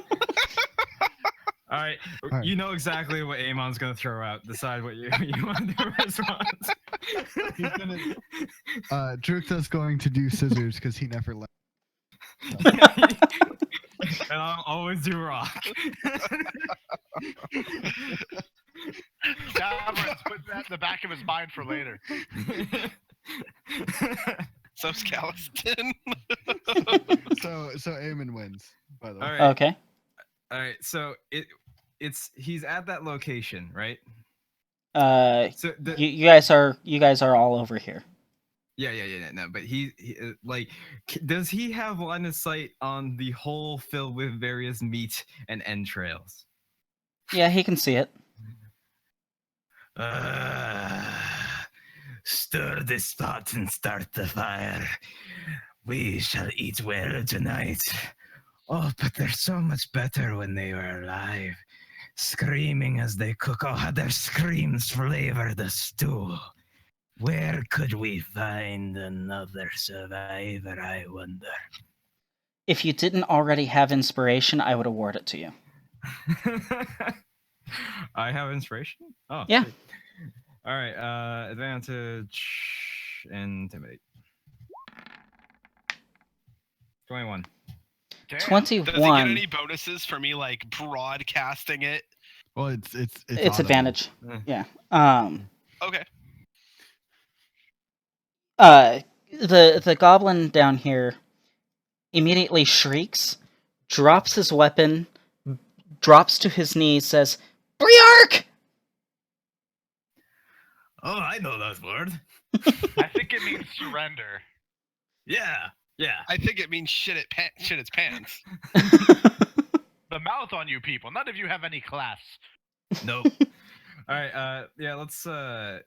Speaker 3: All right, you know exactly what Amon's gonna throw out. Decide what you want to respond.
Speaker 4: He's gonna. Drukta's going to do scissors because he never left.
Speaker 3: And I'll always do rock.
Speaker 6: Davern's put that in the back of his mind for later.
Speaker 7: So's Caliston.
Speaker 4: So Amon wins. By the way.
Speaker 3: All right.
Speaker 1: Okay.
Speaker 3: All right. So he's at that location, right? So
Speaker 1: you guys are all over here.
Speaker 3: Yeah. No, but he like, does he have line of sight on the hole filled with various meat and entrails?
Speaker 1: Yeah, he can see it.
Speaker 8: Stir this pot and start the fire. We shall eat well tonight. Oh, but they're so much better when they were alive. Screaming as they cook. Oh, how their screams flavor the stew. Where could we find another survivor, I wonder?
Speaker 1: If you didn't already have inspiration, I would award it to you.
Speaker 3: I have inspiration? Oh.
Speaker 1: Yeah.
Speaker 3: Sweet. All right, advantage, intimidate. 21.
Speaker 6: Damn.
Speaker 1: 21.
Speaker 7: Does he get any bonuses for me like broadcasting it?
Speaker 4: Well, it's
Speaker 1: It's advantage. Yeah.
Speaker 7: Okay.
Speaker 1: The goblin down here immediately shrieks, drops his weapon, drops to his knees, says, "Briark!"
Speaker 8: Oh, I know that word.
Speaker 6: I think it means surrender.
Speaker 8: Yeah.
Speaker 7: I think it means shit its pants.
Speaker 6: The mouth on you people. None of you have any class.
Speaker 8: Nope.
Speaker 3: All right, yeah, let's I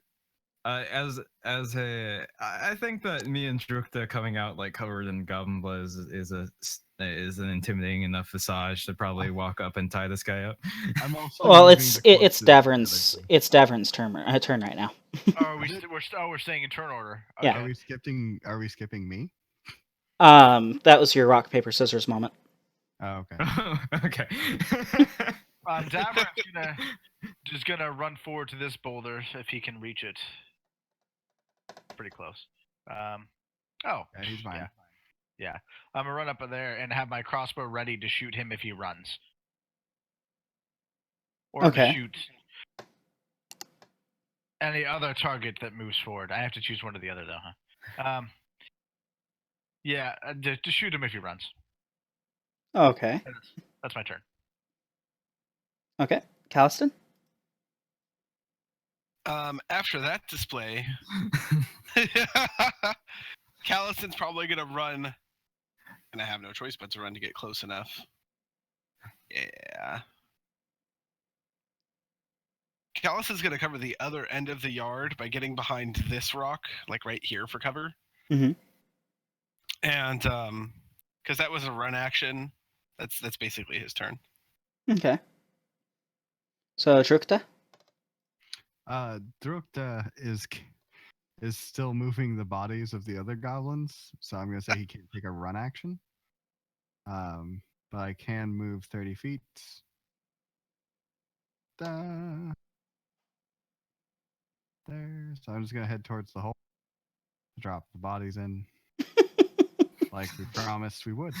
Speaker 3: think that me and Drukta coming out like covered in goblin blood is an intimidating enough visage to probably walk up and tie this guy up.
Speaker 4: I'm also
Speaker 1: Well,
Speaker 4: moving
Speaker 1: it's
Speaker 4: the
Speaker 1: it's
Speaker 4: corpses together.
Speaker 1: Davern's turn right now.
Speaker 6: Oh, we're staying in turn order.
Speaker 1: Yeah.
Speaker 6: Okay.
Speaker 4: Are we skipping me?
Speaker 1: That was your rock paper scissors moment.
Speaker 4: Oh, okay.
Speaker 3: Okay.
Speaker 6: Davern's just gonna run forward to this boulder if he can reach it. Pretty close. Oh,
Speaker 4: Yeah, he's fine.
Speaker 6: yeah. I'm gonna run up in there and have my crossbow ready to shoot him if he runs. Or
Speaker 1: Okay.
Speaker 6: to shoot any other target that moves forward. I have to choose one or the other, though, huh? Yeah, to shoot him if he runs.
Speaker 1: Okay.
Speaker 6: That's my turn.
Speaker 1: Okay. Caliston?
Speaker 7: After that display, Caliston's probably gonna run, and I have no choice but to run to get close enough. Yeah. Caliston's gonna cover the other end of the yard by getting behind this rock, like right here for cover.
Speaker 1: Mhm.
Speaker 7: And because that was a run action, that's basically his turn.
Speaker 1: Okay. So, Drukta?
Speaker 4: Drukta is still moving the bodies of the other goblins, so I'm gonna say he can't take a run action. But I can move 30 feet. There. So I'm just gonna head towards the hole. Drop the bodies in. Like we promised we would.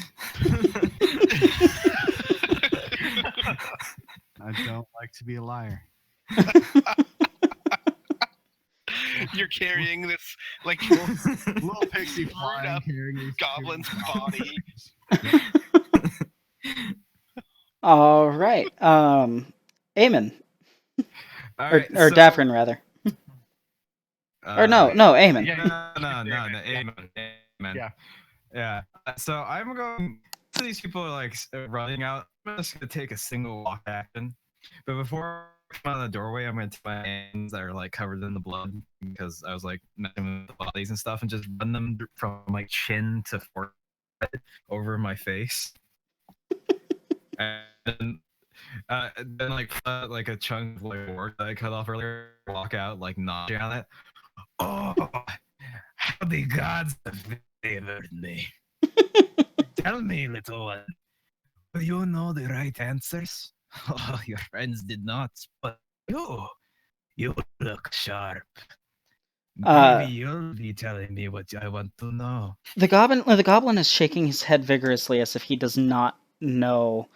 Speaker 4: I don't like to be a liar.
Speaker 7: You're carrying this like
Speaker 4: Little pixie
Speaker 7: Screwed
Speaker 4: flying
Speaker 7: up
Speaker 4: carrying these
Speaker 7: goblin's body.
Speaker 1: All right. Eamon.
Speaker 3: All
Speaker 1: Or,
Speaker 3: right,
Speaker 1: or
Speaker 3: so,
Speaker 1: Davrin, rather. Or no, Eamon.
Speaker 6: Yeah.
Speaker 3: No, amen.
Speaker 6: Yeah.
Speaker 3: Yeah. So I'm going. So these people are like running out. I'm just gonna take a single walk action, but before I come out of the doorway, I'm gonna take my hands that are like covered in the blood because I was like messing with the bodies and stuff, and just run them from like chin to forehead over my face, and then like a chunk of like work that I cut off earlier, walk out like notching on it.
Speaker 8: Oh, how the gods have favored me. Tell me, little one, do you know the right answers? Oh, your friends did not, but you look sharp. Maybe you'll be telling me what I want to know.
Speaker 1: The goblin is shaking his head vigorously as if he does not know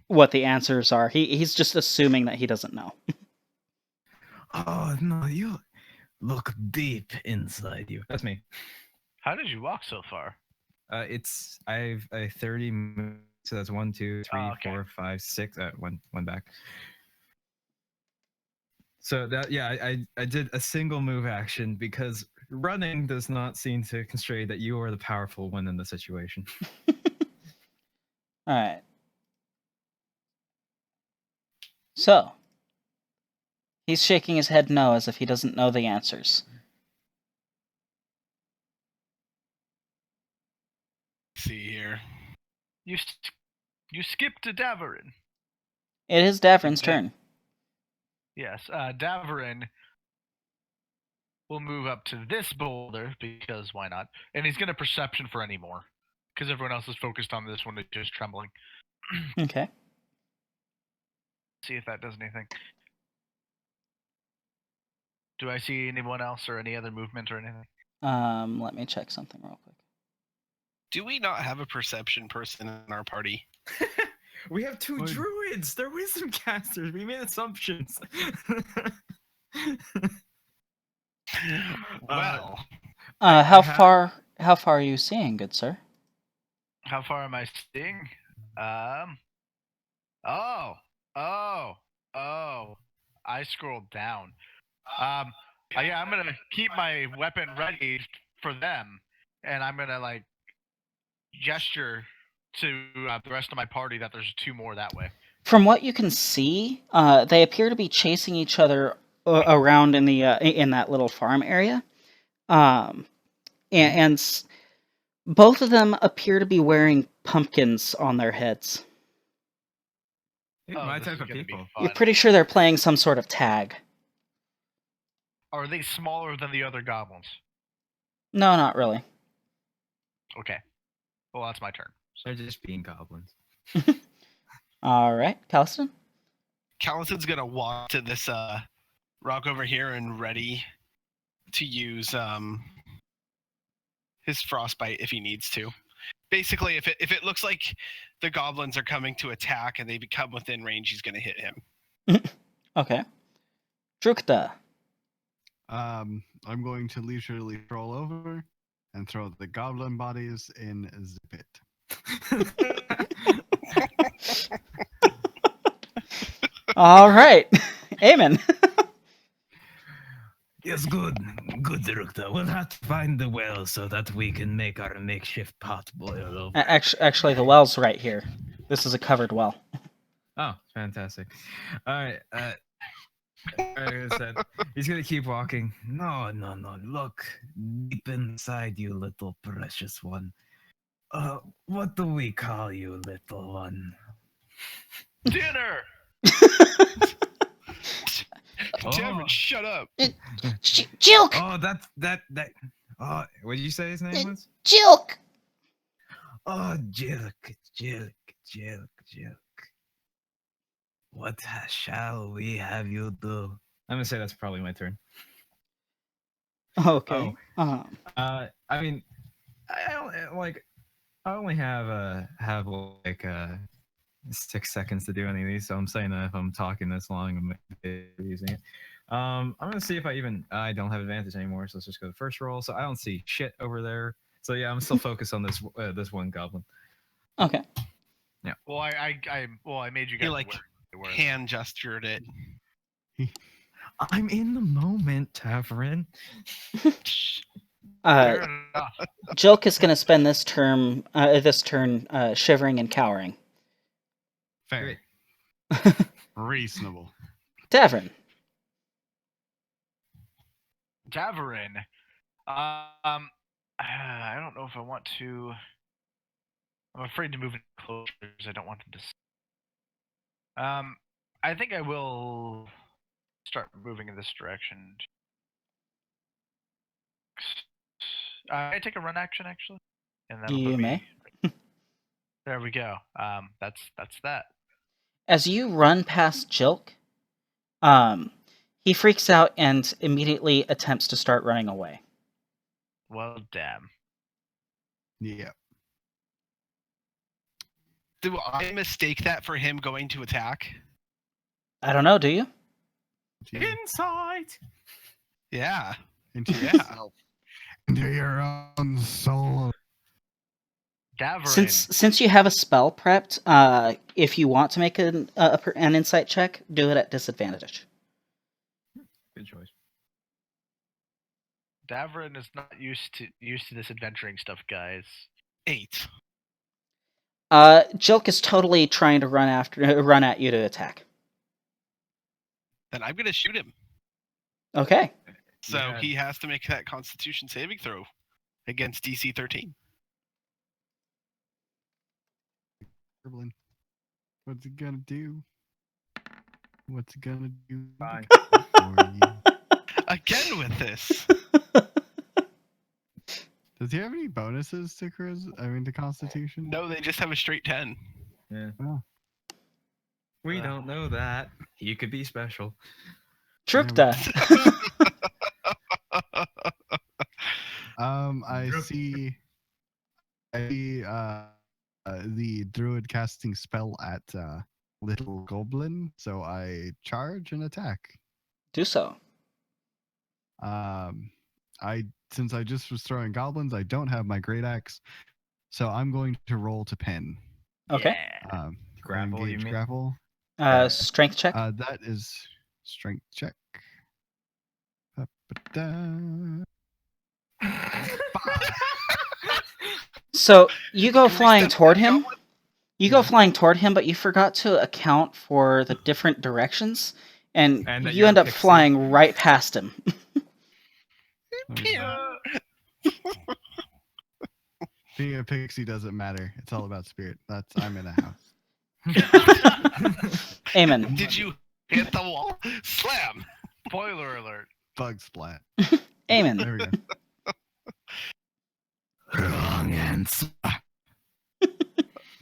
Speaker 1: what the answers are. He's just assuming that he doesn't know.
Speaker 8: Oh, no, you look deep inside you.
Speaker 3: That's me.
Speaker 6: How did you walk so far?
Speaker 3: It's I've a 30 moves, so that's 1, 2, 3,
Speaker 6: okay.
Speaker 3: 4, 5, 6. One back. So that I did a single move action because running does not seem to constrain that you are the powerful one in the situation.
Speaker 1: All right. So he's shaking his head no, as if he doesn't know the answers.
Speaker 7: See here.
Speaker 6: You skipped to Davarin.
Speaker 1: It is Davrin's turn.
Speaker 6: Yes, Davarin will move up to this boulder because why not? And he's gonna perception for any more because everyone else is focused on this one that's just trembling.
Speaker 1: Okay.
Speaker 6: See if that does anything. Do I see anyone else or any other movement or anything?
Speaker 1: Let me check something real quick.
Speaker 7: Do we not have a perception person in our party?
Speaker 3: We have 2 druids. They're wisdom casters. We made assumptions.
Speaker 7: Well,
Speaker 1: How far are you seeing, good sir?
Speaker 6: How far am I seeing? I scrolled down. Yeah, I'm gonna keep my weapon ready for them, and I'm gonna like gesture to the rest of my party that there's 2 more that way.
Speaker 1: From what you can see, they appear to be chasing each other around in the in that little farm area, and both of them appear to be wearing pumpkins on their heads.
Speaker 3: My
Speaker 6: this
Speaker 3: type
Speaker 6: is
Speaker 3: of
Speaker 6: gonna be
Speaker 3: people.
Speaker 6: fun.
Speaker 1: You're pretty sure they're playing some sort of tag.
Speaker 6: Are they smaller than the other goblins?
Speaker 1: No, not really.
Speaker 6: Okay. Well, that's my turn.
Speaker 3: They're just being goblins.
Speaker 1: All right, Calliston.
Speaker 7: Calliston's gonna walk to this rock over here and ready to use his frostbite if he needs to. Basically, if it looks like the goblins are coming to attack and they become within range, he's gonna hit him.
Speaker 1: Okay. Drukta.
Speaker 4: I'm going to leisurely stroll over and throw the goblin bodies in the pit.
Speaker 1: All right. Eamon.
Speaker 8: Yes, good, Rukta. We'll have to find the well so that we can make our makeshift pot boil over.
Speaker 1: Actually, the well's right here. This is a covered well.
Speaker 3: Oh, fantastic. All right. Like I said, he's gonna keep walking.
Speaker 8: No. Look deep inside you, little precious one. What do we call you, little one?
Speaker 6: Dinner.
Speaker 7: Damn it, shut up.
Speaker 1: Jilk!
Speaker 8: Oh, that.
Speaker 3: Oh, what did you say his name was?
Speaker 1: Jilk!
Speaker 8: Oh, Jilk. What shall we have you do?
Speaker 3: I'm gonna say that's probably my turn.
Speaker 1: Okay.
Speaker 3: I mean, I only have like 6 seconds to do any of these, so I'm saying that if I'm talking this long, I'm using it. I'm gonna see if I don't have advantage anymore, so let's just go to the first roll. So I don't see shit over there. So yeah, I'm still focused on this one goblin.
Speaker 1: Okay.
Speaker 6: Well, I made you guys
Speaker 7: He like
Speaker 6: aware they were.
Speaker 7: hand gestured it.
Speaker 3: I'm in the moment, Tavern.
Speaker 6: Fair enough.
Speaker 1: Jilk is going to spend this turn shivering and cowering.
Speaker 4: Fair. Reasonable.
Speaker 1: Tavern.
Speaker 6: Tavern. I don't know if I want to. I'm afraid to move in closer because I don't want them to. I think I will start moving in this direction. I take a run action actually, and that'll
Speaker 1: You
Speaker 6: put
Speaker 1: may.
Speaker 6: me. There we go. That's that.
Speaker 1: As you run past Jilk, he freaks out and immediately attempts to start running away.
Speaker 6: Well, damn.
Speaker 4: Yeah.
Speaker 7: Do I mistake that for him going to attack?
Speaker 1: I don't know, do you?
Speaker 3: Insight.
Speaker 7: Yeah.
Speaker 4: Into
Speaker 7: Yeah.
Speaker 4: yourself. Into your own soul.
Speaker 6: Tavern.
Speaker 1: Since you have a spell prepped, if you want to make an insight check, do it at disadvantage.
Speaker 3: Good choice.
Speaker 6: Davrin is not used to this adventuring stuff, guys.
Speaker 7: 8.
Speaker 1: Jilk is totally trying to run at you to attack.
Speaker 7: Then I'm gonna shoot him.
Speaker 1: Okay.
Speaker 7: So
Speaker 3: Yeah.
Speaker 7: he has to make that Constitution saving throw against DC 13.
Speaker 4: Goblin. What's it gonna do? What's it gonna do?
Speaker 3: Fine.
Speaker 4: For you?
Speaker 7: Again with this.
Speaker 4: Does he have any bonuses to to Constitution?
Speaker 7: No, they just have a straight 10.
Speaker 3: Yeah.
Speaker 4: Oh.
Speaker 3: We don't know that. He could be special.
Speaker 1: Trukta.
Speaker 4: I see the druid casting spell at little goblin, so I charge and attack.
Speaker 1: Do so.
Speaker 4: Since I just was throwing goblins, I don't have my great axe, so I'm going to roll to pin.
Speaker 1: Okay.
Speaker 3: Grapple, you
Speaker 4: engage
Speaker 3: mean?
Speaker 4: grapple.
Speaker 1: Strength check.
Speaker 4: That is strength check. Ba-ba-da.
Speaker 1: So you go
Speaker 7: Can we
Speaker 1: flying
Speaker 7: step
Speaker 1: toward
Speaker 7: back,
Speaker 1: him.
Speaker 7: Goblin?
Speaker 1: You go flying toward him, but you forgot to account for the different directions, and
Speaker 3: And that
Speaker 1: you
Speaker 3: you're
Speaker 1: end
Speaker 3: a
Speaker 1: up
Speaker 3: pixie.
Speaker 1: flying right past him.
Speaker 4: Being a pixie doesn't matter. It's all about spirit. I'm in a house.
Speaker 1: Amen.
Speaker 7: Did you hit the wall? Slam!
Speaker 6: Spoiler alert.
Speaker 4: Bug splat.
Speaker 1: Amen.
Speaker 4: There we go.
Speaker 8: Wrong answer.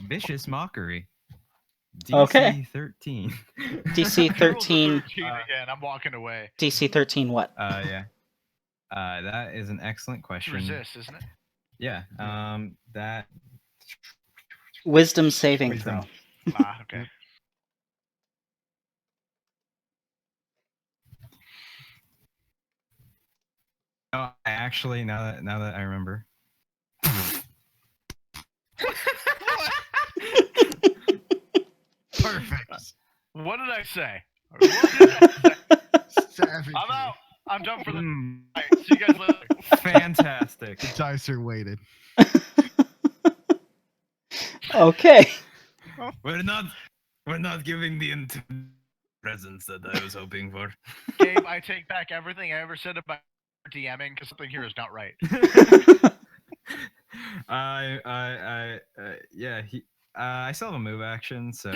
Speaker 3: Vicious mockery. DC
Speaker 1: Okay.
Speaker 3: 13.
Speaker 1: DC 13.
Speaker 6: Again, I'm walking away.
Speaker 1: DC 13 what?
Speaker 3: Yeah. That is an excellent question.
Speaker 6: Resist, isn't it?
Speaker 3: Yeah. That.
Speaker 1: Wisdom saving
Speaker 3: Wisdom.
Speaker 1: throw.
Speaker 6: Okay.
Speaker 3: Oh, actually, now that I remember.
Speaker 4: Perfect.
Speaker 6: What did I say?
Speaker 4: Savage.
Speaker 6: I'm out. I'm done for the
Speaker 3: Mm,
Speaker 6: night. See you guys later.
Speaker 3: fantastic.
Speaker 4: The dice are weighted.
Speaker 1: Okay.
Speaker 8: We're not giving the presents that I was hoping for.
Speaker 6: Gabe, I take back everything I ever said about DMing because something here is not right.
Speaker 3: Yeah. I still have a move action, so.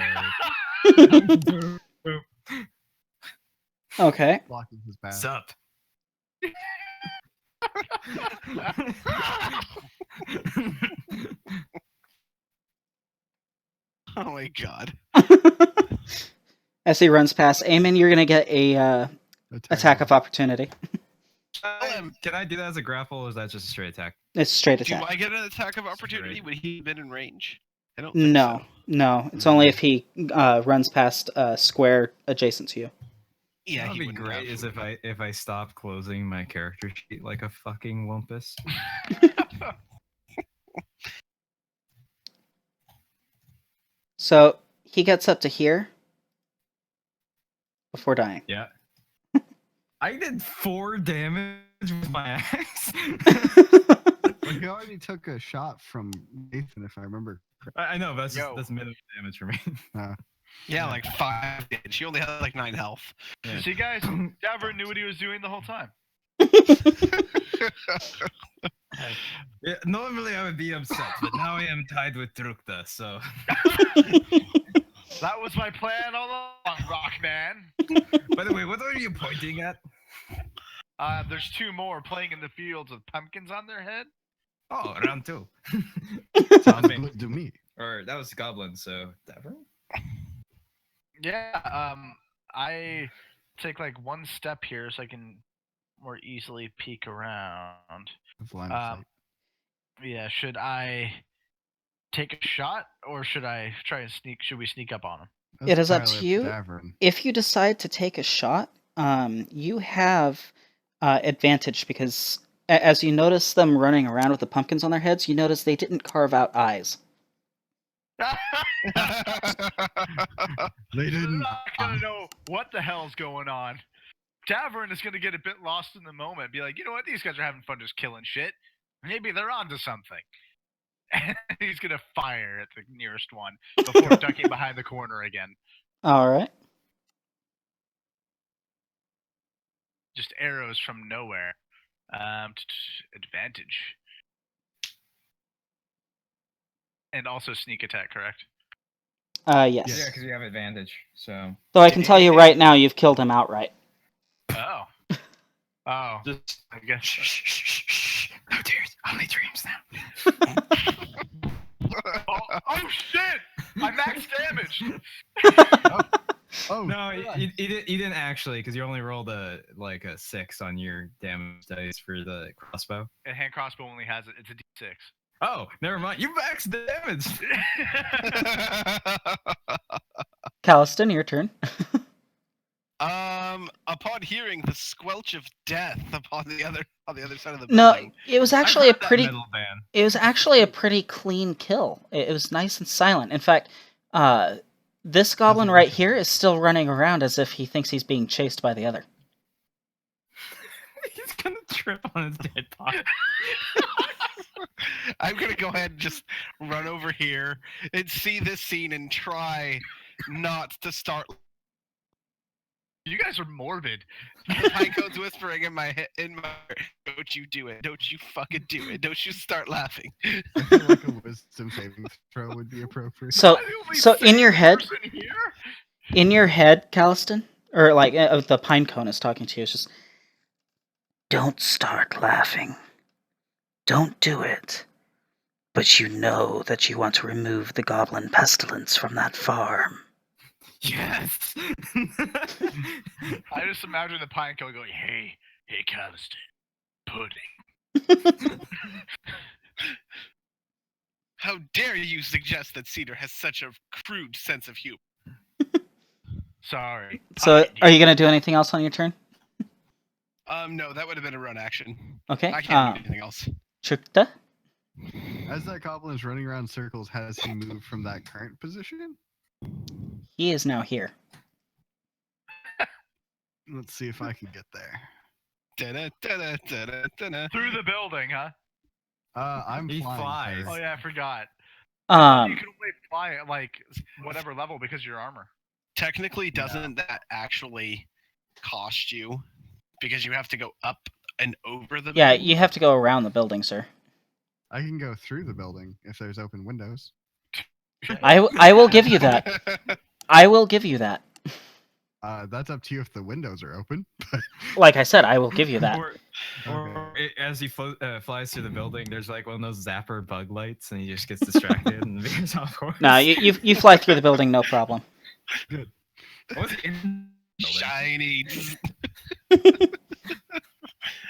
Speaker 1: Okay.
Speaker 4: Blocking his path.
Speaker 8: Sup?
Speaker 7: Oh my god.
Speaker 1: As he runs past Amen, you're gonna get a attack of opportunity.
Speaker 3: Can I do that as a grapple, or is that just a straight attack?
Speaker 1: It's straight
Speaker 7: Do
Speaker 1: attack.
Speaker 7: I get an attack of opportunity
Speaker 3: Straight.
Speaker 7: when he's been in range? I don't think
Speaker 1: No,
Speaker 7: so.
Speaker 1: no. It's only if he runs past a square adjacent to you.
Speaker 7: Yeah,
Speaker 3: That'd
Speaker 7: he
Speaker 3: be
Speaker 7: wouldn't
Speaker 3: great.
Speaker 7: have.
Speaker 3: Is if I stopped closing my character sheet like a fucking wumpus.
Speaker 1: So he gets up to here before dying.
Speaker 3: Yeah. I did 4 damage with my axe.
Speaker 4: Well, he already took a shot from Nathan, if I remember.
Speaker 3: I know, but
Speaker 7: Yo.
Speaker 3: that's minimum damage for me.
Speaker 7: Yeah, like 5 damage. She only had like 9 health.
Speaker 3: Yeah.
Speaker 6: See, guys, Davern knew what he was doing the whole time.
Speaker 3: Yeah, normally I would be upset, but now I am tied with Drukta, so.
Speaker 6: That was my plan all along, Rockman.
Speaker 3: By the way, what are you pointing at?
Speaker 6: There's 2 more playing in the fields with pumpkins on their head.
Speaker 3: Oh, round 2.
Speaker 4: Sounds good to me.
Speaker 3: Or that was Goblin, so Davern?
Speaker 6: Yeah, I take like 1 step here so I can more easily peek around.
Speaker 4: That's line of sight.
Speaker 6: Yeah, should I take a shot or should I try and sneak? Should we sneak up on him?
Speaker 4: That's
Speaker 1: It is up
Speaker 4: entirely
Speaker 1: to you.
Speaker 4: Davern.
Speaker 1: If you decide to take a shot, you have advantage because as you notice them running around with the pumpkins on their heads, you notice they didn't carve out eyes.
Speaker 4: They
Speaker 6: They're
Speaker 4: didn't.
Speaker 6: not gonna know what the hell's going on. Tavern is gonna get a bit lost in the moment, be like, you know what, these guys are having fun just killing shit. Maybe they're onto something. And he's gonna fire at the nearest one before ducking behind the corner again.
Speaker 1: All right.
Speaker 6: Just arrows from nowhere. Advantage. And also sneak attack, correct?
Speaker 1: Yes.
Speaker 3: Yeah, because you have advantage, so.
Speaker 1: Though I can tell you right now, you've killed him outright.
Speaker 6: Oh. Oh.
Speaker 3: Just.
Speaker 6: I guess.
Speaker 3: Shh. No tears, only dreams now.
Speaker 6: Oh shit! I max damage!
Speaker 4: Oh,
Speaker 3: No, you didn't actually, because you only rolled a 6 on your damage dice for the crossbow.
Speaker 6: A hand crossbow only has it. It's a d6.
Speaker 3: Oh, never mind. You max damage.
Speaker 1: Calliston, your turn.
Speaker 7: Upon hearing the squelch of death on the other side of the
Speaker 1: No,
Speaker 7: building.
Speaker 1: it was
Speaker 3: I've
Speaker 1: actually a
Speaker 3: heard that
Speaker 1: pretty.
Speaker 3: metal band.
Speaker 1: It was actually a pretty clean kill. It was nice and silent. In fact, this goblin right here is still running around as if he thinks he's being chased by the other.
Speaker 3: He's gonna trip on his dead body.
Speaker 7: I'm gonna go ahead and just run over here and see this scene and try not to start.
Speaker 6: You guys are morbid.
Speaker 7: The Pinecone's whispering in my head, don't you do it. Don't you fucking do it. Don't you start laughing.
Speaker 4: I feel like a wisdom saving throw would be appropriate.
Speaker 1: So,
Speaker 6: Am I the only
Speaker 1: so in your
Speaker 6: sane
Speaker 1: head,
Speaker 6: person here?
Speaker 1: Calliston, or like the Pinecone is talking to you. It's just, don't start laughing. Don't do it. But you know that you want to remove the goblin pestilence from that farm.
Speaker 3: Yes.
Speaker 6: I just imagine the Pinecone going, hey, Calliston, pudding.
Speaker 7: How dare you suggest that Cedar has such a crude sense of humor?
Speaker 6: Sorry.
Speaker 1: So, are you gonna do anything else on your turn?
Speaker 7: No, that would have been a run action.
Speaker 1: Okay.
Speaker 7: I can't do anything else.
Speaker 1: Chukta?
Speaker 4: As that goblin is running around in circles, has he moved from that current position?
Speaker 1: He is now here.
Speaker 4: Let's see if I can get there.
Speaker 7: Da-da-da-da-da-da-da.
Speaker 6: Through the building, huh?
Speaker 4: I'm
Speaker 3: He
Speaker 4: flying.
Speaker 3: flies.
Speaker 4: sir.
Speaker 6: Oh yeah, I forgot. You can only fly at like whatever level because of your armor.
Speaker 7: Technically, doesn't that actually cost you? Because you have to go up and over the
Speaker 1: Yeah,
Speaker 7: building?
Speaker 1: you have to go around the building, sir.
Speaker 4: I can go through the building if there's open windows.
Speaker 1: I will give you that. I will give you that.
Speaker 4: That's up to you if the windows are open.
Speaker 1: Like I said, I will give you that.
Speaker 3: As he flies through the building, there's like one of those zapper bug lights, and he just gets distracted and veers off course.
Speaker 1: No, you fly through the building, no problem.
Speaker 4: Good.
Speaker 3: What's in the building?
Speaker 7: Shiny.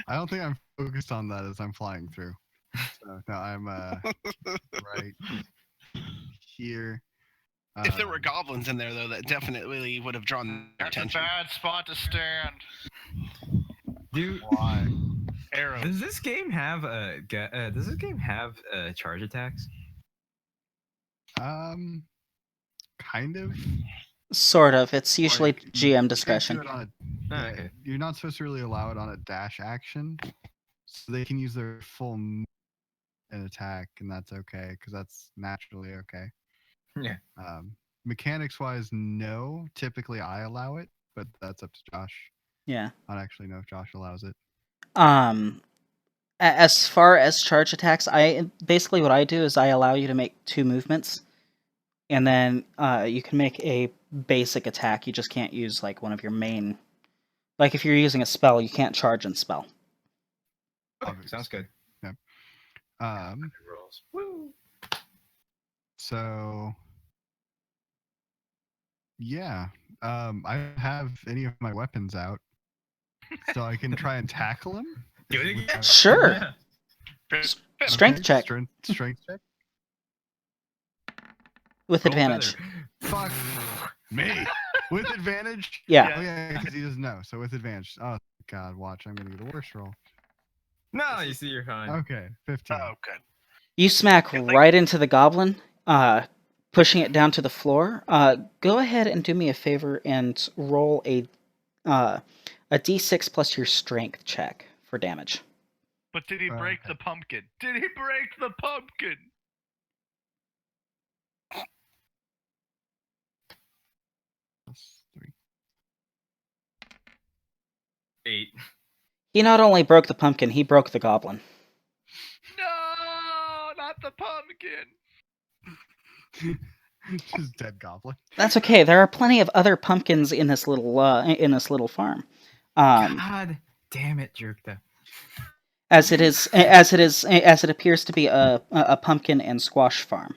Speaker 4: I don't think I'm focused on that as I'm flying through. So, no, I'm right here.
Speaker 7: If there were goblins in there, though, that definitely would have drawn their
Speaker 6: That's a
Speaker 7: attention.
Speaker 6: bad spot to stand.
Speaker 3: Dude,
Speaker 6: Why? Arrows.
Speaker 3: does this game have charge attacks?
Speaker 4: Kind of.
Speaker 1: Sort of. It's usually
Speaker 4: Like, you
Speaker 1: GM
Speaker 4: can't
Speaker 1: discretion.
Speaker 4: do it on a,
Speaker 3: Okay.
Speaker 4: You're not supposed to really allow it on a dash action, so they can use their full and attack, and that's okay because that's naturally okay.
Speaker 3: Yeah.
Speaker 4: Mechanics wise, no. Typically, I allow it, but that's up to Josh.
Speaker 1: Yeah.
Speaker 4: I don't actually know if Josh allows it.
Speaker 1: As far as charge attacks, basically what I do is I allow you to make 2 movements, and then you can make a basic attack. You just can't use like one of your main. Like if you're using a spell, you can't charge and spell.
Speaker 3: Okay, sounds good.
Speaker 5: Rolls. Woo.
Speaker 4: So yeah, I don't have any of my weapons out, so I can try and tackle him.
Speaker 3: Do it again.
Speaker 1: Sure. Strength
Speaker 4: Okay,
Speaker 1: check
Speaker 4: Strength check.
Speaker 1: with
Speaker 3: Roll
Speaker 1: advantage.
Speaker 3: better.
Speaker 4: Fuck me. With advantage?
Speaker 1: Yeah.
Speaker 4: Oh yeah, because he doesn't know. So with advantage. Oh god, watch. I'm gonna get a worse roll.
Speaker 3: No, you see, you're fine.
Speaker 4: Okay, 15.
Speaker 7: Oh, good.
Speaker 1: You smack right into the goblin, pushing it down to the floor. Go ahead and do me a favor and roll a d6 plus your strength check for damage.
Speaker 6: But did he break the pumpkin? Did he break the pumpkin?
Speaker 4: Plus 3.
Speaker 3: 8.
Speaker 1: He not only broke the pumpkin, he broke the goblin.
Speaker 6: No, not the pumpkin.
Speaker 4: Just dead goblin.
Speaker 1: That's okay. There are plenty of other pumpkins in this little farm.
Speaker 3: God damn it, Jerkta.
Speaker 1: As it appears to be a pumpkin and squash farm.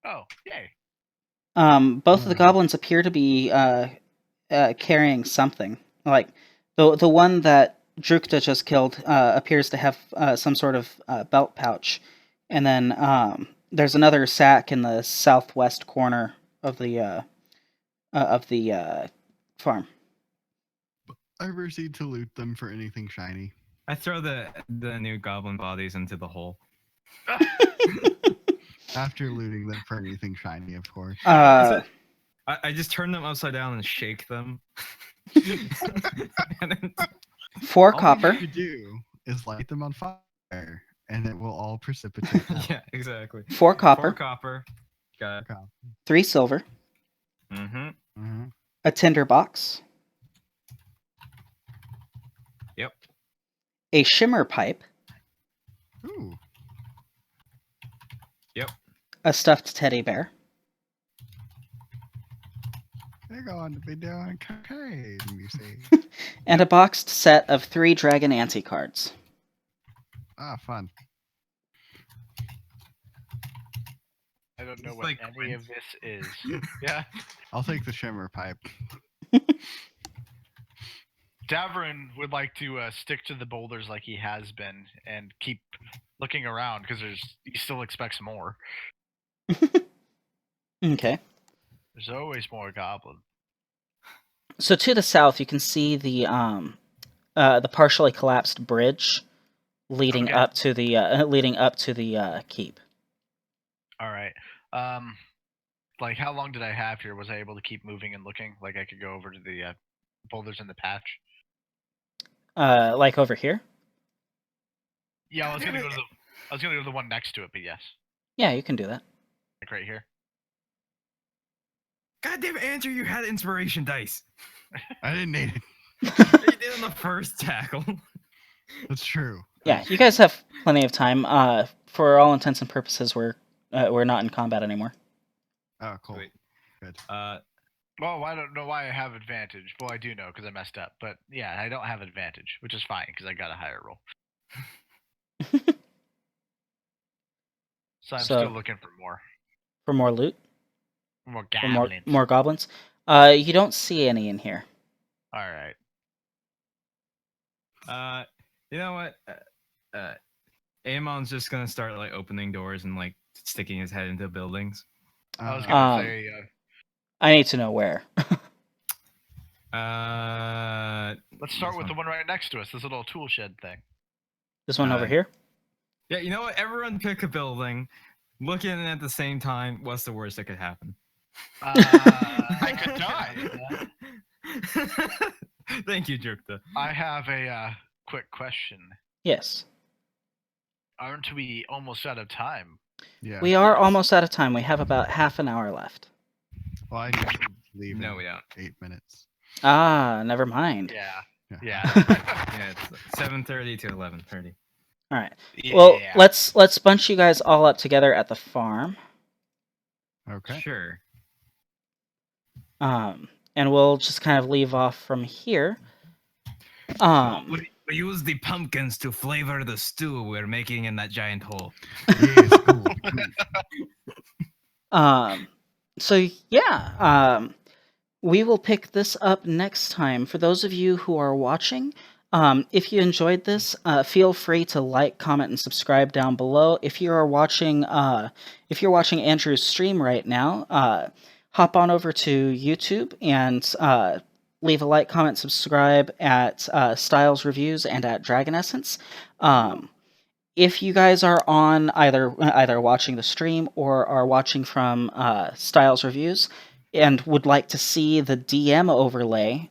Speaker 6: Oh, yay.
Speaker 1: Both of the goblins appear to be carrying something. Like the one that Drukta just killed appears to have some sort of belt pouch, and then there's another sack in the southwest corner of the farm.
Speaker 4: I proceed to loot them for anything shiny.
Speaker 3: I throw the new goblin bodies into the hole.
Speaker 4: After looting them for anything shiny, of course.
Speaker 3: I just turn them upside down and shake them. And then,
Speaker 1: 4
Speaker 4: All
Speaker 1: copper.
Speaker 4: you do is light them on fire, and it will all precipitate.
Speaker 3: yeah, exactly.
Speaker 1: 4 copper.
Speaker 3: 4 copper. Got it.
Speaker 1: 3 silver.
Speaker 3: Mm-hmm.
Speaker 4: Mm-hmm.
Speaker 1: A tinder box.
Speaker 3: Yep.
Speaker 1: A shimmer pipe.
Speaker 4: Ooh.
Speaker 3: Yep.
Speaker 1: A stuffed teddy bear.
Speaker 4: They're going to be doing cocaine, you see.
Speaker 1: And a boxed set of 3 DragonEssence cards.
Speaker 4: Ah, fun.
Speaker 6: I don't know
Speaker 3: It's
Speaker 6: what
Speaker 3: like
Speaker 6: any of this is. Yeah.
Speaker 4: I'll take the shimmer pipe.
Speaker 6: Davrin would like to stick to the boulders like he has been and keep looking around because he still expects more.
Speaker 1: Okay.
Speaker 6: There's always more goblin.
Speaker 1: So to the south, you can see the partially collapsed bridge leading
Speaker 6: Okay.
Speaker 1: up to the keep.
Speaker 6: All right. Like how long did I have here? Was I able to keep moving and looking? Like I could go over to the boulders in the patch?
Speaker 1: Like over here.
Speaker 6: Yeah, I was gonna go to the one next to it, but yes,
Speaker 1: Yeah, you can do that.
Speaker 6: like right here.
Speaker 3: God damn it, Andrew, you had inspiration dice.
Speaker 4: I didn't need it.
Speaker 3: You did on the first tackle.
Speaker 4: That's true.
Speaker 1: Yeah, you guys have plenty of time. For all intents and purposes, we're not in combat anymore.
Speaker 4: Oh, cool.
Speaker 3: Sweet.
Speaker 4: Good.
Speaker 6: Well, I don't know why I have advantage. Well, I do know because I messed up. But yeah, I don't have advantage, which is fine because I got a higher roll. So I'm
Speaker 1: So-
Speaker 6: still looking for more.
Speaker 1: For more loot,
Speaker 6: More
Speaker 1: for more
Speaker 6: goblins.
Speaker 1: more goblins. You don't see any in here.
Speaker 6: All right.
Speaker 3: You know what? Amon's just gonna start like opening doors and like sticking his head into buildings.
Speaker 6: I was
Speaker 4: Uh,
Speaker 6: gonna
Speaker 1: Um,
Speaker 6: say,
Speaker 1: I need to know where.
Speaker 6: let's start
Speaker 3: this
Speaker 6: with the
Speaker 3: one.
Speaker 6: one right next to us, this little tool shed thing.
Speaker 1: This one over here?
Speaker 3: Yeah, you know what? Everyone pick a building. Looking at the same time, what's the worst that could happen?
Speaker 7: I could die.
Speaker 3: Thank you, Jukta.
Speaker 6: I have a quick question.
Speaker 1: Yes.
Speaker 6: Aren't we almost out of time?
Speaker 4: yeah.
Speaker 1: We are almost out of time. We have about half an hour left.
Speaker 4: Well, I need to leave
Speaker 3: No,
Speaker 4: in
Speaker 3: we don't.
Speaker 4: 8 minutes.
Speaker 1: Ah, never mind.
Speaker 6: Yeah.
Speaker 4: Yeah.
Speaker 6: Yeah.
Speaker 3: Yeah, it's 7:30 to 11:30.
Speaker 1: All right.
Speaker 7: Yeah.
Speaker 1: Well, let's bunch you guys all up together at the farm.
Speaker 4: Okay.
Speaker 3: Sure.
Speaker 1: And we'll just kind of leave off from here.
Speaker 8: We use the pumpkins to flavor the stew we're making in that giant hole.
Speaker 4: Yes, cool.
Speaker 1: So yeah, we will pick this up next time. For those of you who are watching, if you enjoyed this, feel free to like, comment, and subscribe down below. If you're watching Andrew's stream right now, hop on over to YouTube and leave a like, comment, subscribe at Stiles Reviews and at DragonEssence. If you guys are on either watching the stream or are watching from Stiles Reviews and would like to see the DM overlay,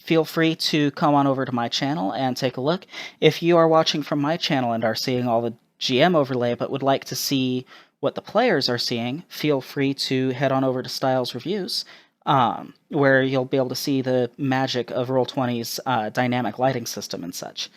Speaker 1: feel free to come on over to my channel and take a look. If you are watching from my channel and are seeing all the GM overlay but would like to see what the players are seeing, feel free to head on over to Stiles Reviews, where you'll be able to see the magic of Roll20's dynamic lighting system and such.